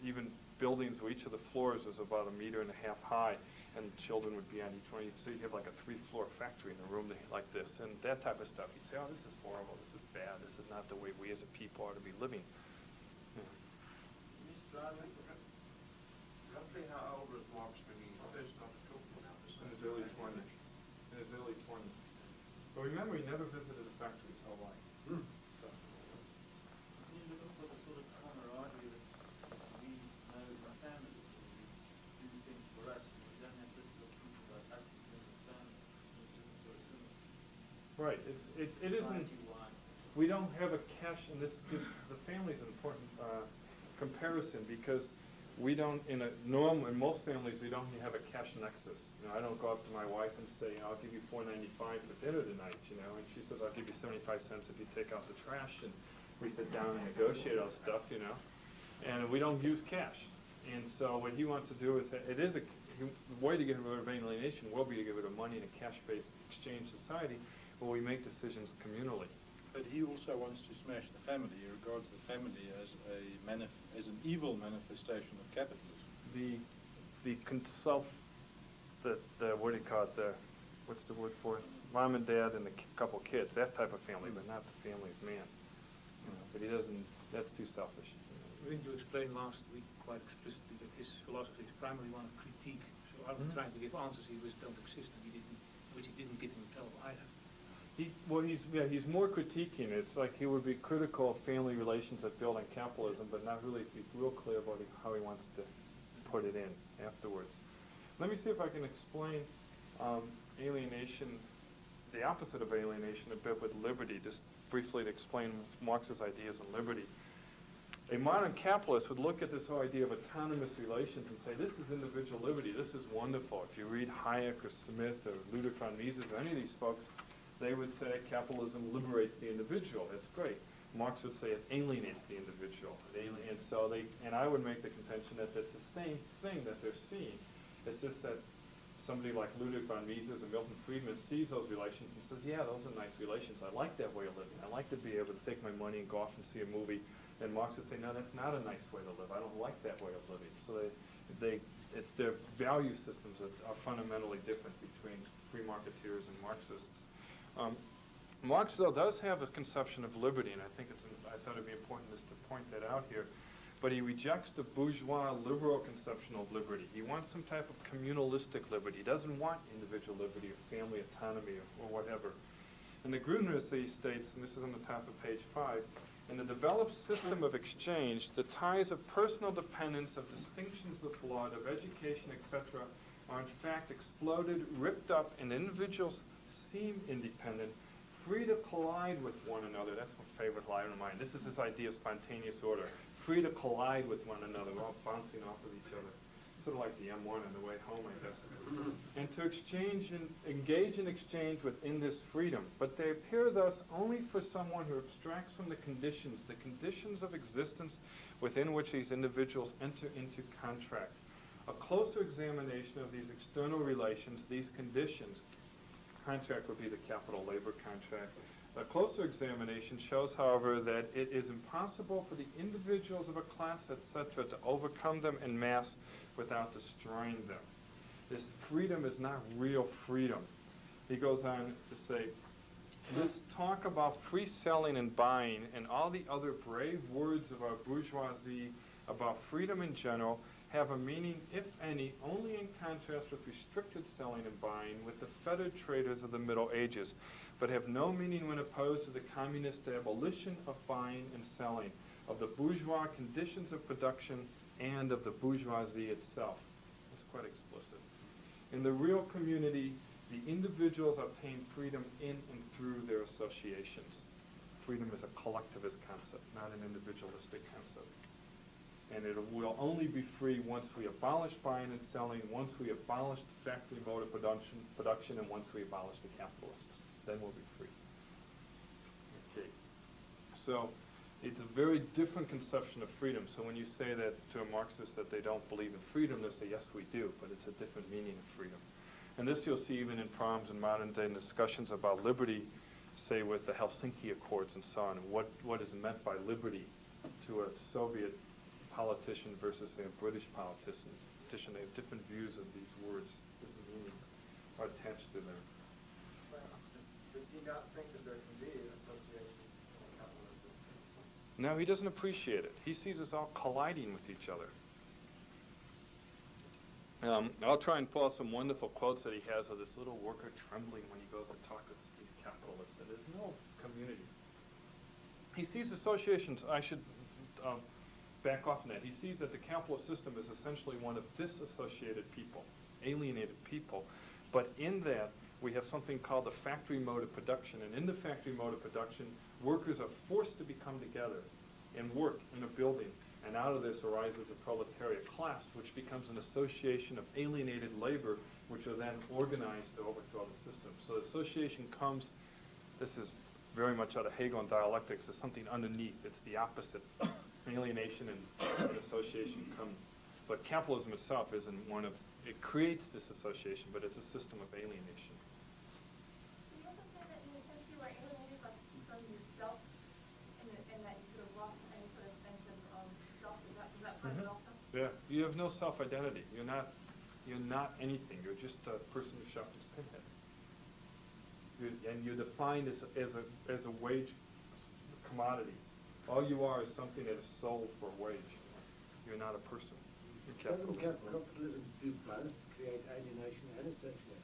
even buildings where each of the floors was about 1.5 meters high, and children would be on each one. So you'd have like a 3-floor factory in a room like this, and that type of stuff. You'd say, oh, this is horrible, this is bad, this is not the way we as a people are to be living. Mr. Riley, roughly how old was Marx when he first started talking about this? In his early 20s. In his early 20s. But remember, he never visited a factory his whole life. So, Can you look for the sort of camaraderie that we know in our families? We do things for us, and we don't have this sort of people like us in terms of family. It's sort of similar. right. It isn't. Society-wide. We don't have a cash, and this gives the family's an important comparison, because we don't, in most families, we don't have a cash nexus. You know, I don't go up to my wife and say, I'll give you $4.95 for dinner tonight, you know, and she says, I'll give you 75 cents if you take out the trash, and we sit down and negotiate all stuff, you know, and we don't use cash. And so what he wants to do is, the way to get rid of alienation will be to get rid of money in a cash-based exchange society where we make decisions communally. But he also wants to smash the family. He regards the family as an evil manifestation of capitalism. What do you call it, what's the word for it? Mom and dad and a couple kids, that type of family, but not the family of man. You know, but he doesn't, that's too selfish. I think you explained last week quite explicitly that his philosophy is primarily one of critique. So I was trying to give answers he was don't exist, and which he didn't give himself either. He's more critiquing. It's like he would be critical of family relations that build on capitalism, but not really be real clear about how he wants to put it in afterwards. Let me see if I can explain alienation, the opposite of alienation, a bit with liberty, just briefly to explain Marx's ideas on liberty. A modern capitalist would look at this whole idea of autonomous relations and say, this is individual liberty, this is wonderful. If you read Hayek or Smith or Ludwig von Mises or any of these folks, they would say capitalism liberates the individual. That's great. Marx would say it alienates the individual. And I would make the contention that that's the same thing that they're seeing. It's just that somebody like Ludwig von Mises or Milton Friedman sees those relations and says, yeah, those are nice relations. I like that way of living. I like to be able to take my money and go off and see a movie. And Marx would say, no, that's not a nice way to live. I don't like that way of living. So it's their value systems that are fundamentally different between free marketeers and Marxists. Marx, though, does have a conception of liberty, and I thought it would be important just to point that out here. But he rejects the bourgeois liberal conception of liberty. He wants some type of communalistic liberty. He doesn't want individual liberty or family autonomy or whatever. In the Grundrisse, he states, and this is on the top of page 5, in the developed system of exchange, the ties of personal dependence, of distinctions of blood, of education, etc., are in fact exploded, ripped up, and individuals seem independent, free to collide with one another. That's my favorite line of mine. This is his idea of spontaneous order. Free to collide with one another. We're all bouncing off of each other. Sort of like the M1 on the way home, I guess. And to engage in exchange within this freedom. But they appear thus only for someone who abstracts from the conditions of existence within which these individuals enter into contract. A closer examination of these external relations, these conditions, contract would be the capital labor contract. A closer examination shows, however, that it is impossible for the individuals of a class, etc., to overcome them en masse without destroying them. This freedom is not real freedom. He goes on to say, this talk about free selling and buying and all the other brave words of our bourgeoisie about freedom in general have a meaning, if any, only in contrast with restricted selling and buying with the fettered traders of the Middle Ages, but have no meaning when opposed to the communist abolition of buying and selling, of the bourgeois conditions of production, and of the bourgeoisie itself. That's quite explicit. In the real community, the individuals obtain freedom in and through their associations. Freedom is a collectivist concept, not an individualistic concept. And it will only be free once we abolish buying and selling, once we abolish the factory mode of production, and once we abolish the capitalists. Then we'll be free. Okay. So it's a very different conception of freedom. So when you say that to a Marxist that they don't believe in freedom, they say, yes, we do, but it's a different meaning of freedom. And this you'll see even in problems in modern day discussions about liberty, say with the Helsinki Accords and so on, and what is meant by liberty to a Soviet politician versus, say, a British politician. They have different views of these words, different meanings are attached to them. Does he not think that there can be an association in a capitalist system? No, he doesn't appreciate it. He sees us all colliding with each other. I'll try and pull out some wonderful quotes that he has of this little worker trembling when he goes to talk to these capitalists. And there's no community. He sees associations, I should back off on that. He sees that the capitalist system is essentially one of disassociated people, alienated people. But in that, we have something called the factory mode of production. And in the factory mode of production, workers are forced to become together and work in a building. And out of this arises a proletariat class, which becomes an association of alienated labor, which are then organized to overthrow the system. So the association comes, this is very much out of Hegel and dialectics, as something underneath. It's the opposite. Alienation and association come. But capitalism itself isn't one of, it creates this association, but it's a system of alienation. Can you also say that in a sense you are alienated from yourself, and that you sort of lost any sort of sense of self? Is that part of it also? Yeah, you have no self-identity. You're not anything. You're just a person who shopped his pinheads. And you're defined as a wage commodity. All you are is something that is sold for a wage. You're not a person. Doesn't capitalism do both, create alienation and association?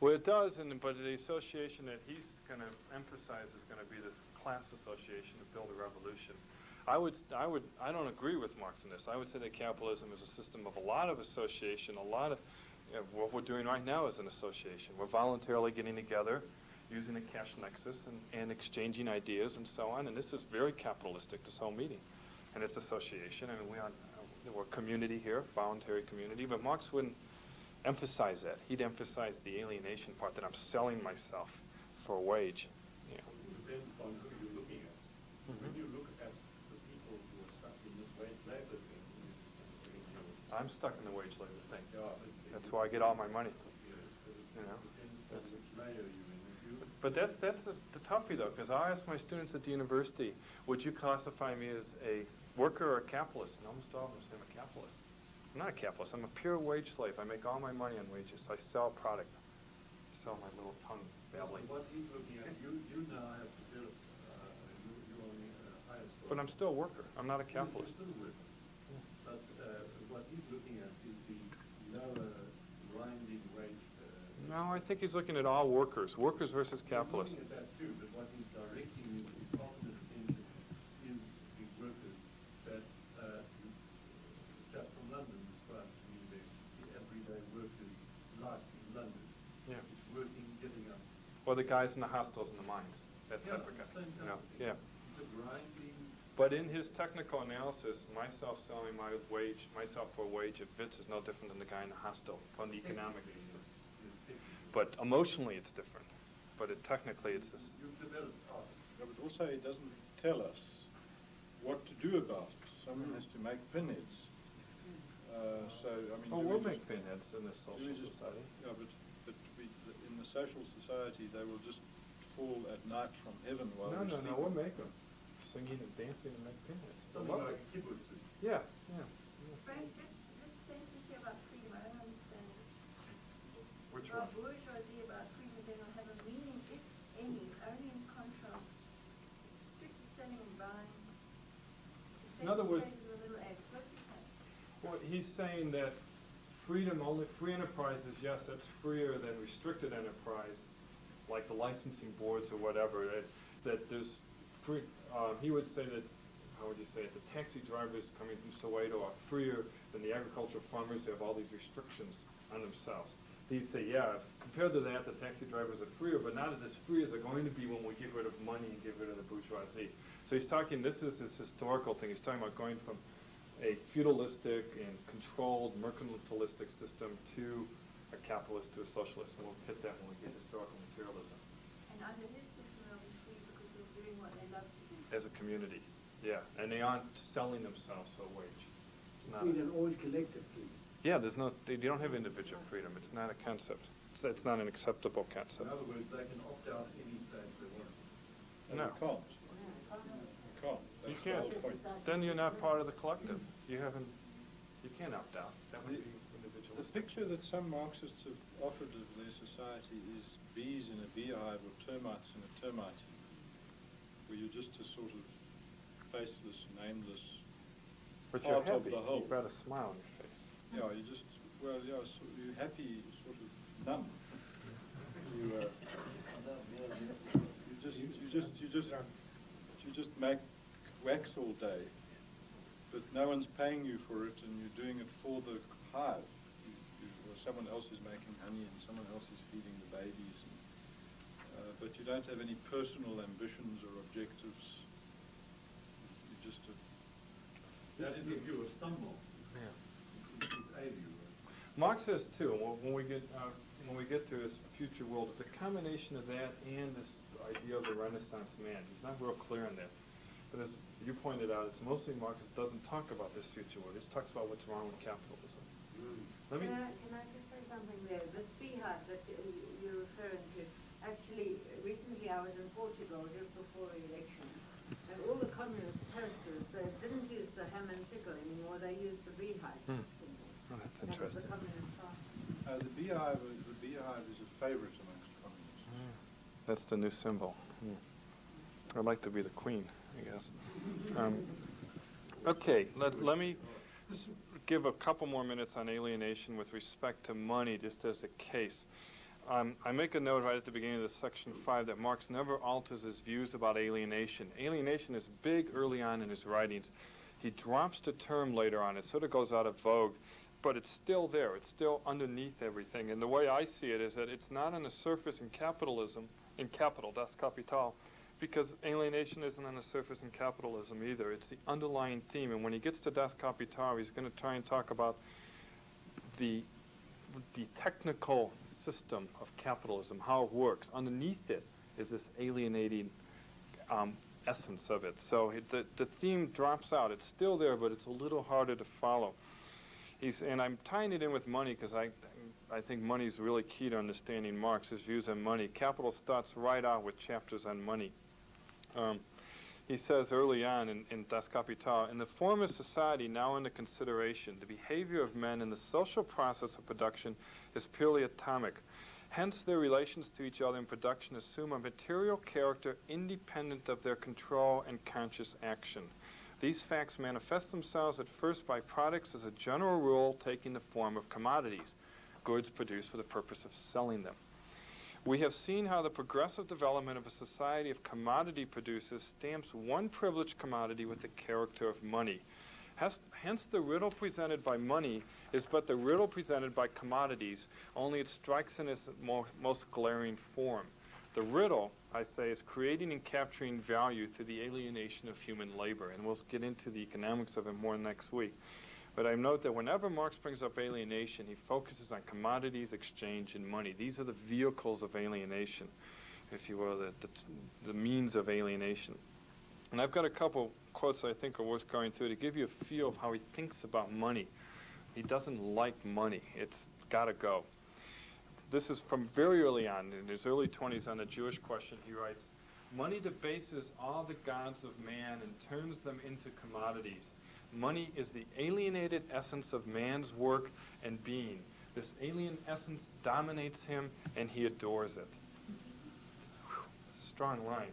Well, it does, but the association that he's going to emphasize is going to be this class association to build a revolution. I don't agree with Marx in this. I would say that capitalism is a system of a lot of association, a lot of what we're doing right now is an association. We're voluntarily getting together, using a cash nexus and exchanging ideas and so on. And this is very capitalistic, this whole meeting. And it's association, and we're community here, voluntary community. But Marx wouldn't emphasize that. He'd emphasize the alienation part, that I'm selling myself for a wage. Yeah. It depends on who you're looking at. When you look at the people who are stuck in this wage labor thing, I'm stuck in the wage labor thing. Yeah, that's why I get all my money. You know. That's which layer you're in. But that's the toughie though, because I ask my students at the university, would you classify me as a worker or a capitalist? And almost all of them say I'm a capitalist. I'm not a capitalist. I'm a pure wage slave. I make all my money on wages. I sell product. I sell my little tongue babbling. What he's looking at, you now have to build, you only highest. But I'm still a worker. I'm not a capitalist. You're still a worker. But what he's looking at is the lower grinding wage. No, I think he's looking at all workers versus capitalists. He's looking at that too, but what he's directing his positive attention is the workers that just from London described to me, the everyday workers life in London. Yeah. It's working, getting up. Or the guys in the hostels and the mines. That type of guy. Same You know, type of thing. yeah. It's a grinding. But in his technical analysis, myself selling myself for a wage at Wits is no different than the guy in the hostel from the economic system. But emotionally it's different. But technically it's this. Yeah, but also it doesn't tell us what to do about it. Someone has to make pinheads. So, I mean... Oh, we'll make pinheads in the social society. Yeah, but in the social society they will just fall at night from heaven while No, we're sleeping. we'll make them. Singing and dancing and make pinheads. Something like a kibbutz. Yeah. Frank, this sentence here about freedom, I don't understand it. Which About one? bourgeoisie, about freedom, they don't have a meaning, if any, only in contrast. Strictly selling and buying. In other words- With a little X. What's he saying? Well, he's saying that free enterprise is, yes, that's freer than restricted enterprise, like the licensing boards or whatever, that there's free, he would say that, how would you say it, the taxi drivers coming from Soweto are freer than the agricultural farmers who have all these restrictions on themselves. He'd say, yeah, compared to that, the taxi drivers are freer, but not as free as they're going to be when we get rid of money and get rid of the bourgeoisie. So he's talking, this is this historical thing, he's talking about going from a feudalistic and controlled mercantilistic system to a capitalist to a socialist, and we'll hit that when we get historical materialism. And under his system, they'll be free because they're doing what they love to do. As a community, yeah, and they aren't selling themselves for a wage. It's not. Freedom, always collective freedom. Yeah, you don't have individual freedom. It's not a concept. It's not an acceptable In concept. other words, they can opt out any stage they want. No, No. you can't. You can't. You can't. Then you're not part of the collective. You can't opt out. That would be The individualistic. picture that some Marxists have offered of their society is bees in a beehive or termites in a termite heap, where you're just a sort of faceless, nameless But you're part of happy. the whole. You've got a smile on your face. Yeah, you just, well, yeah, so you're happy, sort of numb. You just make wax all day, but no one's paying you for it, and you're doing it for the hive. Or someone else is making honey, and someone else is feeding the babies. But you don't have any personal ambitions or objectives. You just. That is a view of some Marx. Yeah. It's a view. Marx says too. When we get to his future world, it's a combination of that and this idea of the Renaissance man. He's not real clear on that. But as you pointed out, it's mostly Marx doesn't talk about this future world. He just talks about what's wrong with capitalism. Let me. Can I just say something there? This beehive that you're referring to, actually, recently I was in Portugal just before the elections, and all the communist posters, they didn't use the hammer and sickle anymore, they used the beehive symbol. Oh, that's That was interesting. the Communist Party. The beehive is a favorite amongst communists. That's the new symbol. I'd like to be the queen, I guess. Okay, let me give a couple more minutes on alienation with respect to money, just as a case. I make a note right at the beginning of this section 5 that Marx never alters his views about alienation. Alienation is big early on in his writings. He drops the term later on. It sort of goes out of vogue, but it's still there. It's still underneath everything. And the way I see it is that it's not on the surface in capitalism, in capital, das Kapital, because alienation isn't on the surface in capitalism either. It's the underlying theme. And when he gets to Das Kapital, he's going to try and talk about the technical system of capitalism, how it works. Underneath it is this alienating essence of it. So the theme drops out. It's still there, but it's a little harder to follow. And I'm tying it in with money because I think money is really key to understanding Marx's views on money. Capital starts right out with chapters on money. He says early on in Das Kapital, in the form of society now under consideration, the behavior of men in the social process of production is purely atomic. Hence, their relations to each other in production assume a material character independent of their control and conscious action. These facts manifest themselves at first by products as a general rule taking the form of commodities, goods produced for the purpose of selling them. We have seen how the progressive development of a society of commodity producers stamps one privileged commodity with the character of money. Hence, the riddle presented by money is but the riddle presented by commodities, only it strikes in its most glaring form. The riddle, I say, is creating and capturing value through the alienation of human labor, and we'll get into the economics of it more next week. But I note that whenever Marx brings up alienation, he focuses on commodities, exchange, and money. These are the vehicles of alienation, if you will, the means of alienation. And I've got a couple quotes I think are worth going through to give you a feel of how he thinks about money. He doesn't like money. It's got to go. This is from very early on, in his early 20s on the Jewish question. He writes, "Money debases all the gods of man and turns them into commodities. Money is the alienated essence of man's work and being. This alien essence dominates him, and he adores it." It's a strong line.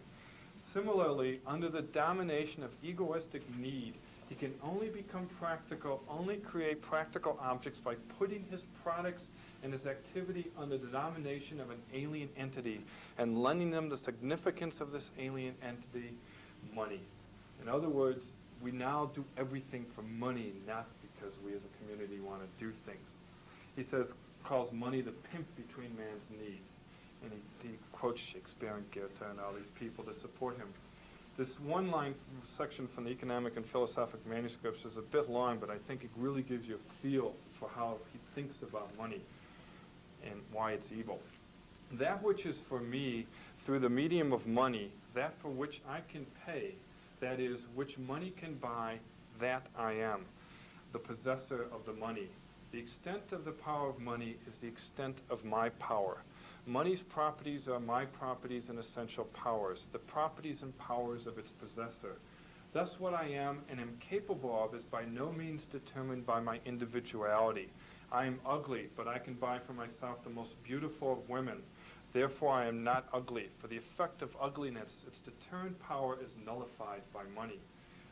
Similarly, under the domination of egoistic need, he can only become practical, only create practical objects by putting his products and his activity under the domination of an alien entity and lending them the significance of this alien entity, money. In other words, we now do everything for money, not because we as a community want to do things. He calls money the pimp between man's needs. And he quotes Shakespeare and Goethe and all these people to support him. This one-line section from the Economic and Philosophic Manuscripts is a bit long, but I think it really gives you a feel for how he thinks about money and why it's evil. That which is for me, through the medium of money, that for which I can pay, that is, which money can buy, that I am, the possessor of the money. The extent of the power of money is the extent of my power. Money's properties are my properties and essential powers, the properties and powers of its possessor. Thus what I am and am capable of is by no means determined by my individuality. I am ugly, but I can buy for myself the most beautiful of women. Therefore I am not ugly. For the effect of ugliness, its deterrent power is nullified by money.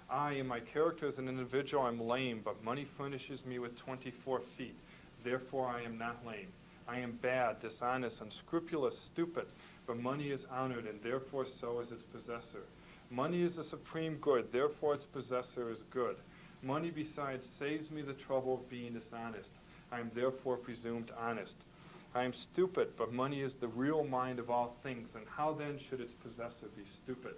I, in my character as an individual, am lame, but money furnishes me with 24 feet. Therefore I am not lame. I am bad, dishonest, unscrupulous, stupid, but money is honored, and therefore so is its possessor. Money is the supreme good, therefore its possessor is good. Money, besides, saves me the trouble of being dishonest. I am therefore presumed honest. I am stupid, but money is the real mind of all things, and how then should its possessor be stupid?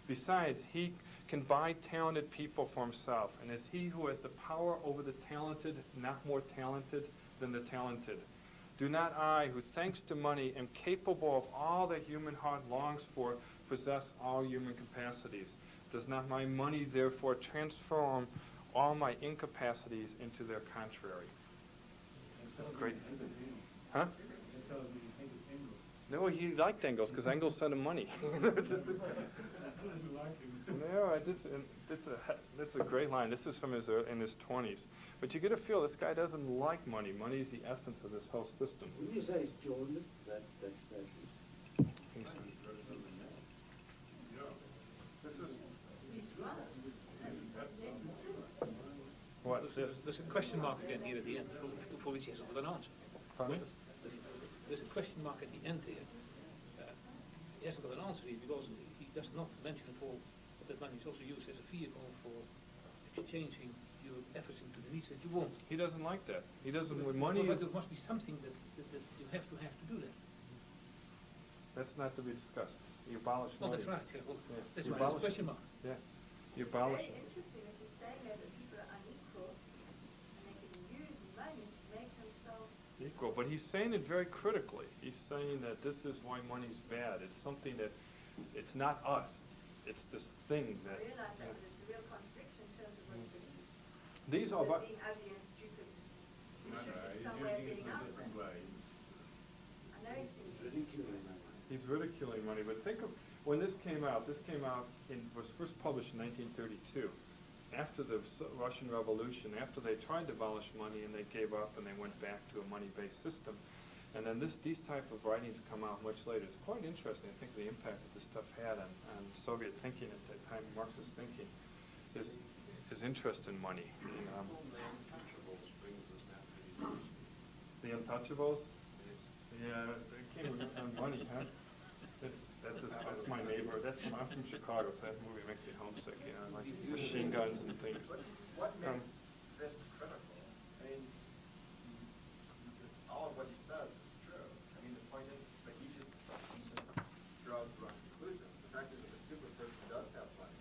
Besides, he can buy talented people for himself, and is he who has the power over the talented not more talented than the talented? Do not I, who thanks to money am capable of all that human heart longs for, possess all human capacities? Does not my money therefore transform all my incapacities into their contrary? Great. Huh? No, he liked Engels because Engels sent him money. No, that's a great line. This is from in his 20s. But you get a feel this guy doesn't like money. Money is the essence of this whole system. Would you say it's jaundiced, that statue? What? There's a question mark again here at the end, for which he hasn't got an answer. Pardon? There's a question mark at the end here. He hasn't got an answer here because he does not mention at all that money is also used as a vehicle for exchanging your efforts into the needs that you want. He doesn't like that. He doesn't. With money, But there must be something that you have to do that. That's not to be discussed. You abolish Oh, money. that's right. Yeah, well, Yeah. that's You why it's a abolish question it. mark. Yeah. You abolish Very it. interesting that he's saying that people are unequal and they can use money to make themselves Equal, but he's saying it very critically. He's saying that this is why money's bad. It's something that, it's not us. It's this thing that. realize that, but it's a real contradiction in terms of what he believes. These are. That being ugly and stupid. He should be some way of getting out of it. I know he's Ridiculing. He's ridiculing money, but think of when this came out was first published in 1932, after the Russian Revolution, after they tried to abolish money and they gave up and they went back to a money-based system. And then these type of writings come out much later. It's quite interesting, I think, the impact that this stuff had on Soviet thinking at that time, Marxist thinking, his interest in money. The Untouchables? Yeah, they came on money, huh? That's my neighbor. I'm from Chicago, so that movie makes me homesick. You know, like machine guns and things. What makes this critical? I mean, all of what he says is true. I mean, the point is that he just draws the wrong conclusions. The fact is that a stupid person does have money,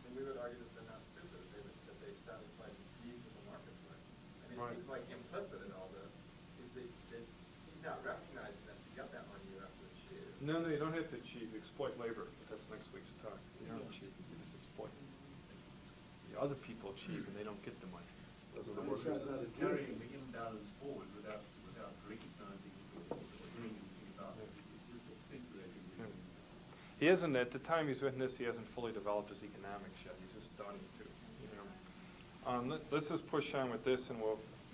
and we would argue that they're not stupid, that they've satisfied the needs of the marketplace. I mean, it seems like implicit in all this is that he's not recognizing that to get that money you have to achieve. No, you don't have to achieve. Exploit labor. That's next week's talk. You don't achieve. You just exploit. The other people achieve, and they don't get the money. Those are the workers. It's carrying the imbalance forward without recognizing or doing anything about it. It's just a figurative. He hasn't, at the time he's written this, he hasn't fully developed his economics yet. He's just starting to, you know. Let's just push on with this, and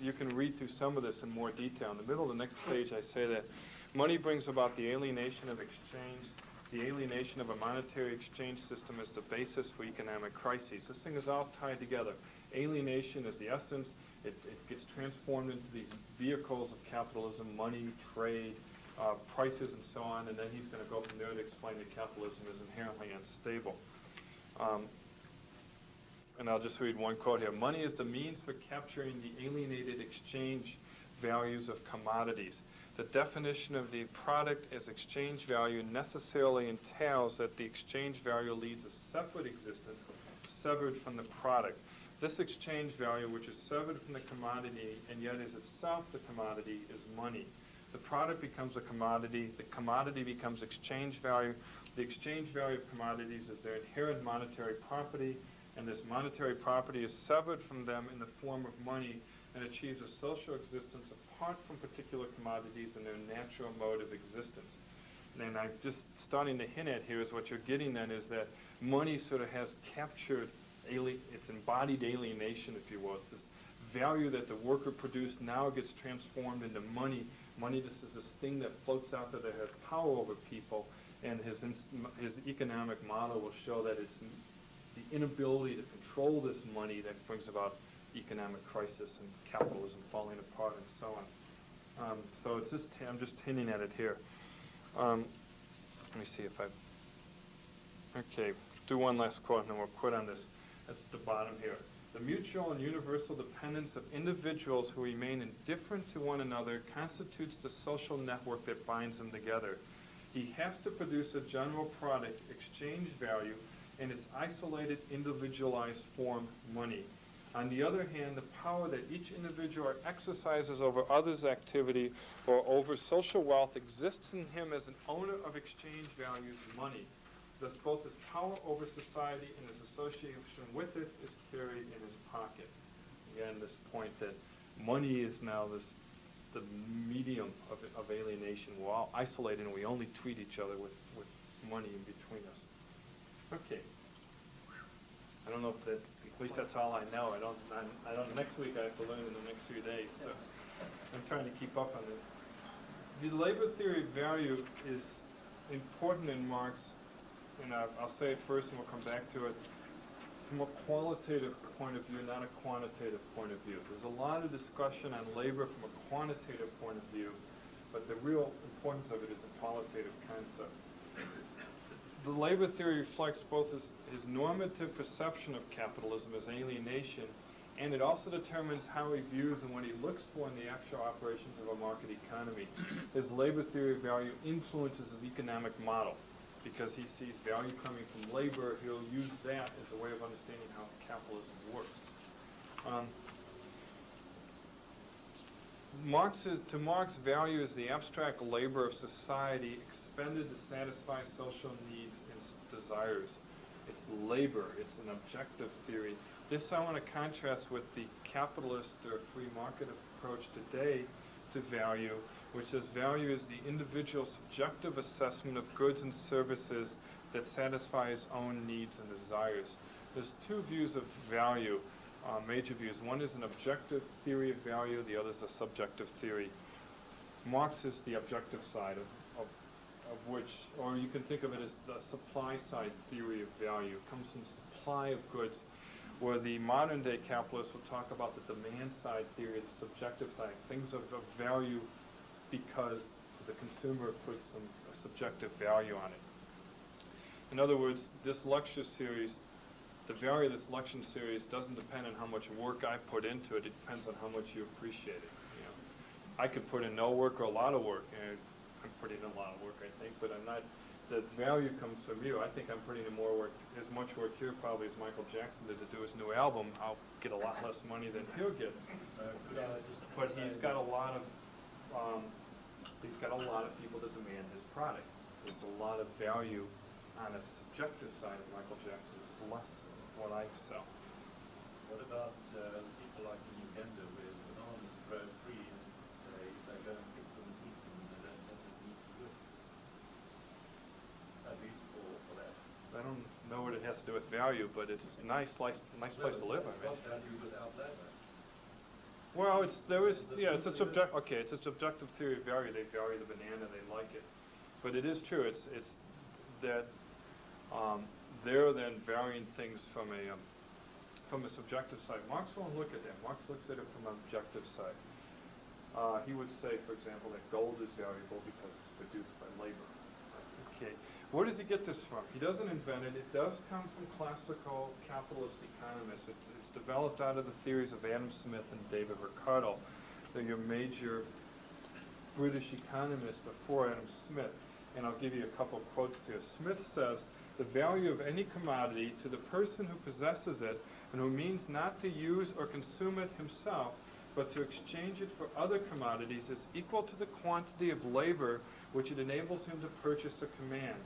you can read through some of this in more detail. In the middle of the next page, I say that money brings about the alienation of exchange. The alienation of a monetary exchange system is the basis for economic crises. This thing is all tied together. Alienation is the essence. It gets transformed into these vehicles of capitalism, money, trade, prices, and so on, and then he's going to go from there to explain that capitalism is inherently unstable. And I'll just read one quote here. Money is the means for capturing the alienated exchange values of commodities. The definition of the product as exchange value necessarily entails that the exchange value leads a separate existence, severed from the product. This exchange value, which is severed from the commodity and yet is itself the commodity, is money. The product becomes a commodity. The commodity becomes exchange value. The exchange value of commodities is their inherent monetary property, and this monetary property is severed from them in the form of money and achieves a social existence apart from particular commodities and their natural mode of existence. and I'm just starting to hint at here is what you're getting at is that money sort of has captured, it's embodied alienation, if you will. It's this value that the worker produced now gets transformed into money. Money, this is this thing that floats out there that has power over people, and his economic model will show that it's the inability to control this money that brings about economic crisis and capitalism falling apart and so on. So it's just, I'm just hinting at it here. Let me see if okay, do one last quote and then we'll quit on this. That's at the bottom here. The mutual and universal dependence of individuals who remain indifferent to one another constitutes the social network that binds them together. He has to produce a general product, exchange value, in its isolated, individualized form, money. On the other hand, the power that each individual exercises over others' activity or over social wealth exists in him as an owner of exchange values, money. Thus, both his power over society and his association with it is carried in his pocket. Again, this point that money is now the medium of alienation. We're all isolated and we only treat each other with money in between us. Okay. I don't know if that, at least that's all I know. I don't, next week I have to learn in the next few days, so I'm trying to keep up on this. The labor theory of value is important in Marx, and I'll say it first and we'll come back to it, from a qualitative point of view, not a quantitative point of view. There's a lot of discussion on labor from a quantitative point of view, but the real importance of it is a qualitative concept. The labor theory reflects both his normative perception of capitalism as alienation, and it also determines how he views and what he looks for in the actual operations of a market economy. His labor theory of value influences his economic model. Because he sees value coming from labor, he'll use that as a way of understanding how capitalism works. To Marx, value is the abstract labor of society expended to satisfy social needs and desires. It's labor, it's an objective theory. This I want to contrast with the capitalist or free market approach today to value, which says value is the individual subjective assessment of goods and services that satisfy his own needs and desires. There's two views of value, major views. One is an objective theory of value, the other is a subjective theory. Marx is the objective side of which, or you can think of it as the supply side theory of value. It comes from supply of goods, where the modern day capitalists will talk about the demand side theory, the subjective side. Things of value because the consumer puts some subjective value on it. In other words, this lecture series, the value of this lecture series doesn't depend on how much work I put into it. It depends on how much you appreciate it. You know, I could put in no work or a lot of work, and I'm putting in a lot of work, I think, but I'm not. The value comes from you. I think I'm putting in more work, as much work here probably as Michael Jackson did to do his new album. I'll get a lot less money than he'll get. But he's got a lot of people that demand his product. There's a lot of value on a subjective side of Michael Jackson. It's less what I sell. What about people like in Uganda where bananas grow free and they go and pick them and eat them and they don't have the need to do it? At least for that. I don't know what it has to do with value, but it's nice place to live. It's not value without labor. Well, it's a subjective theory of value. They value the banana, they like it, but it is true. It's that they're then varying things from a subjective side. Marx won't look at that. Marx looks at it from an objective side. He would say, for example, that gold is valuable because it's produced by labor. Okay, where does he get this from? He doesn't invent it. It does come from classical capitalist economists. It's developed out of the theories of Adam Smith and David Ricardo. They're your major British economists before Adam Smith. And I'll give you a couple of quotes here. Smith says, the value of any commodity to the person who possesses it and who means not to use or consume it himself, but to exchange it for other commodities is equal to the quantity of labor which it enables him to purchase or command.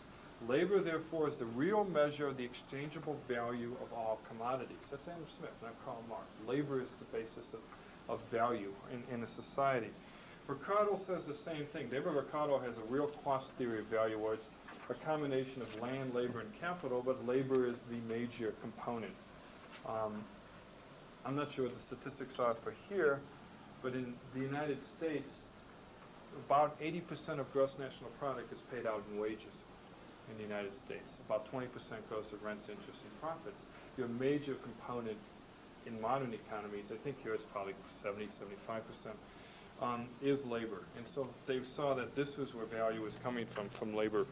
Labor, therefore, is the real measure of the exchangeable value of all commodities. That's Adam Smith, not Karl Marx. Labor is the basis of value in a society. Ricardo says the same thing. David Ricardo has a real cost theory of value where it's a combination of land, labor, and capital, but labor is the major component. I'm not sure what the statistics are for here, but in the United States, about 80% of gross national product is paid out in wages in the United States. About 20% goes to rents, interest, and profits. Your major component in modern economies, I think here it's probably 70, 75%, is labor. And so they saw that this was where value was coming from labor.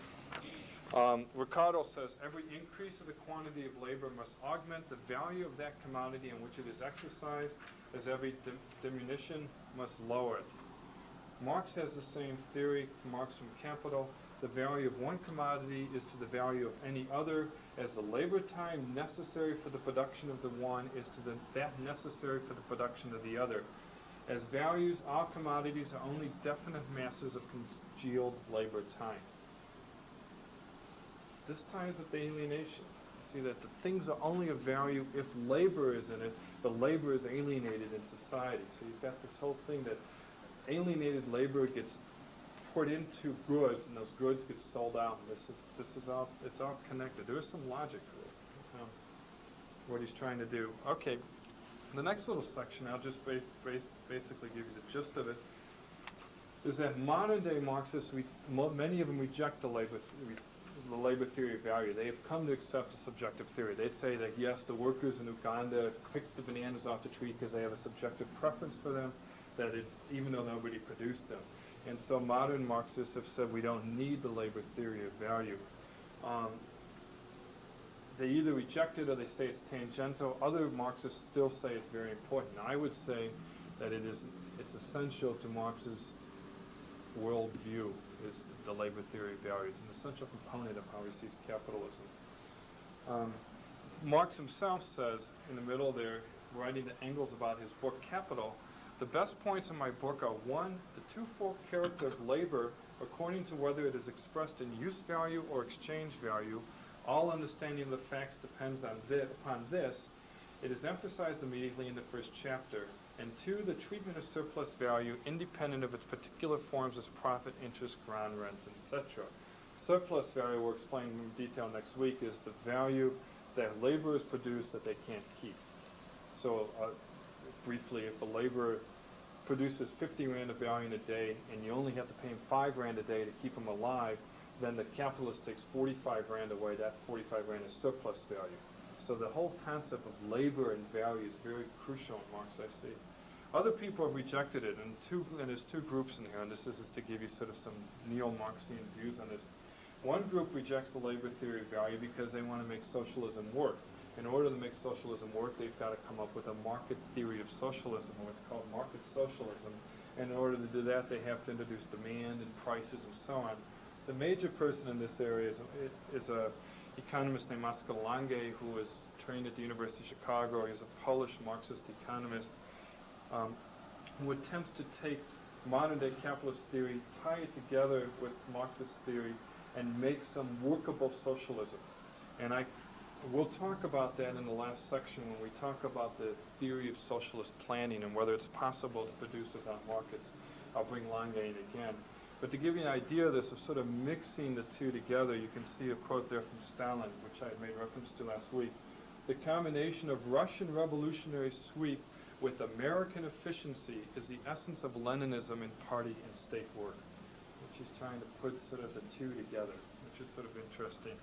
Ricardo says every increase of the quantity of labor must augment the value of that commodity in which it is exercised, as every diminution must lower it. Marx has the same theory, Marx from Capital. The value of one commodity is to the value of any other, as the labor time necessary for the production of the one is to that necessary for the production of the other. As values, all commodities are only definite masses of congealed labor time. This ties with alienation. You see that the things are only of value if labor is in it, but labor is alienated in society. So you've got this whole thing that alienated labor gets put into goods, and those goods get sold out. And this is all, it's all connected. There is some logic to this, what he's trying to do. Okay, the next little section, I'll just basically give you the gist of it, is that modern day Marxists, many of them reject the labor theory of value. They have come to accept a subjective theory. They say that yes, the workers in Uganda picked the bananas off the tree because they have a subjective preference for them, that even though nobody produced them. And so modern Marxists have said we don't need the labor theory of value. They either reject it or they say it's tangential. Other Marxists still say it's very important. I would say that it's essential to Marx's worldview is the labor theory of value. It's an essential component of how he sees capitalism. Marx himself says in the middle there, writing to Engels about his book Capital, the best points in my book are: 1, the twofold character of labor, according to whether it is expressed in use value or exchange value. All understanding of the facts depends upon this. It is emphasized immediately in the first chapter. And 2, the treatment of surplus value, independent of its particular forms as profit, interest, ground rent, etc. Surplus value, we'll explain in detail next week, is the value that laborers produce that they can't keep. So briefly, if a laborer produces 50 Rand of value in a day and you only have to pay him 5 Rand a day to keep him alive, then the capitalist takes 45 Rand away. That 45 Rand is surplus value. So the whole concept of labor and value is very crucial in Marx, I see. Other people have rejected it, and there's two groups in here, and this is to give you sort of some neo-Marxian views on this. One group rejects the labor theory of value because they want to make socialism work. In order to make socialism work, they've got to come up with a market theory of socialism, or what's called market socialism. And in order to do that, they have to introduce demand and prices and so on. The major person in this area is a economist named Oskar Lange, who was trained at the University of Chicago. He's a Polish Marxist economist who attempts to take modern-day capitalist theory, tie it together with Marxist theory, and make some workable socialism. And we'll talk about that in the last section when we talk about the theory of socialist planning and whether it's possible to produce without markets. I'll bring Lange in again. But to give you an idea of this, of sort of mixing the two together, you can see a quote there from Stalin, which I made reference to last week. The combination of Russian revolutionary sweep with American efficiency is the essence of Leninism in party and state work, which is trying to put sort of the two together, which is sort of interesting.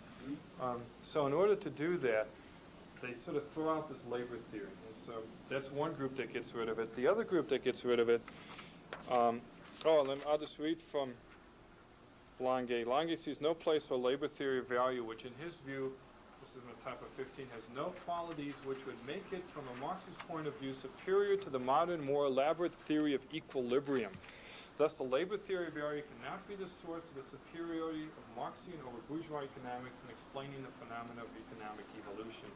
So in order to do that, they sort of throw out this labor theory. And so that's one group that gets rid of it. The other group that gets rid of it, I'll just read from Lange. Lange sees no place for labor theory of value, which in his view, this is in the top of 15, has no qualities which would make it, from a Marxist point of view, superior to the modern, more elaborate theory of equilibrium. Thus, the labor theory of value cannot be the source of the superiority of Marxian over bourgeois economics in explaining the phenomena of economic evolution.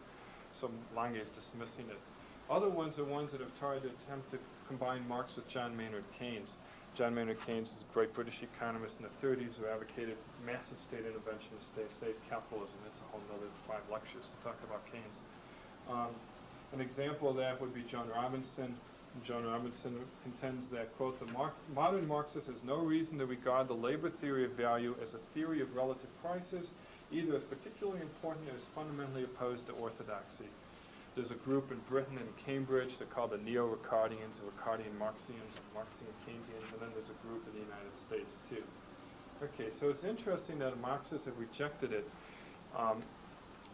So Lange is dismissing it. Other ones are ones that have tried to attempt to combine Marx with John Maynard Keynes. John Maynard Keynes is a great British economist in the 30s who advocated massive state intervention to save capitalism. That's a whole other 5 lectures to talk about Keynes. An example of that would be John Robinson. John Robinson contends that, quote, the modern Marxist has no reason to regard the labor theory of value as a theory of relative prices, either as particularly important or as fundamentally opposed to orthodoxy. There's a group in Britain and Cambridge, they're called the Neo-Ricardians, or Ricardian Marxians, Marxian Keynesians, and then there's a group in the United States too. Okay, so it's interesting that Marxists have rejected it.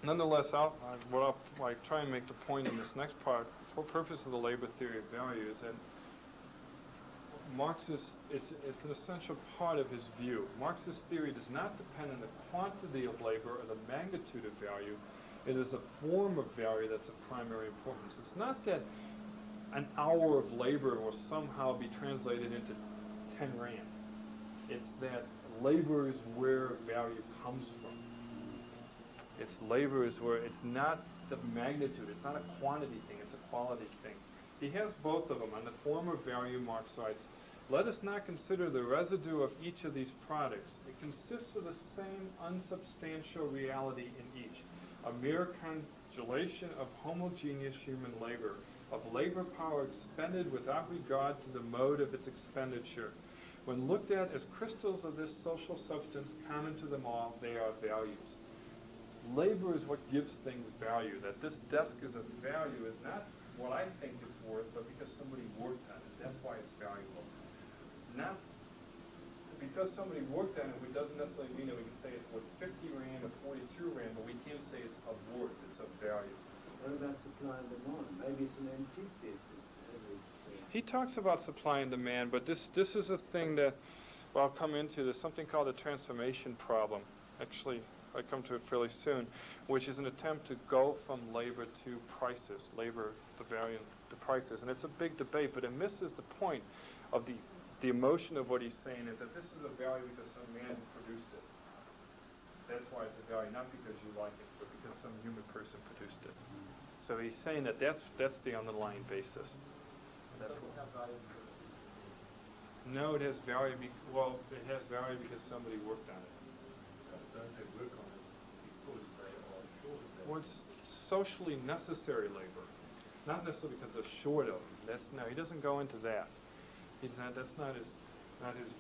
Nonetheless, I'll try and make the point in this next part, for purpose of the labor theory of value, is that Marxist, it's an essential part of his view. Marxist theory does not depend on the quantity of labor or the magnitude of value. It is a form of value that's of primary importance. It's not that an hour of labor will somehow be translated into 10 rand. It's that labor is where value comes from. It's labor is where, it's not the magnitude, it's not a quantity thing, it's a quality thing. He has both of them. On the form of value, Marx writes, let us not consider the residue of each of these products. It consists of the same unsubstantial reality in each, a mere congelation of homogeneous human labor, of labor power expended without regard to the mode of its expenditure. When looked at as crystals of this social substance common to them all, they are values. Labor is what gives things value. That this desk is of value is not what I think it's worth, but because somebody worked on it. That's why it's valuable. Not because somebody worked on it, it doesn't necessarily mean that we can say it's worth 50 rand or 42 rand, but we can't say it's of worth, it's of value. What about supply and demand? Maybe it's an antique business. He talks about supply and demand, but this is a thing that, well, I'll come into. There's something called the transformation problem. Actually, I come to it fairly soon, which is an attempt to go from labor to prices, labor, the value to prices. And it's a big debate, but it misses the point of the emotion of what he's saying is that this is a value because some man produced it. That's why it's a value, not because you like it, but because some human person produced it. So he's saying that that's the underlying basis. That's what. No, it has value. It has value because somebody worked on it. Don't they work on it because they are short of that? Well, it's socially necessary labor, not necessarily because they're short of it. He doesn't go into that. That's not his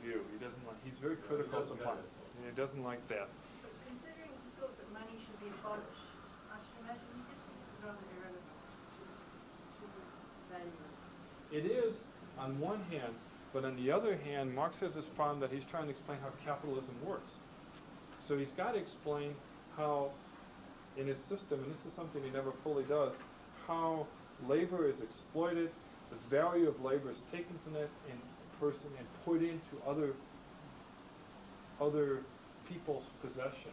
view. He doesn't like. He's very critical of supply. He doesn't like that. But considering he thought that money should be abolished, I should imagine he just thinks it's rather irrelevant to value. It is on one hand, but on the other hand, Marx has this problem that he's trying to explain how capitalism works. So he's got to explain how, in his system, and this is something he never fully does, how labor is exploited, the value of labor is taken from that person and put into other people's possession.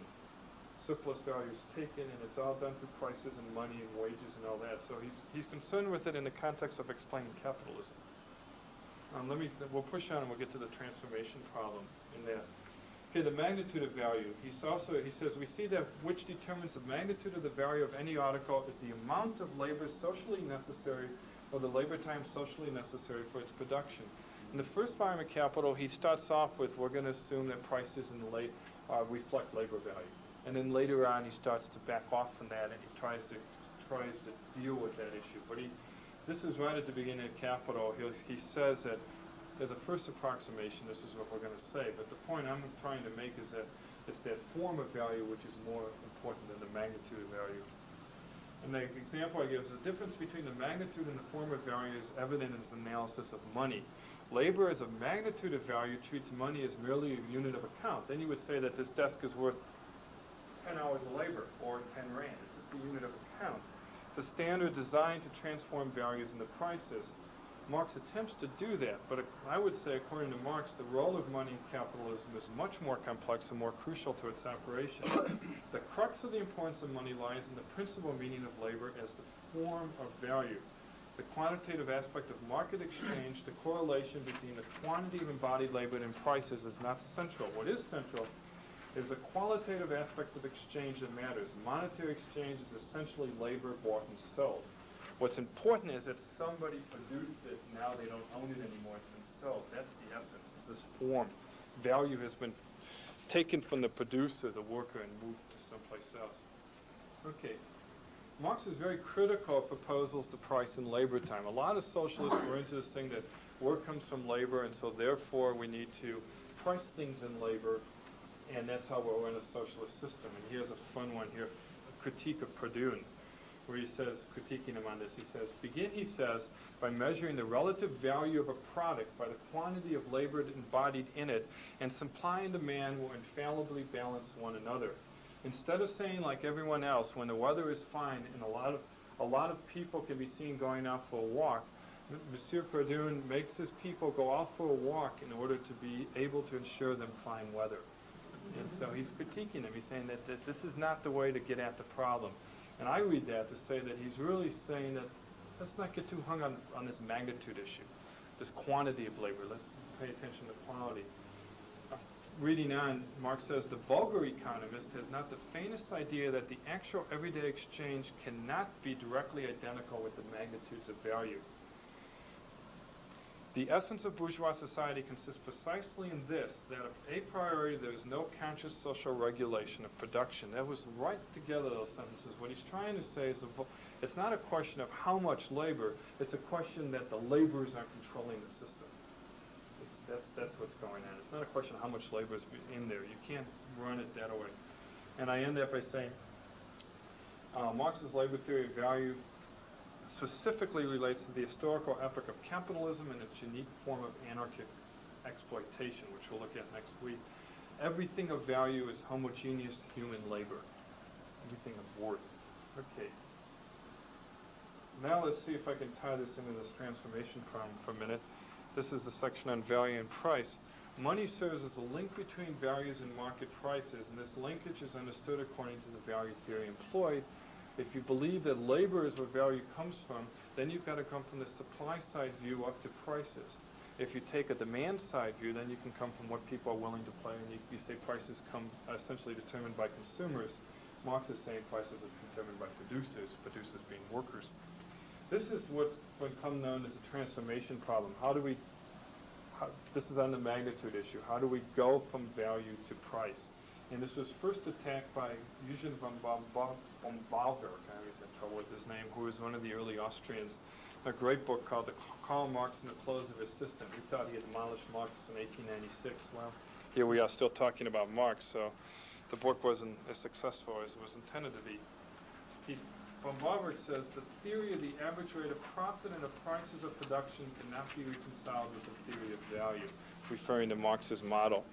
Surplus value is taken, and it's all done through prices and money and wages and all that. So he's concerned with it in the context of explaining capitalism. We'll push on and we'll get to the transformation problem in that. Okay, the magnitude of value. He says, we see that which determines the magnitude of the value of any article is the amount of labor socially necessary or the labor time socially necessary for its production. In the first volume of Capital, he starts off with, we're going to assume that prices in the reflect labor value. And then later on, he starts to back off from that, and he tries to deal with that issue. But this is right at the beginning of Capital. He says that as a first approximation, this is what we're going to say. But the point I'm trying to make is that it's that form of value which is more important than the magnitude of value. And the example I give is the difference between the magnitude and the form of value is evident in his analysis of money. Labor as a magnitude of value treats money as merely a unit of account. Then you would say that this desk is worth 10 hours of labor or 10 rand. It's just a unit of account. It's a standard designed to transform values into prices. Marx attempts to do that, but I would say, according to Marx, the role of money in capitalism is much more complex and more crucial to its operation. The crux of the importance of money lies in the principal meaning of labor as the form of value. The quantitative aspect of market exchange, the correlation between the quantity of embodied labor and prices is not central. What is central is the qualitative aspects of exchange that matters. Monetary exchange is essentially labor bought and sold. What's important is that somebody produced this, now they don't own it anymore, it's been sold. That's the essence, it's this form. Value has been taken from the producer, the worker, and moved to someplace else. Okay. Marx is very critical of proposals to price in labor time. A lot of socialists were into this thing that work comes from labor, and so therefore we need to price things in labor, and that's how we'll run a socialist system. And he has a fun one here, a critique of Proudhon, where he says, critiquing him on this, he says, begin, he says, by measuring the relative value of a product by the quantity of labor embodied in it, and supply and demand will infallibly balance one another. Instead of saying, like everyone else, when the weather is fine and a lot of people can be seen going out for a walk, Monsieur Proudhon makes his people go out for a walk in order to be able to ensure them fine weather. And so he's critiquing them. He's saying that this is not the way to get at the problem. And I read that to say that he's really saying that let's not get too hung on this magnitude issue, this quantity of labor. Let's pay attention to quality. Reading on, Marx says, the vulgar economist has not the faintest idea that the actual everyday exchange cannot be directly identical with the magnitudes of value. The essence of bourgeois society consists precisely in this, that a priori there is no conscious social regulation of production. That was right together, those sentences. What he's trying to say is it's not a question of how much labor, it's a question that the laborers are controlling the system. That's what's going on. It's not a question of how much labor is in there. You can't run it that way. And I end up by saying Marx's labor theory of value specifically relates to the historical epoch of capitalism and its unique form of anarchic exploitation, which we'll look at next week. Everything of value is homogeneous human labor. Everything of worth. Okay. Now let's see if I can tie this into this transformation problem for a minute. This is the section on value and price. Money serves as a link between values and market prices, and this linkage is understood according to the value theory employed. If you believe that labor is where value comes from, then you've got to come from the supply side view up to prices. If you take a demand side view, then you can come from what people are willing to pay, and you say prices are essentially determined by consumers. Marx is saying prices are determined by producers being workers. This is what's become known as the transformation problem. This is on the magnitude issue. How do we go from value to price? And this was first attacked by Eugen von Bauwerk, I always have trouble with his name, who was one of the early Austrians. A great book called Karl Marx and the Close of His System. He thought he had demolished Marx in 1896. Well, here we are still talking about Marx, so the book wasn't as successful as it was intended to be. Von Bauwerk says the theory of the average rate of profit and of prices of production cannot be reconciled with the theory of value, referring to Marx's model.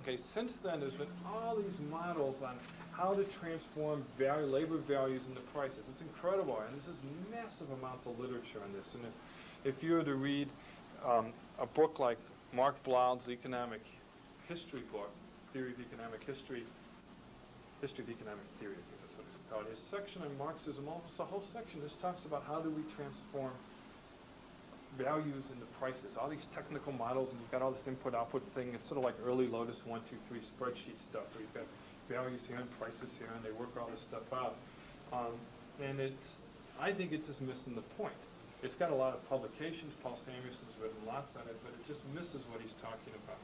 Okay, since then there's been all these models on how to transform labor values into prices. It's incredible, and there's massive amounts of literature on this. And if you were to read a book like Mark Blaud's economic history book, Theory of Economic History of Economic Theory, I think that's what it's called. His section on Marxism, almost the whole section, just talks about how do we transform values into prices. All these technical models, and you've got all this input-output thing. It's sort of like early Lotus 1, 2, 3 spreadsheet stuff, where you've got values here and prices here, and they work all this stuff out. And I think it's just missing the point. It's got a lot of publications. Paul Samuelson's written lots on it, but it just misses what he's talking about.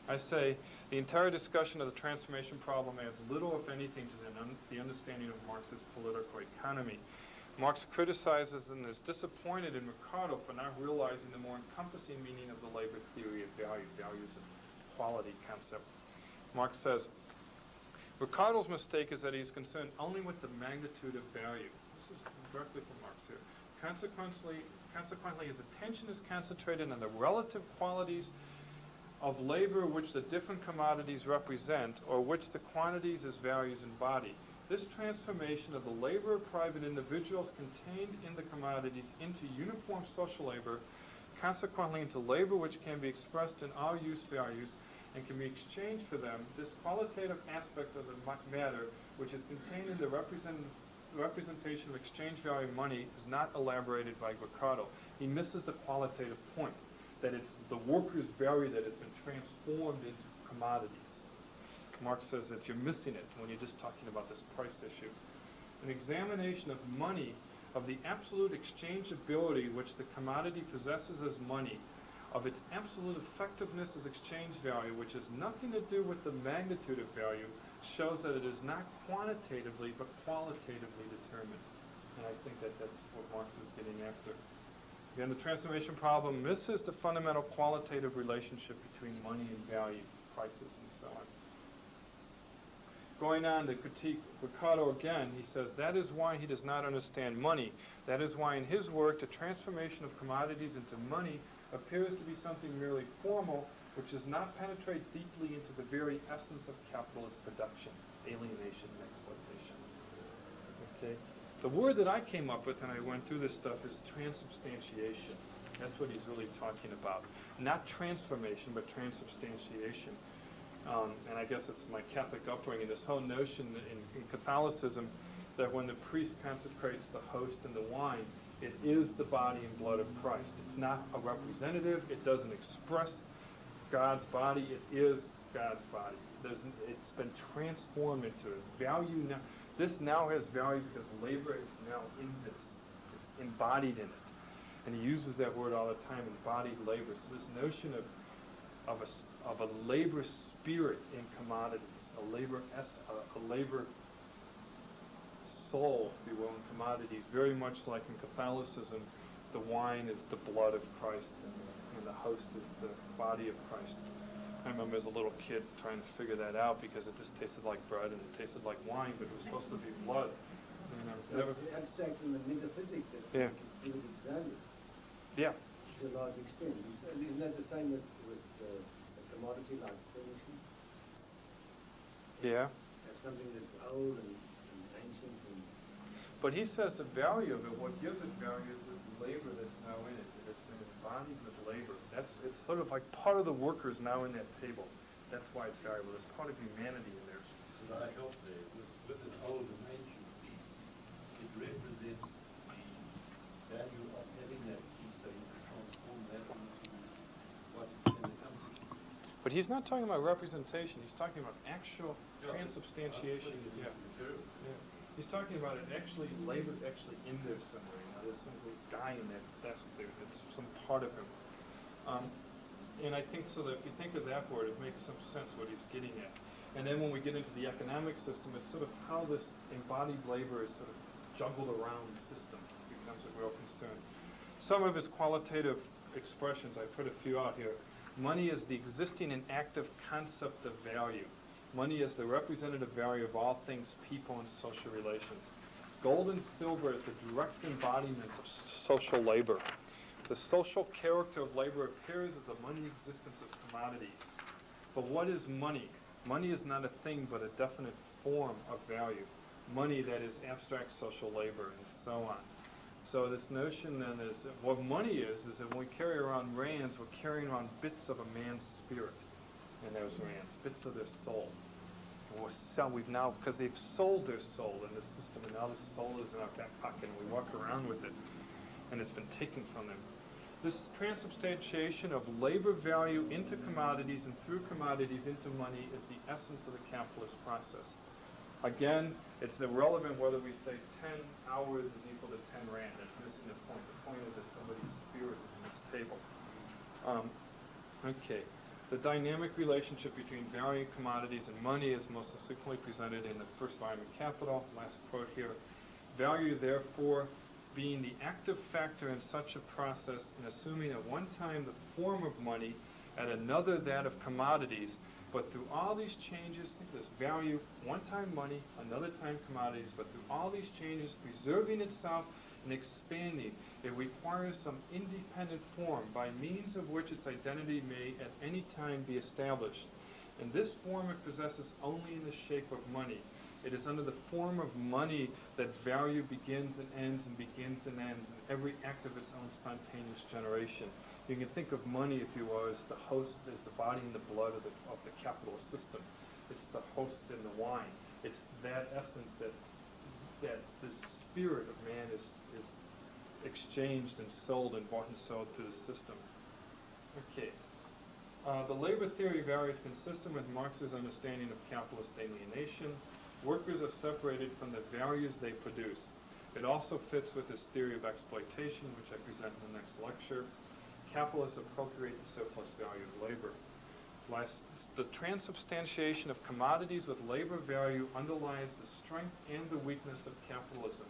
I say the entire discussion of the transformation problem adds little, if anything, to the understanding of Marx's political economy. Marx criticizes and is disappointed in Ricardo for not realizing the more encompassing meaning of the labor theory of value, values of quality concept. Marx says, Ricardo's mistake is that he's concerned only with the magnitude of value. This is directly from Marx here. Consequently, his attention is concentrated on the relative qualities of labor which the different commodities represent, or which the quantities as values embody. This transformation of the labor of private individuals contained in the commodities into uniform social labor, consequently into labor which can be expressed in all use values and can be exchanged for them, this qualitative aspect of the matter, which is contained in the representation of exchange value money, is not elaborated by Ricardo. He misses the qualitative point, that it's the worker's value that has been transformed into commodities. Marx says that you're missing it when you're just talking about this price issue. An examination of money, of the absolute exchangeability which the commodity possesses as money, of its absolute effectiveness as exchange value, which has nothing to do with the magnitude of value, shows that it is not quantitatively but qualitatively determined. And I think that that's what Marx is getting after. Again, the transformation problem misses the fundamental qualitative relationship between money and value, prices, and so on. Going on to critique Ricardo again, he says, that is why he does not understand money. That is why in his work, the transformation of commodities into money appears to be something merely formal, which does not penetrate deeply into the very essence of capitalist production, alienation, and exploitation. Okay? The word that I came up with when I went through this stuff is transubstantiation. That's what he's really talking about. Not transformation, but transubstantiation. And I guess it's my Catholic upbringing, this whole notion in Catholicism that when the priest consecrates the host and the wine, it is the body and blood of Christ. It's not a representative. It doesn't express God's body. It is God's body. It's been transformed into a value now. This now has value because labor is now in this. It's embodied in it. And he uses that word all the time, embodied labor. So this notion of a labor spirit in commodities, a labor soul, if you will, in commodities, very much like in Catholicism, the wine is the blood of Christ and the host is the body of Christ. I remember as a little kid trying to figure that out because it just tasted like bread and it tasted like wine, but it was supposed to be blood. So it's the abstract and the metaphysic that give it its value. Yeah. To a large extent. Isn't that the same with a commodity like furnishing? Yeah. That's something that's old and ancient. But he says the value of it, what gives it value is this labor that's now in it. It's been embodied with labor. It's sort of like part of the workers now in that table. That's why it's valuable. There's part of humanity in there. So I help there. With an old and ancient piece, it represents the value of having that piece so you can transform that into what it can become. But he's not talking about representation. He's talking about actual transubstantiation. Yeah. He's talking about it actually, labor's actually in there somewhere. You know, there's some guy in that desk there. It's some part of him. And I think so that if you think of that word, it makes some sense what he's getting at. And then when we get into the economic system, it's sort of how this embodied labor is sort of juggled around the system. It becomes a real concern. Some of his qualitative expressions, I put a few out here. Money is the existing and active concept of value. Money is the representative value of all things, people, and social relations. Gold and silver is the direct embodiment of social labor. The social character of labor appears as the money existence of commodities. But what is money? Money is not a thing, but a definite form of value. Money that is abstract social labor, and so on. So this notion then is that what money is that when we carry around rands, we're carrying around bits of a man's spirit in those rands, bits of their soul. And we've now, because they've sold their soul in the system, and now the soul is in our back pocket, and we walk around with it, and it's been taken from them. This transubstantiation of labor value into commodities and through commodities into money is the essence of the capitalist process. Again, it's irrelevant whether we say 10 hours is equal to 10 rand. That's missing the point. The point is that somebody's spirit is in this table. Okay. The dynamic relationship between value, commodities, and money is most succinctly presented in the first volume of Capital. Last quote here. Value, therefore, being the active factor in such a process and assuming at one time the form of money, at another that of commodities, but through all these changes, think of this, value, one time money, another time commodities, but through all these changes, preserving itself and expanding, it requires some independent form by means of which its identity may at any time be established. In this form it possesses only in the shape of money. It is under the form of money that value begins and ends and begins and ends in every act of its own spontaneous generation. You can think of money, if you will, as the host, as the body and the blood of the capitalist system. It's the host and the wine. It's that essence that the spirit of man is exchanged and sold and bought and sold through the system. Okay. The labor theory of value is consistent with Marx's understanding of capitalist alienation. Workers are separated from the values they produce. It also fits with his theory of exploitation, which I present in the next lecture. Capitalists appropriate the surplus value of labor. The transubstantiation of commodities with labor value underlies the strength and the weakness of capitalism.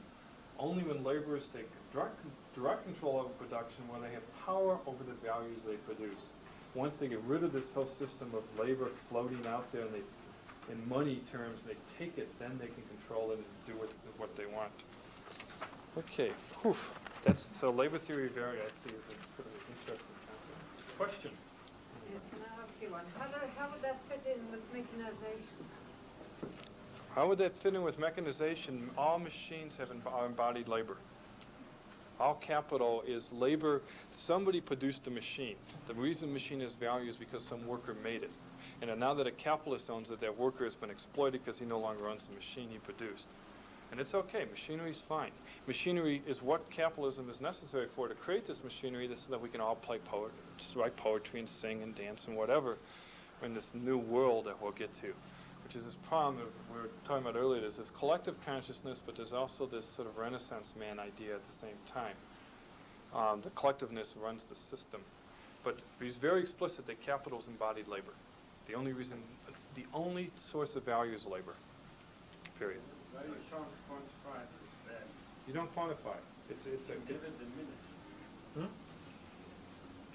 Only when laborers take direct control over production will they have power over the values they produce. Once they get rid of this whole system of labor floating out there and they, in money terms, they take it, then they can control it and do what they want. Okay, whew. So labor theory of value, I see, is a sort of interesting concept. Question? Yes, can I ask you one? How would that fit in with mechanization? How would that fit in with mechanization? All machines are embodied labor. All capital is labor. Somebody produced a machine. The reason the machine has value is because some worker made it. And now that a capitalist owns it, that worker has been exploited because he no longer owns the machine he produced. And it's okay. Machinery is fine. Machinery is what capitalism is necessary for to create this machinery so that we can all play write poetry and sing and dance and whatever in this new world that we'll get to, which is this problem that we were talking about earlier. There's this collective consciousness, but there's also this sort of Renaissance man idea at the same time. The collectiveness runs the system. But he's very explicit that capital is embodied labor. The only source of value is labor, period. Why are you trying to quantify it as bad? You don't quantify. It's Can it diminish?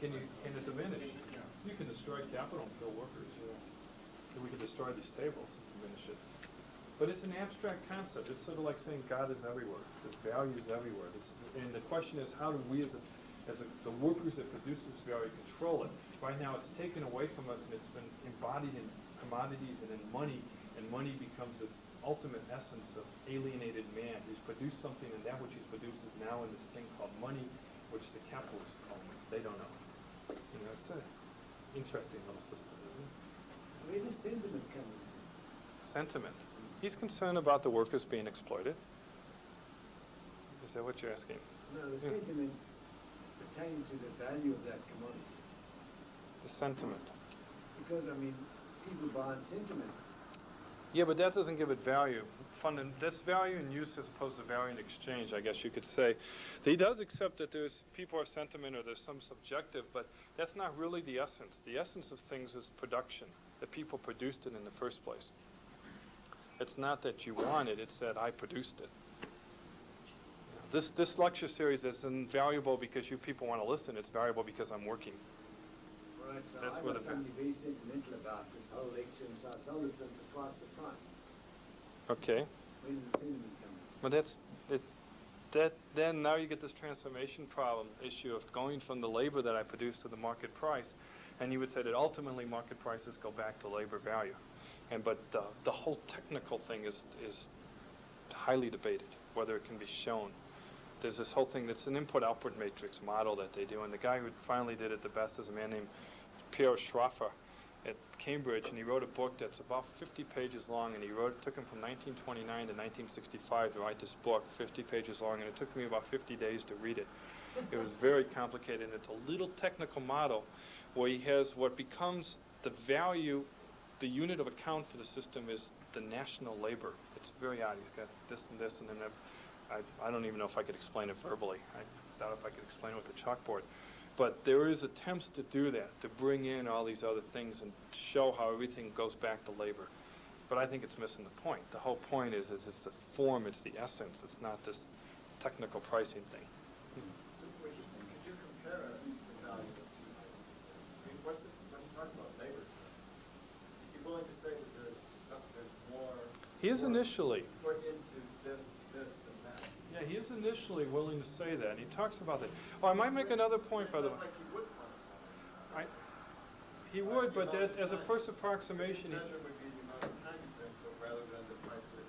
Can it diminish? Yeah. You can destroy capital and kill workers. And we can destroy these tables and diminish it. But it's an abstract concept. It's sort of like saying God is everywhere. There's values everywhere. And the question is, how do we the workers that produce this value control it? Right now it's taken away from us and it's been embodied in commodities and in money, and money becomes this ultimate essence of alienated man. He's produced something, and that which he's produced is now in this thing called money, which the capitalists own. They don't know. It's an interesting little system, isn't it? Where does sentiment come in? Sentiment. He's concerned about the workers being exploited. Is that what you're asking? No, the sentiment pertains to the value of that commodity. The sentiment. Because, people buy on sentiment. Yeah, but that doesn't give it value. That's value in use as opposed to value in exchange, I guess you could say. He does accept that people are sentiment or there's some subjective, but that's not really the essence. The essence of things is production, that people produced it in the first place. It's not that you want it, it's that I produced it. This lecture series isn't valuable because you people want to listen, it's valuable because I'm working. Right, so That's I where got somebody very sentimental about this whole lecture, and so I sold it to them for twice the price. Okay. Where does the sentiment come in? But then now you get this transformation problem issue of going from the labor that I produce to the market price, and you would say that ultimately market prices go back to labor value. But the whole technical thing is highly debated, whether it can be shown. There's this whole thing that's an input-output matrix model that they do, and the guy who finally did it the best is a man named Pierre Schaffer at Cambridge, and he wrote a book that's about 50 pages long, and it took him from 1929 to 1965 to write this book, 50 pages long, and it took me about 50 days to read it. It was very complicated, and it's a little technical model where he has what becomes the value, the unit of account for the system is the national labor. It's very odd. He's got this and this, and then I don't even know if I could explain it verbally. I doubt if I could explain it with a chalkboard. But there is attempts to do that, to bring in all these other things and show how everything goes back to labor. But I think it's missing the point. The whole point is it's the form, it's the essence. It's not this technical pricing thing. Super interesting. Could you compare the value of two items? What's this, when he talks about labor, is he willing to say that there's more He is initially. put into this than that? Yeah, he is initially willing to say that. He talks about that. Oh, I might make another point, by the way. It sounds like he would quantify it. He would, but that, as a first approximation, The measure would be the amount of time you think, rather than the price of it.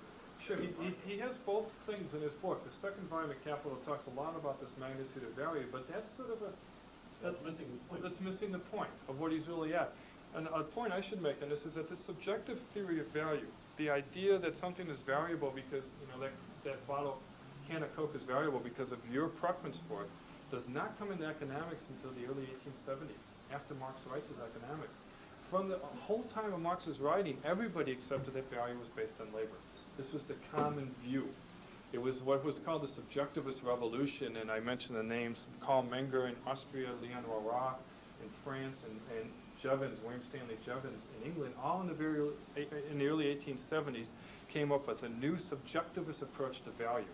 sure, he has both things in his book. The second volume of Capital talks a lot about this magnitude of value, but that's sort of that's missing the point of what he's really at. And a point I should make on this is that the subjective theory of value, the idea that something is valuable because that can of Coke is valuable because of your preference for it, does not come into economics until the early 1870s, after Marx writes his economics. From the whole time of Marx's writing, everybody accepted that value was based on labor. This was the common view. It was what was called the subjectivist revolution, and I mentioned the names Karl Menger in Austria, Leon Rorat in France, and Jevons, William Stanley Jevons in England, all in the early 1870s, came up with a new subjectivist approach to value.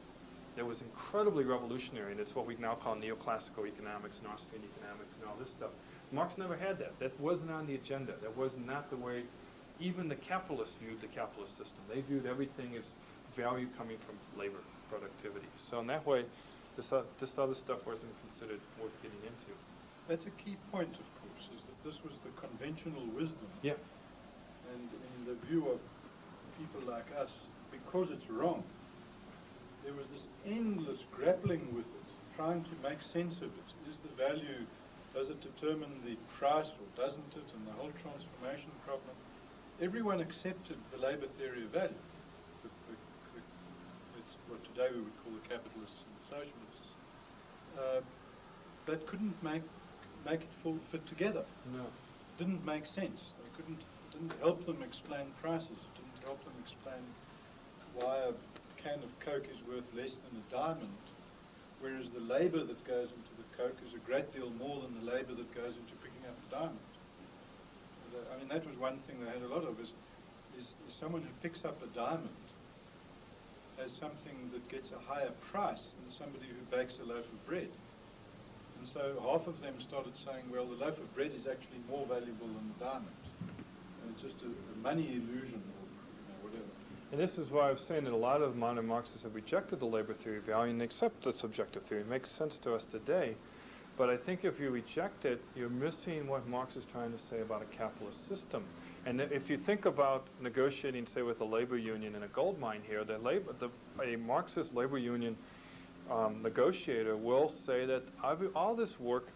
That was incredibly revolutionary, and it's what we now call neoclassical economics and Austrian economics and all this stuff. Marx never had that. That wasn't on the agenda. That was not the way even the capitalists viewed the capitalist system. They viewed everything as value coming from labor productivity. So in that way, this other stuff wasn't considered worth getting into. That's a key point, of course, is that this was the conventional wisdom. Yeah. And in the view of people like us, because it's wrong, there was this endless grappling with it, trying to make sense of it. Is the value, does it determine the price or doesn't it, and the whole transformation problem? Everyone accepted the labor theory of value. It's what today we would call the capitalists and socialists. That couldn't make it fit together. No. Didn't make sense. It didn't help them explain prices. It didn't help them explain why a can of Coke is worth less than a diamond, whereas the labor that goes into the Coke is a great deal more than the labor that goes into picking up a diamond. I mean, that was one thing they had a lot of, is someone who picks up a diamond as something that gets a higher price than somebody who bakes a loaf of bread. And so half of them started saying, well, the loaf of bread is actually more valuable than the diamond. And it's just a money illusion, or whatever. And this is why I was saying that a lot of modern Marxists have rejected the labor theory of value and accept the subjective theory. It makes sense to us today. But I think if you reject it, you're missing what Marx is trying to say about a capitalist system. And if you think about negotiating, say, with a labor union in a gold mine here, a Marxist labor union negotiator will say that all this work,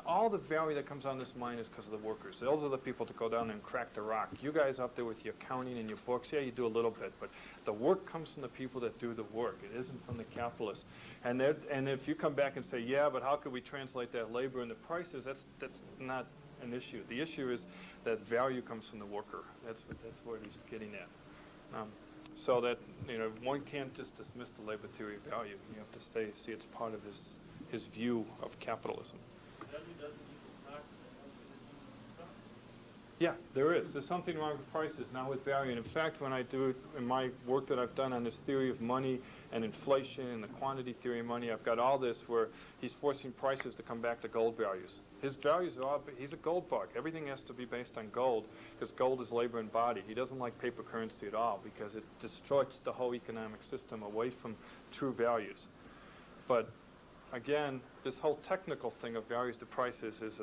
all the value that comes on this mine is because of the workers. Those are the people that go down and crack the rock. You guys up there with your accounting and your books, yeah, you do a little bit, but the work comes from the people that do the work. It isn't from the capitalists. And if you come back and say, yeah, but how could we translate that labor into prices? That's not an issue. The issue is that value comes from the worker. That's what he's getting at. So that one can't just dismiss the labor theory of value. You have to see it's part of his view of capitalism. Yeah, there is. There's something wrong with prices, not with value. And in fact, when I do in my work that I've done on this theory of money and inflation and the quantity theory of money, I've got all this where he's forcing prices to come back to gold values. His values are all, he's a gold bug. Everything has to be based on gold because gold is labor embodied. He doesn't like paper currency at all because it distorts the whole economic system away from true values. But again, this whole technical thing of values to prices is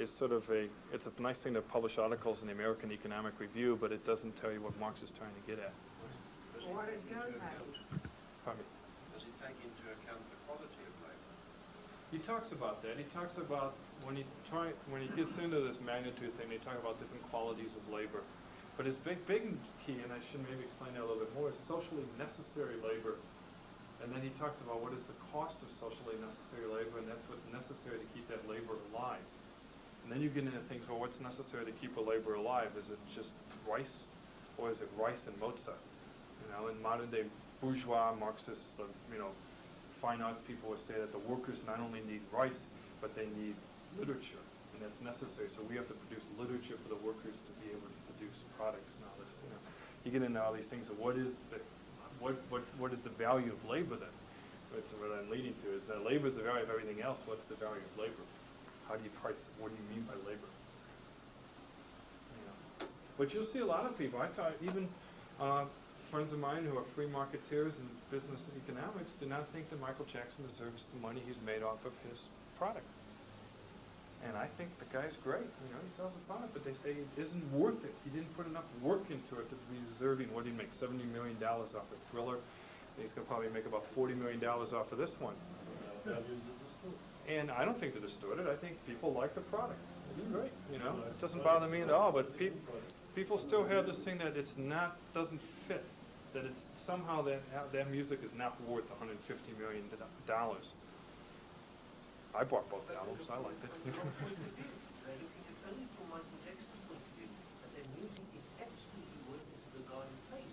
sort of it's a nice thing to publish articles in the American Economic Review, but it doesn't tell you what Marx is trying to get at. What is gold value? Pardon me? Does he take into account the quality of labor? He talks about that. He talks about when he gets into this magnitude thing, they talk about different qualities of labor. But his big key, and I should maybe explain that a little bit more, is socially necessary labor. And then he talks about what is the cost of socially necessary labor, and that's what's necessary to keep that labor alive. And then you get into things, well, what's necessary to keep a labor alive? Is it just rice, or is it rice and mozza? In modern day bourgeois Marxists, fine arts people would say that the workers not only need rice, but they need literature, and that's necessary. So we have to produce literature for the workers to be able to produce products and all this. You get into all these things of what is the value of labor then? That's what I'm leading to, is that labor is the value of everything else. What's the value of labor? How do you price it? What do you mean by labor? But you'll see a lot of people. I thought even friends of mine who are free marketeers in business and economics do not think that Michael Jackson deserves the money he's made off of his product. And I think the guy's great. He sells a product, but they say it isn't worth it. He didn't put enough work into it to be deserving. What did he make? $70 million off of Thriller. He's going to probably make about $40 million off of this one. And I don't think they're distorted. I think people like the product. It's great, It doesn't bother me at all. But people still have this thing that doesn't fit. That it's somehow that music is not worth $150 million. I bought both albums. I liked it.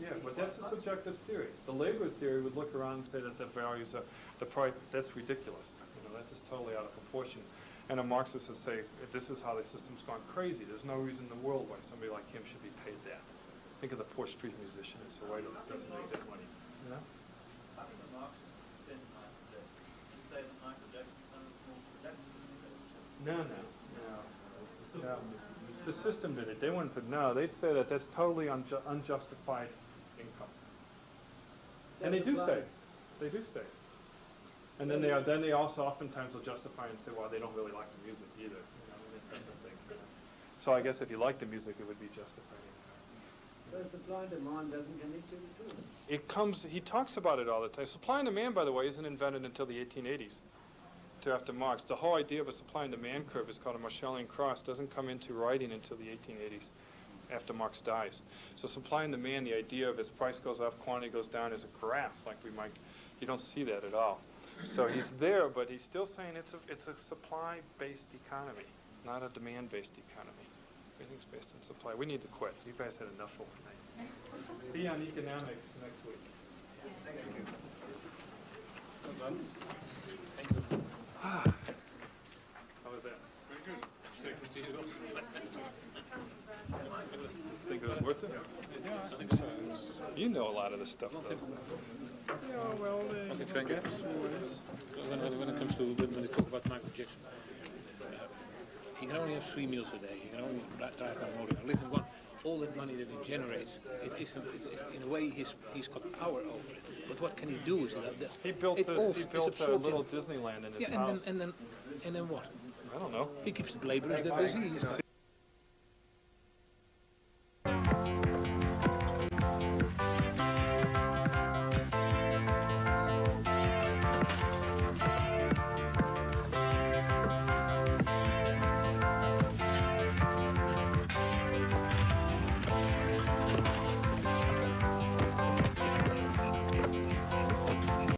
Yeah, but that's a subjective theory. The labor theory would look around and say that the values are the price. That's ridiculous. That's just totally out of proportion. And a Marxist would say, this is how the system's gone crazy. There's no reason in the world why somebody like him should be paid that. Think of the poor street musician in Soweto that doesn't make that money. You know? I think the Marxists defend Michael Jackson. You say that Michael Jackson's one of the more productive No. The system did it. They wouldn't put, no, they'd say that that's totally unjustified income. And they do say. They do say. And then they also oftentimes will justify and say, well, they don't really like the music either. You know, that kind of thing. So I guess if you like the music, it would be justified. So supply and demand doesn't connect to the two. It comes, he talks about it all the time. Supply and demand, by the way, isn't invented until the 1880s, to after Marx. The whole idea of a supply and demand curve is called a Marshallian cross, doesn't come into writing until the 1880s, after Marx dies. So supply and demand, the idea of as price goes up, quantity goes down, is a graph, like we might, you don't see that at all. So he's there, but he's still saying it's a supply-based economy, not a demand-based economy. Everything's based on supply. We need to quit. You guys had enough for tonight. See you on economics next week. Thank you. Well done. Thank you. How was that? Very good. So continue on. Think it was worth it? Yeah, I think so. You know a lot of this stuff, though. So. Yeah, well, nothing Frank. When it comes to when they talk about Michael Jackson, he can only have 3 meals a day. He can only drive on motor. Listen, all that money that he generates, it's in a way he's got power over it. But what can he do? Is that he built a little Disneyland in his house. And then what? I don't know. He keeps the laborers there busy.